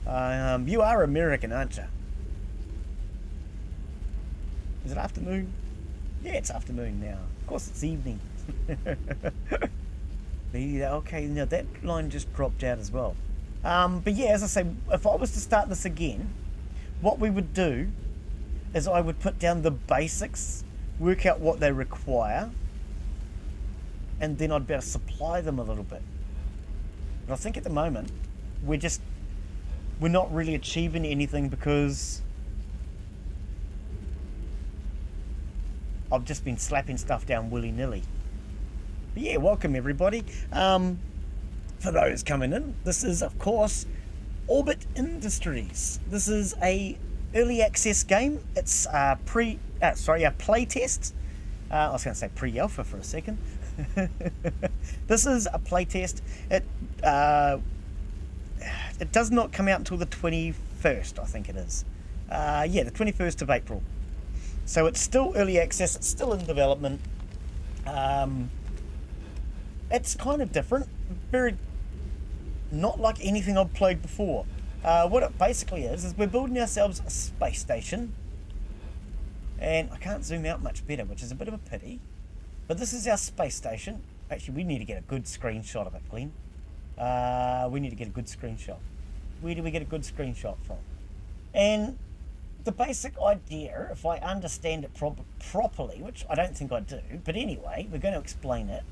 You are American, aren't you? Is it afternoon? Yeah, it's afternoon now. Of course it's evening. Okay, now that line just dropped out as well. But yeah, as I say, if I was to start this again, what we would do is I would put down the basics, work out what they require, and then I'd better supply them a little bit. But I think at the moment, we're not really achieving anything because I've just been slapping stuff down willy-nilly. But yeah, welcome everybody. For those coming in, this is of course Orbit.Industries. This is a early access game. It's a playtest. I was going to say pre-alpha for a second. This is a playtest. It does not come out until the 21st, I think it is. Yeah, the 21st of April. So it's still early access. It's still in development. It's kind of different. Very not like anything I've played before. What it basically is we're building ourselves a space station. And I can't zoom out much better, which is a bit of a pity. But this is our space station. Actually, we need to get a good screenshot of it, Glen. We need to get a good screenshot. Where do we get a good screenshot from? And the basic idea, if I understand it properly, which I don't think I do, but anyway, we're going to explain it,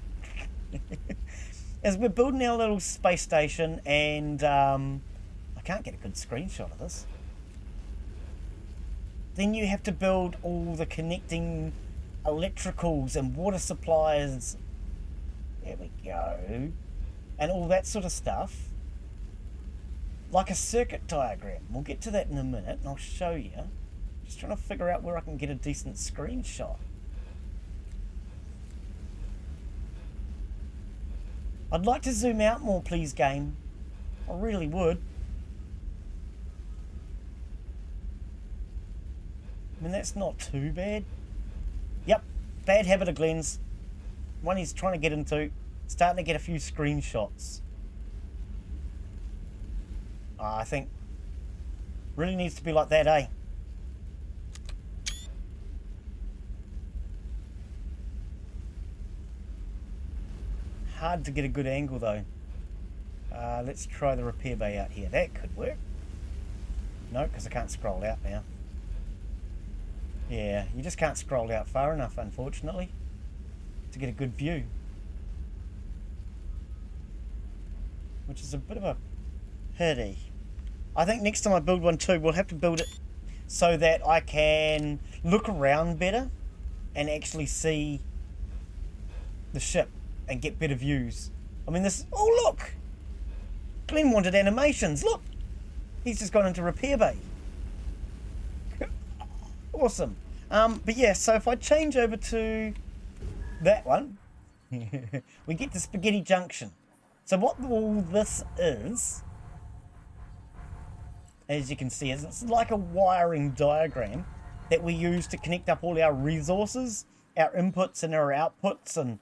is we're building our little space station, and I can't get a good screenshot of this. Then you have to build all the connecting electricals and water supplies. There we go. And all that sort of stuff. Like a circuit diagram. We'll get to that in a minute and I'll show you. Just trying to figure out where I can get a decent screenshot. I'd like to zoom out more, please, game. I really would. I mean, that's not too bad. Yep, bad habit of Glen's. One he's trying to get into. Starting to get a few screenshots. I think really needs to be like that, eh? Hard to get a good angle though. Let's try the repair bay out here. That could work. No, because I can't scroll out now. Yeah, you just can't scroll out far enough, unfortunately, to get a good view. Which is a bit of a pity. I think next time I build one too, we'll have to build it so that I can look around better and actually see the ship and get better views. I mean, this... Oh, look! Glen wanted animations. Look! He's just gone into repair bay. Awesome. But yeah, so if I change over to that one, we get to Spaghetti Junction. So what all this is, as you can see, is it's like a wiring diagram that we use to connect up all our resources our inputs and our outputs and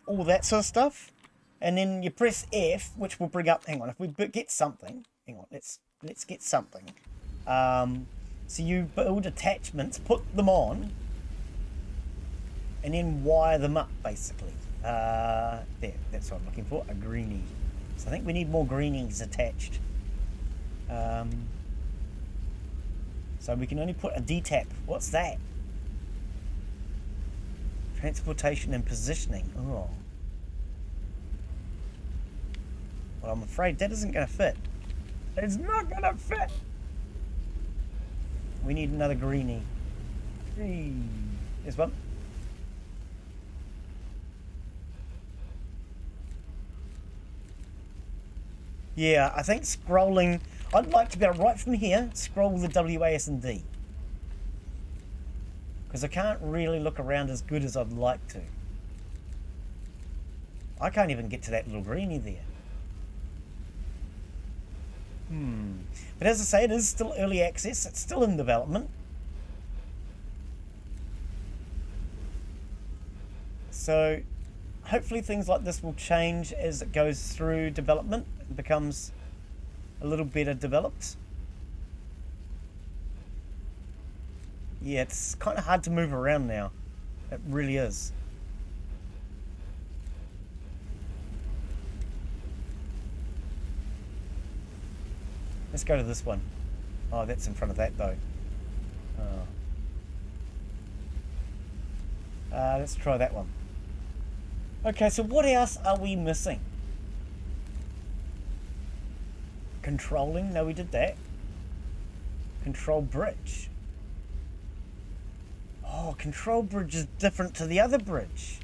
all that sort of stuff. And then you press F, which will bring up, hang on, if we get something, hang on, let's get something. So you build attachments, put them on, and then wire them up, basically. There, that's what I'm looking for, a greenie. So I think we need more greenies attached. So we can only put a D-tap. What's that? Transportation and positioning. Oh. Well, I'm afraid that isn't going to fit. It's not going to fit. We need another greenie. There's one. Yeah, I think scrolling... I'd like to be able, right from here, scroll the WASD. Because I can't really look around as good as I'd like to. I can't even get to that little greenie there. But as I say, it is still early access. It's still in development. So hopefully things like this will change as it goes through development and becomes a little better developed. Yeah, it's kind of hard to move around now. It really is. Let's go to this one. Oh, that's in front of that though. Oh. Let's try that one. Okay, so what else are we missing? Controlling? No, we did that. Control bridge. Oh, control bridge is different to the other bridge.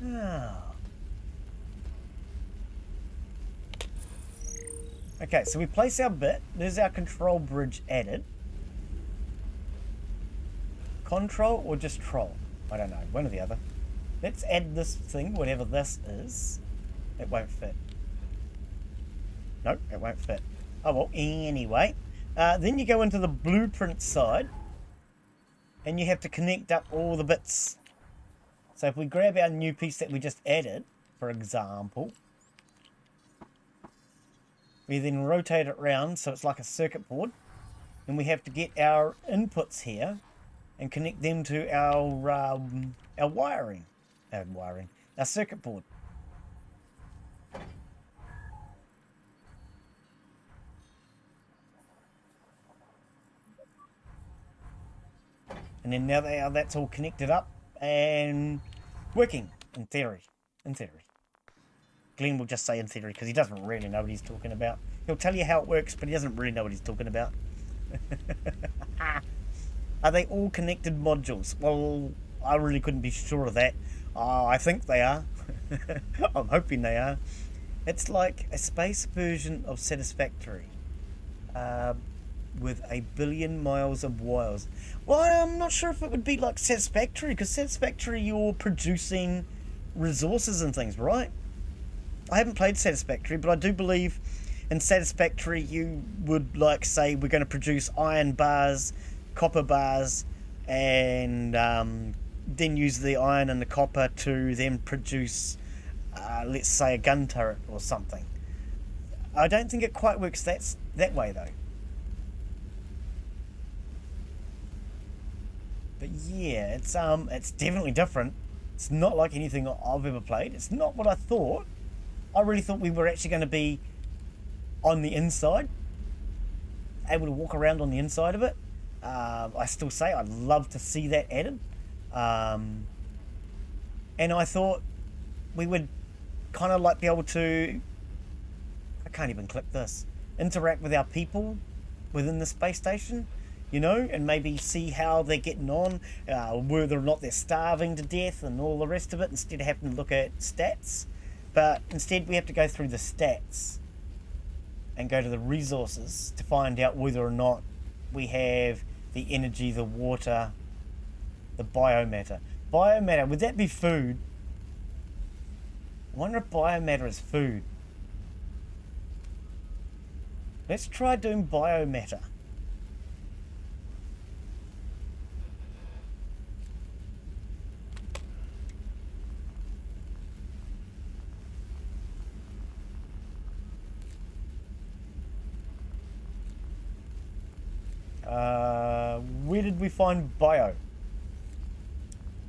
Oh. Okay, so we place our bit. There's our control bridge added. Control or just troll? I don't know, one or the other. Let's add this thing, whatever this is. It won't fit. Nope, it won't fit. Oh well, anyway. Then you go into the blueprint side. And you have to connect up all the bits. So if we grab our new piece that we just added, for example. We then rotate it around so it's like a circuit board. And we have to get our inputs here and connect them to our wiring. Our circuit board. And then now that's all connected up and working, in theory. Glen will just say in theory because he doesn't really know what he's talking about. He'll tell you how it works, but he doesn't really know what he's talking about. Are they all connected modules? Well, I really couldn't be sure of that. I think they are. I'm hoping they are. It's like a space version of Satisfactory. With 1 billion miles of wires. Well, I'm not sure if it would be like Satisfactory, because Satisfactory you're producing resources and things, right? I haven't played Satisfactory, but I do believe in Satisfactory you would like say we're going to produce iron bars, copper bars, and then use the iron and the copper to then produce, let's say, a gun turret or something. I don't think it quite works that way though. But yeah, it's definitely different. It's not like anything I've ever played. It's not what I thought. I really thought we were actually going to be on the inside, able to walk around on the inside of it. I still say I'd love to see that added. And I thought we would kind of like be able to, I can't even click this, interact with our people within the space station. You know, and maybe see how they're getting on, whether or not they're starving to death and all the rest of it, instead of having to look at stats. But instead we have to go through the stats and go to the resources to find out whether or not we have the energy, the water, the biomatter. Biomatter, would that be food? I wonder if biomatter is food. Let's try doing biomatter. Where did we find bio?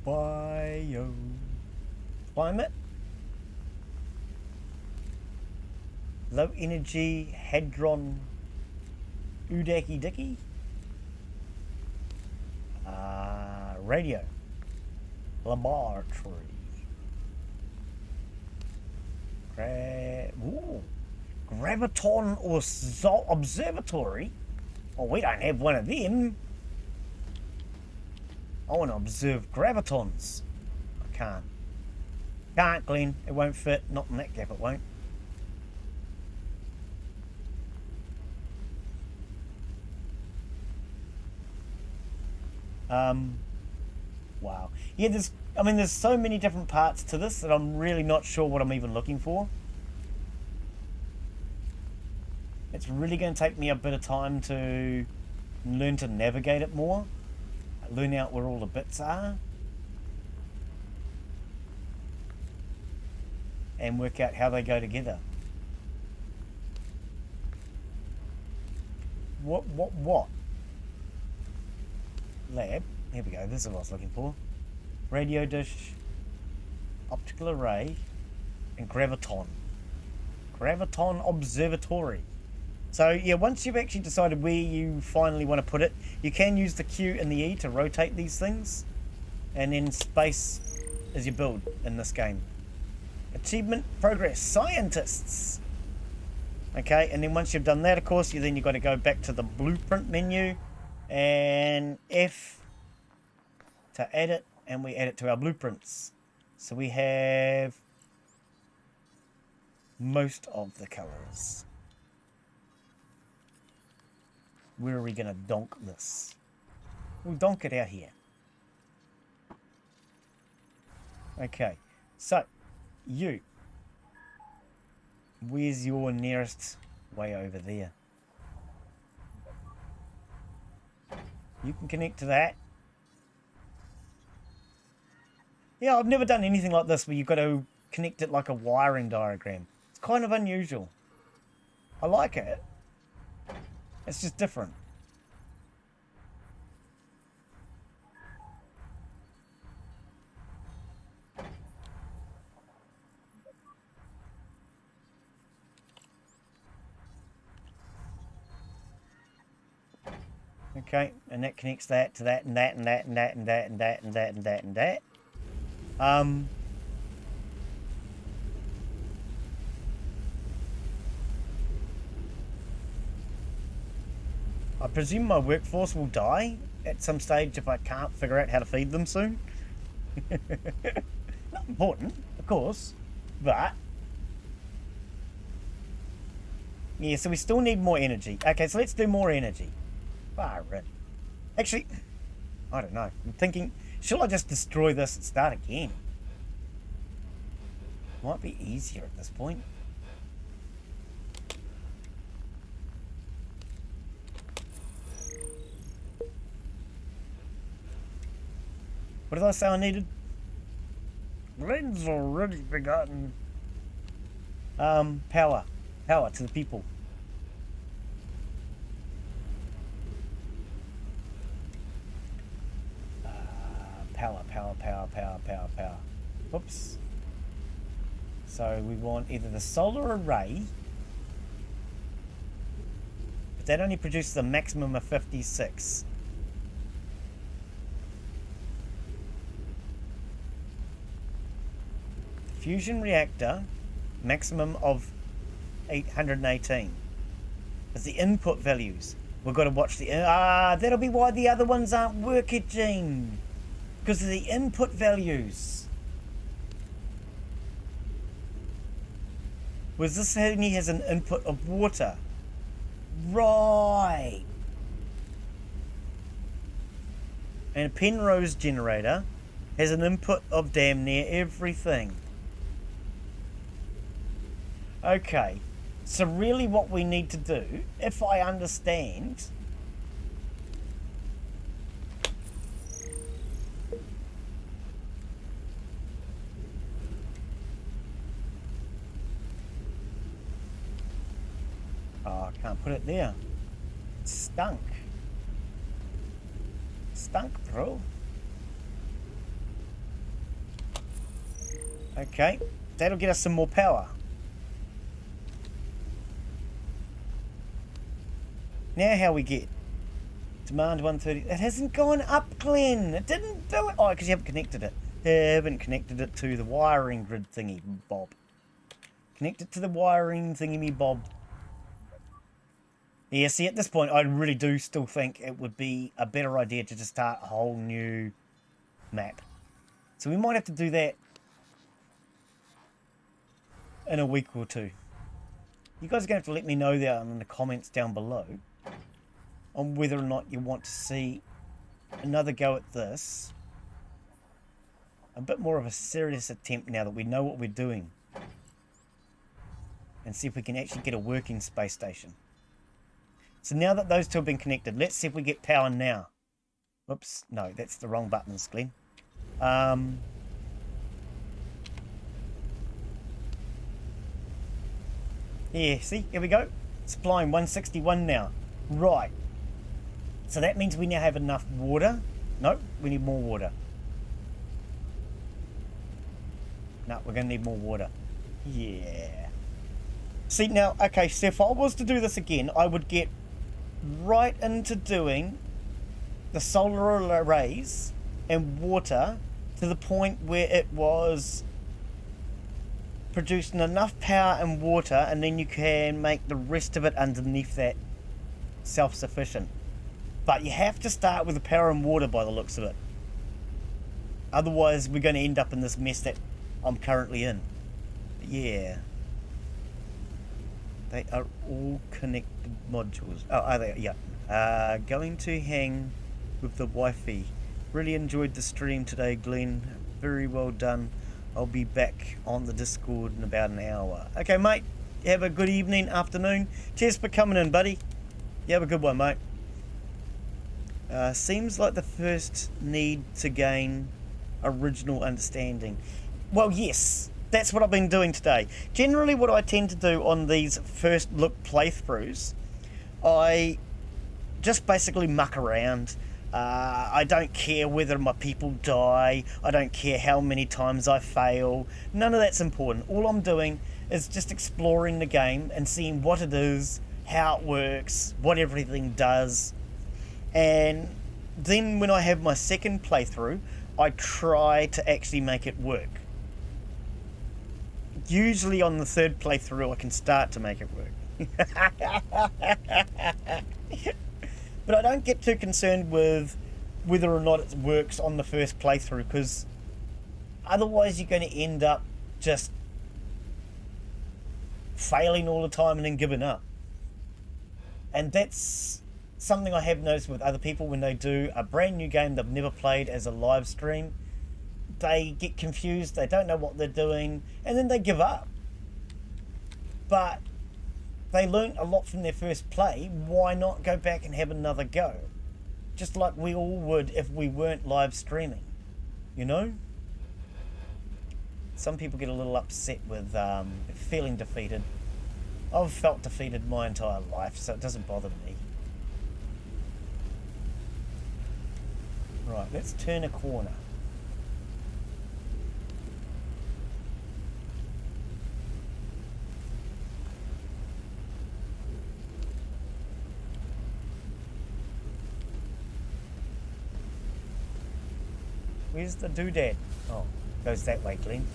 Bio. Climate. Low energy hadron Udaki Dicky. Radio. Laboratory. Graviton or Observatory? Oh, we don't have one of them. I want to observe gravitons. I can't. Can't, Glen. It won't fit. Not in that gap, it won't. Wow. Yeah, there's so many different parts to this that I'm really not sure what I'm even looking for. It's really going to take me a bit of time to learn to navigate it more. Learn out where all the bits are. And work out how they go together. What? Lab. Here we go. This is what I was looking for. Radio dish, optical array, and graviton. Graviton Observatory. So yeah, once you've actually decided where you finally want to put it, you can use the Q and the E to rotate these things, and then space is your build in this game. Achievement, progress, scientists. Okay, and then once you've done that, of course, you've got to go back to the blueprint menu and F to add it, and we add it to our blueprints. So we have most of the colors. Where are we going to donk this? We'll donk it out here. Okay, so you. Where's your nearest? Way over there. You can connect to that. Yeah, I've never done anything like this where you've got to connect it like a wiring diagram. It's kind of unusual. I like it. It's just different. Okay, and that connects that to that and that and that and that and that and that and that and that and that. I presume my workforce will die at some stage if I can't figure out how to feed them soon. Not important, of course, but yeah, so we still need more energy. Okay, so let's do more energy. Actually, I don't know. I'm thinking, shall I just destroy this and start again? Might be easier at this point. What did I say I needed? Glen's already begotten. Power. Power to the people. Power. Whoops. So we want either the solar array, but that only produces a maximum of 56. Fusion reactor, maximum of 818. That's the input values. We've got to watch the... that'll be why the other ones aren't working, Gene. Because of the input values. Was this only has an input of water? Right. And a Penrose generator has an input of damn near everything. Okay. So really what we need to do, if I understand... Oh, I can't put it there. It's stunk. stunk, bro. Okay, that'll get us some more power. Now how we get? Demand 130. It hasn't gone up, Glen. It didn't do it. Oh, because you haven't connected it. You haven't connected it to the wiring grid thingy, Bob. Connect it to the wiring thingy, Bob. Yeah, see, at this point, I really do still think it would be a better idea to just start a whole new map. So we might have to do that in a week or two. You guys are going to have to let me know down in the comments down below on whether or not you want to see another go at this. A bit more of a serious attempt now that we know what we're doing. And see if we can actually get a working space station. So now that those two have been connected, let's see if we get power now. Whoops, no, that's the wrong buttons, Glen. Yeah, see, here we go. Supplying 161 now. Right. So that means we now have enough water. Nope, we need more water. No, we're going to need more water. Yeah. See, now, okay, so if I was to do this again, I would get right into doing the solar arrays and water to the point where it was producing enough power and water, and then you can make the rest of it underneath that self-sufficient. But you have to start with the power and water by the looks of it. Otherwise, we're going to end up in this mess that I'm currently in. But yeah. They are all connected modules. Oh, are they? Yeah. Going to hang with the Wi-Fi. Really enjoyed the stream today, Glen. Very well done. I'll be back on the Discord in about an hour. Okay, mate. Have a good evening, afternoon. Cheers for coming in, buddy. You have a good one, mate. Seems like the first need to gain original understanding. Well, yes. That's what I've been doing today. Generally, what I tend to do on these first look playthroughs, I just basically muck around. I don't care whether my people die. I don't care how many times I fail. None of that's important. All I'm doing is just exploring the game and seeing what it is, how it works, what everything does. And then when I have my second playthrough, I try to actually make it work. Usually on the third playthrough I can start to make it work. But I don't get too concerned with whether or not it works on the first playthrough, because otherwise you're going to end up just failing all the time and then giving up. And that's something I have noticed with other people when they do a brand new game they've never played as a live stream. They get confused, they don't know what they're doing, and then they give up. But they learned a lot from their first play. Why not go back and have another go? Just like we all would if we weren't live streaming, you know? Some people get a little upset with feeling defeated. I've felt defeated my entire life, so it doesn't bother me. Right, let's turn a corner. Where's the doodad? Oh, goes that way, Glen.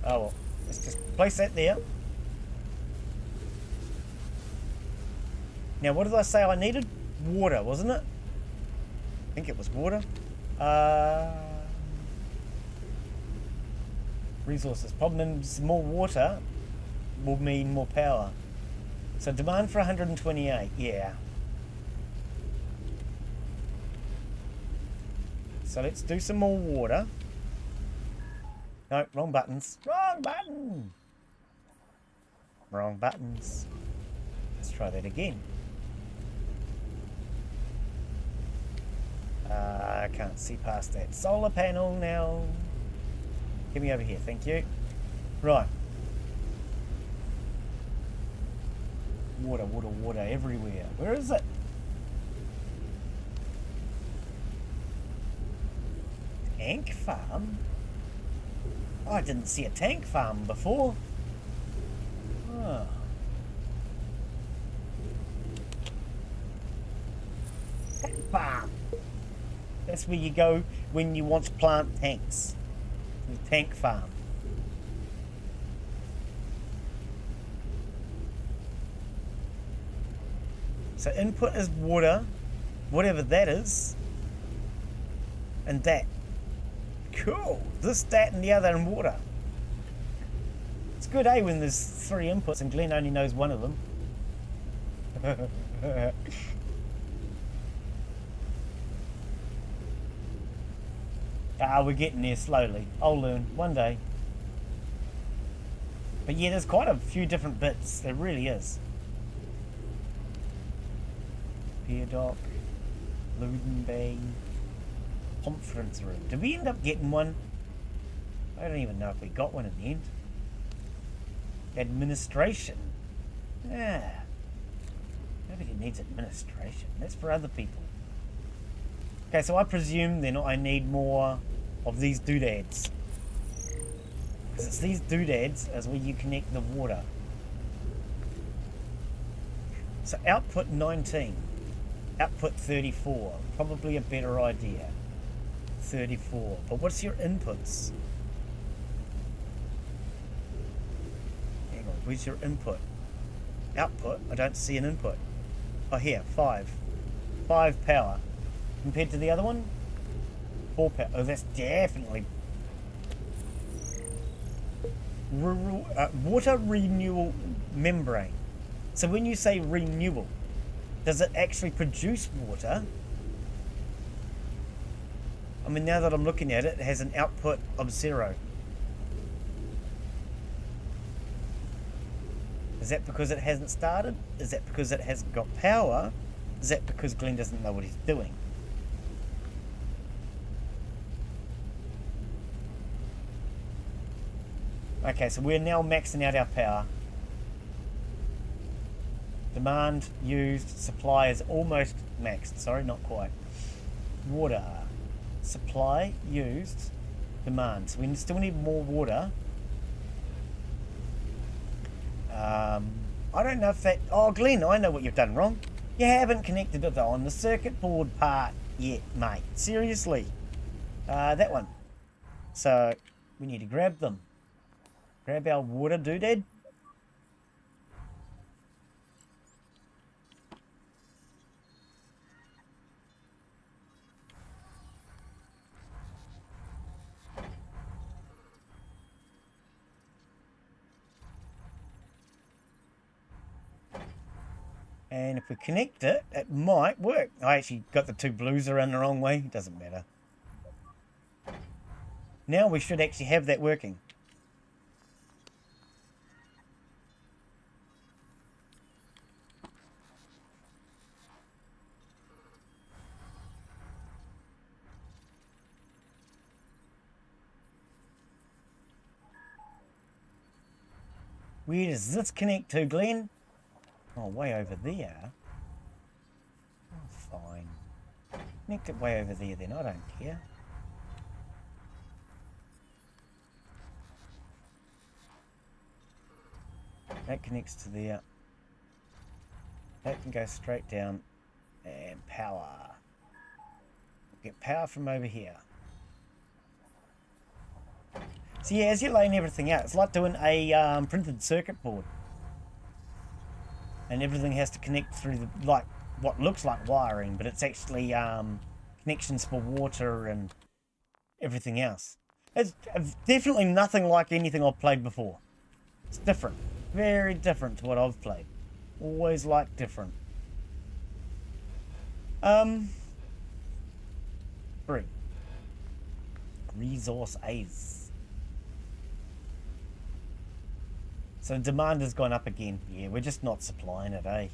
Oh well, let's just place that there. Now, what did I say I needed? Water, wasn't it? I think it was water. Resources. Problem is, more water will mean more power. So demand for 128, yeah. So let's do some more water. No, wrong buttons. Wrong button! Wrong buttons. Let's try that again. I can't see past that solar panel now. Get me over here, thank you. Right. Water, water, water everywhere. Where is it? Tank farm? Oh, I didn't see a tank farm before. Oh. Tank farm. That's where you go when you want to plant tanks. The tank farm. So input is water, whatever that is, and that. Cool. This, that, and the other, and water. It's good, eh, when there's 3 inputs and Glen only knows one of them. We're getting there slowly. I'll learn one day. But yeah, there's quite a few different bits. There really is. Pier dock, loading bay, conference room. Did we end up getting one? I don't even know if we got one in the end. Administration. Yeah. Nobody needs administration. That's for other people. Okay, so I presume then I need more of these doodads. Because it's these doodads as where you connect the water. So output 19. Output 34. Probably a better idea. 34. But what's your inputs? Hang on, where's your input? Output? I don't see an input. Oh, here, 5. 5 power. Compared to the other one? 4 power. Oh, that's definitely... water renewal membrane. So when you say renewal, does it actually produce water? I mean, now that I'm looking at it, it has an output of 0. Is that because it hasn't started? Is that because it hasn't got power? Is that because Glen doesn't know what he's doing? Okay, so we're now maxing out our power. Demand used, supply is almost maxed. Sorry, not quite. Water. Supply used, demand. So we still need more water. I don't know if that... Oh, Glen, I know what you've done wrong. You haven't connected it on the circuit board part yet, mate. Seriously. That one. So, we need to grab them. Grab our water doodad. And if we connect it, it might work. I actually got the 2 blues around the wrong way. It doesn't matter. Now we should actually have that working. Where does this connect to, Glen? Oh, way over there. Oh, fine. Connect it way over there then, I don't care. That connects to there. That can go straight down. And power. Get power from over here. So yeah, as you're laying everything out, it's like doing a printed circuit board. And everything has to connect through the, like, what looks like wiring, but it's actually connections for water and everything else. It's definitely nothing like anything I've played before. It's different. Very different to what I've played. Always like different. 3. Resource A's. So demand has gone up again. Yeah, we're just not supplying it, eh?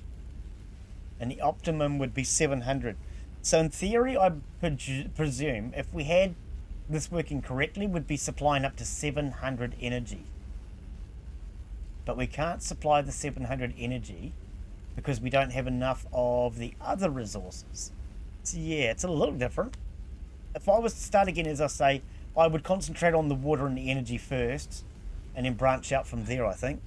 And the optimum would be 700. So in theory, I presume if we had this working correctly, we'd be supplying up to 700 energy. But we can't supply the 700 energy because we don't have enough of the other resources. So yeah, it's a little different. If I was to start again, as I say, I would concentrate on the water and the energy first, and then branch out from there, I think.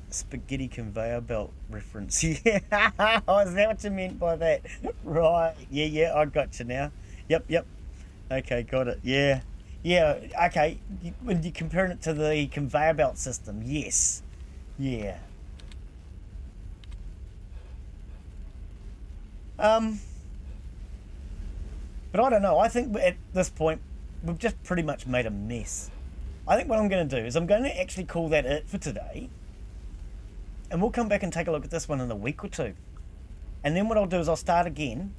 Spaghetti conveyor belt reference. Yeah, oh, is that what you meant by that? Right, yeah, I got you now. Yep. Okay, got it. Yeah, okay. When you're comparing it to the conveyor belt system, yes. Yeah. But I don't know. I think at this point, we've just pretty much made a mess. I think what I'm going to do is I'm going to actually call that it for today. And we'll come back and take a look at this one in a week or two. And then what I'll do is I'll start again,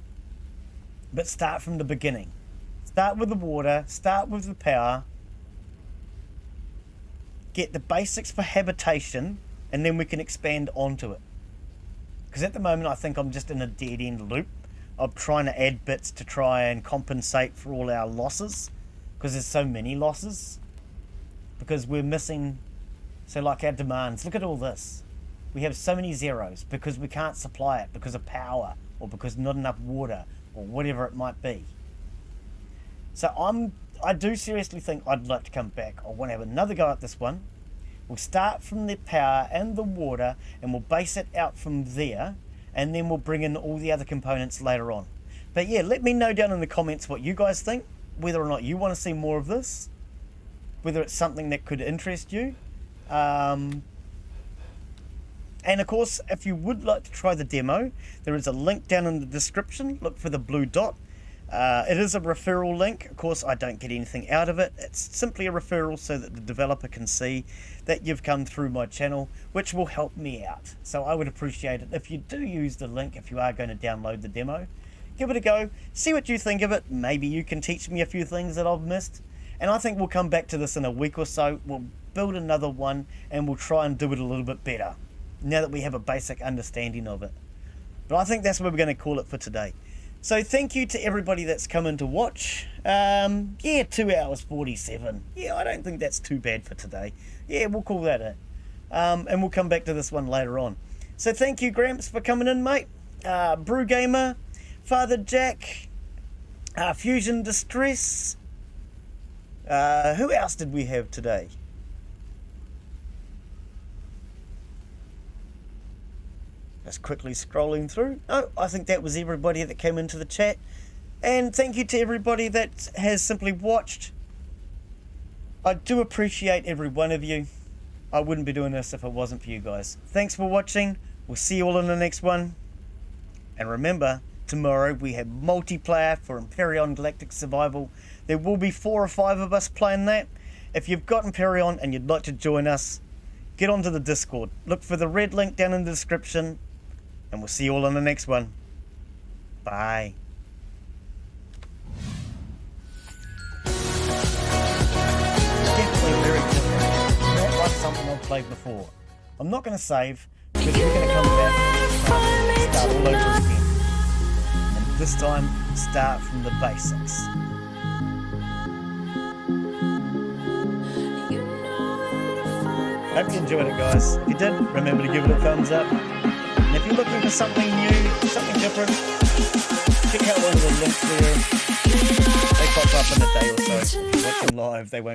but start from the beginning. Start with the water, start with the power, get the basics for habitation, and then we can expand onto it. Because at the moment I think I'm just in a dead-end loop of trying to add bits to try and compensate for all our losses. Because there's so many losses. Because we're missing, so like our demands, look at all this. We have so many zeros because we can't supply it because of power or because not enough water or whatever it might be. So I do seriously think I'd like to come back. I want to have another go at this one. We'll start from the power and the water and we'll base it out from there, and then we'll bring in all the other components later on. But yeah, let me know down in the comments what you guys think, whether or not you want to see more of this, whether it's something that could interest you. And of course, if you would like to try the demo, there is a link down in the description. Look for the blue dot. It is a referral link. Of course, I don't get anything out of it. It's simply a referral so that the developer can see that you've come through my channel, which will help me out. So I would appreciate it if you do use the link if you are going to download the demo. Give it a go. See what you think of it. Maybe you can teach me a few things that I've missed. And I think we'll come back to this in a week or so. We'll build another one and we'll try and do it a little bit better, now that we have a basic understanding of it. But I think that's what we're going to call it for today. So thank you to everybody that's come in to watch. Yeah, 2 hours 47. Yeah, I don't think that's too bad for today. Yeah, we'll call that it. And we'll come back to this one later on. So thank you, Gramps, for coming in, mate. Brew Gamer, Father Jack, Fusion Distress. Who else did we have today? Just quickly scrolling through. Oh, I think that was everybody that came into the chat. And thank you to everybody that has simply watched. I do appreciate every one of you. I wouldn't be doing this if it wasn't for you guys. Thanks for watching. We'll see you all in the next one. And remember, tomorrow we have multiplayer for Empyrean Galactic Survival. There will be 4 or 5 of us playing that. If you've got Empyrean and you'd like to join us, get onto the Discord. Look for the red link down in the description. And we'll see you all in the next one. Bye. Definitely very different. Not like something I've played before. I'm not going to save, because we're going to come back and start all over again. And this time, start from the basics. Hope you enjoyed it, guys. If you did, remember to give it a thumbs up. And if you're looking for something new, something different, check out one of the links there. They pop up in a day or so. If you're watching live, they won't be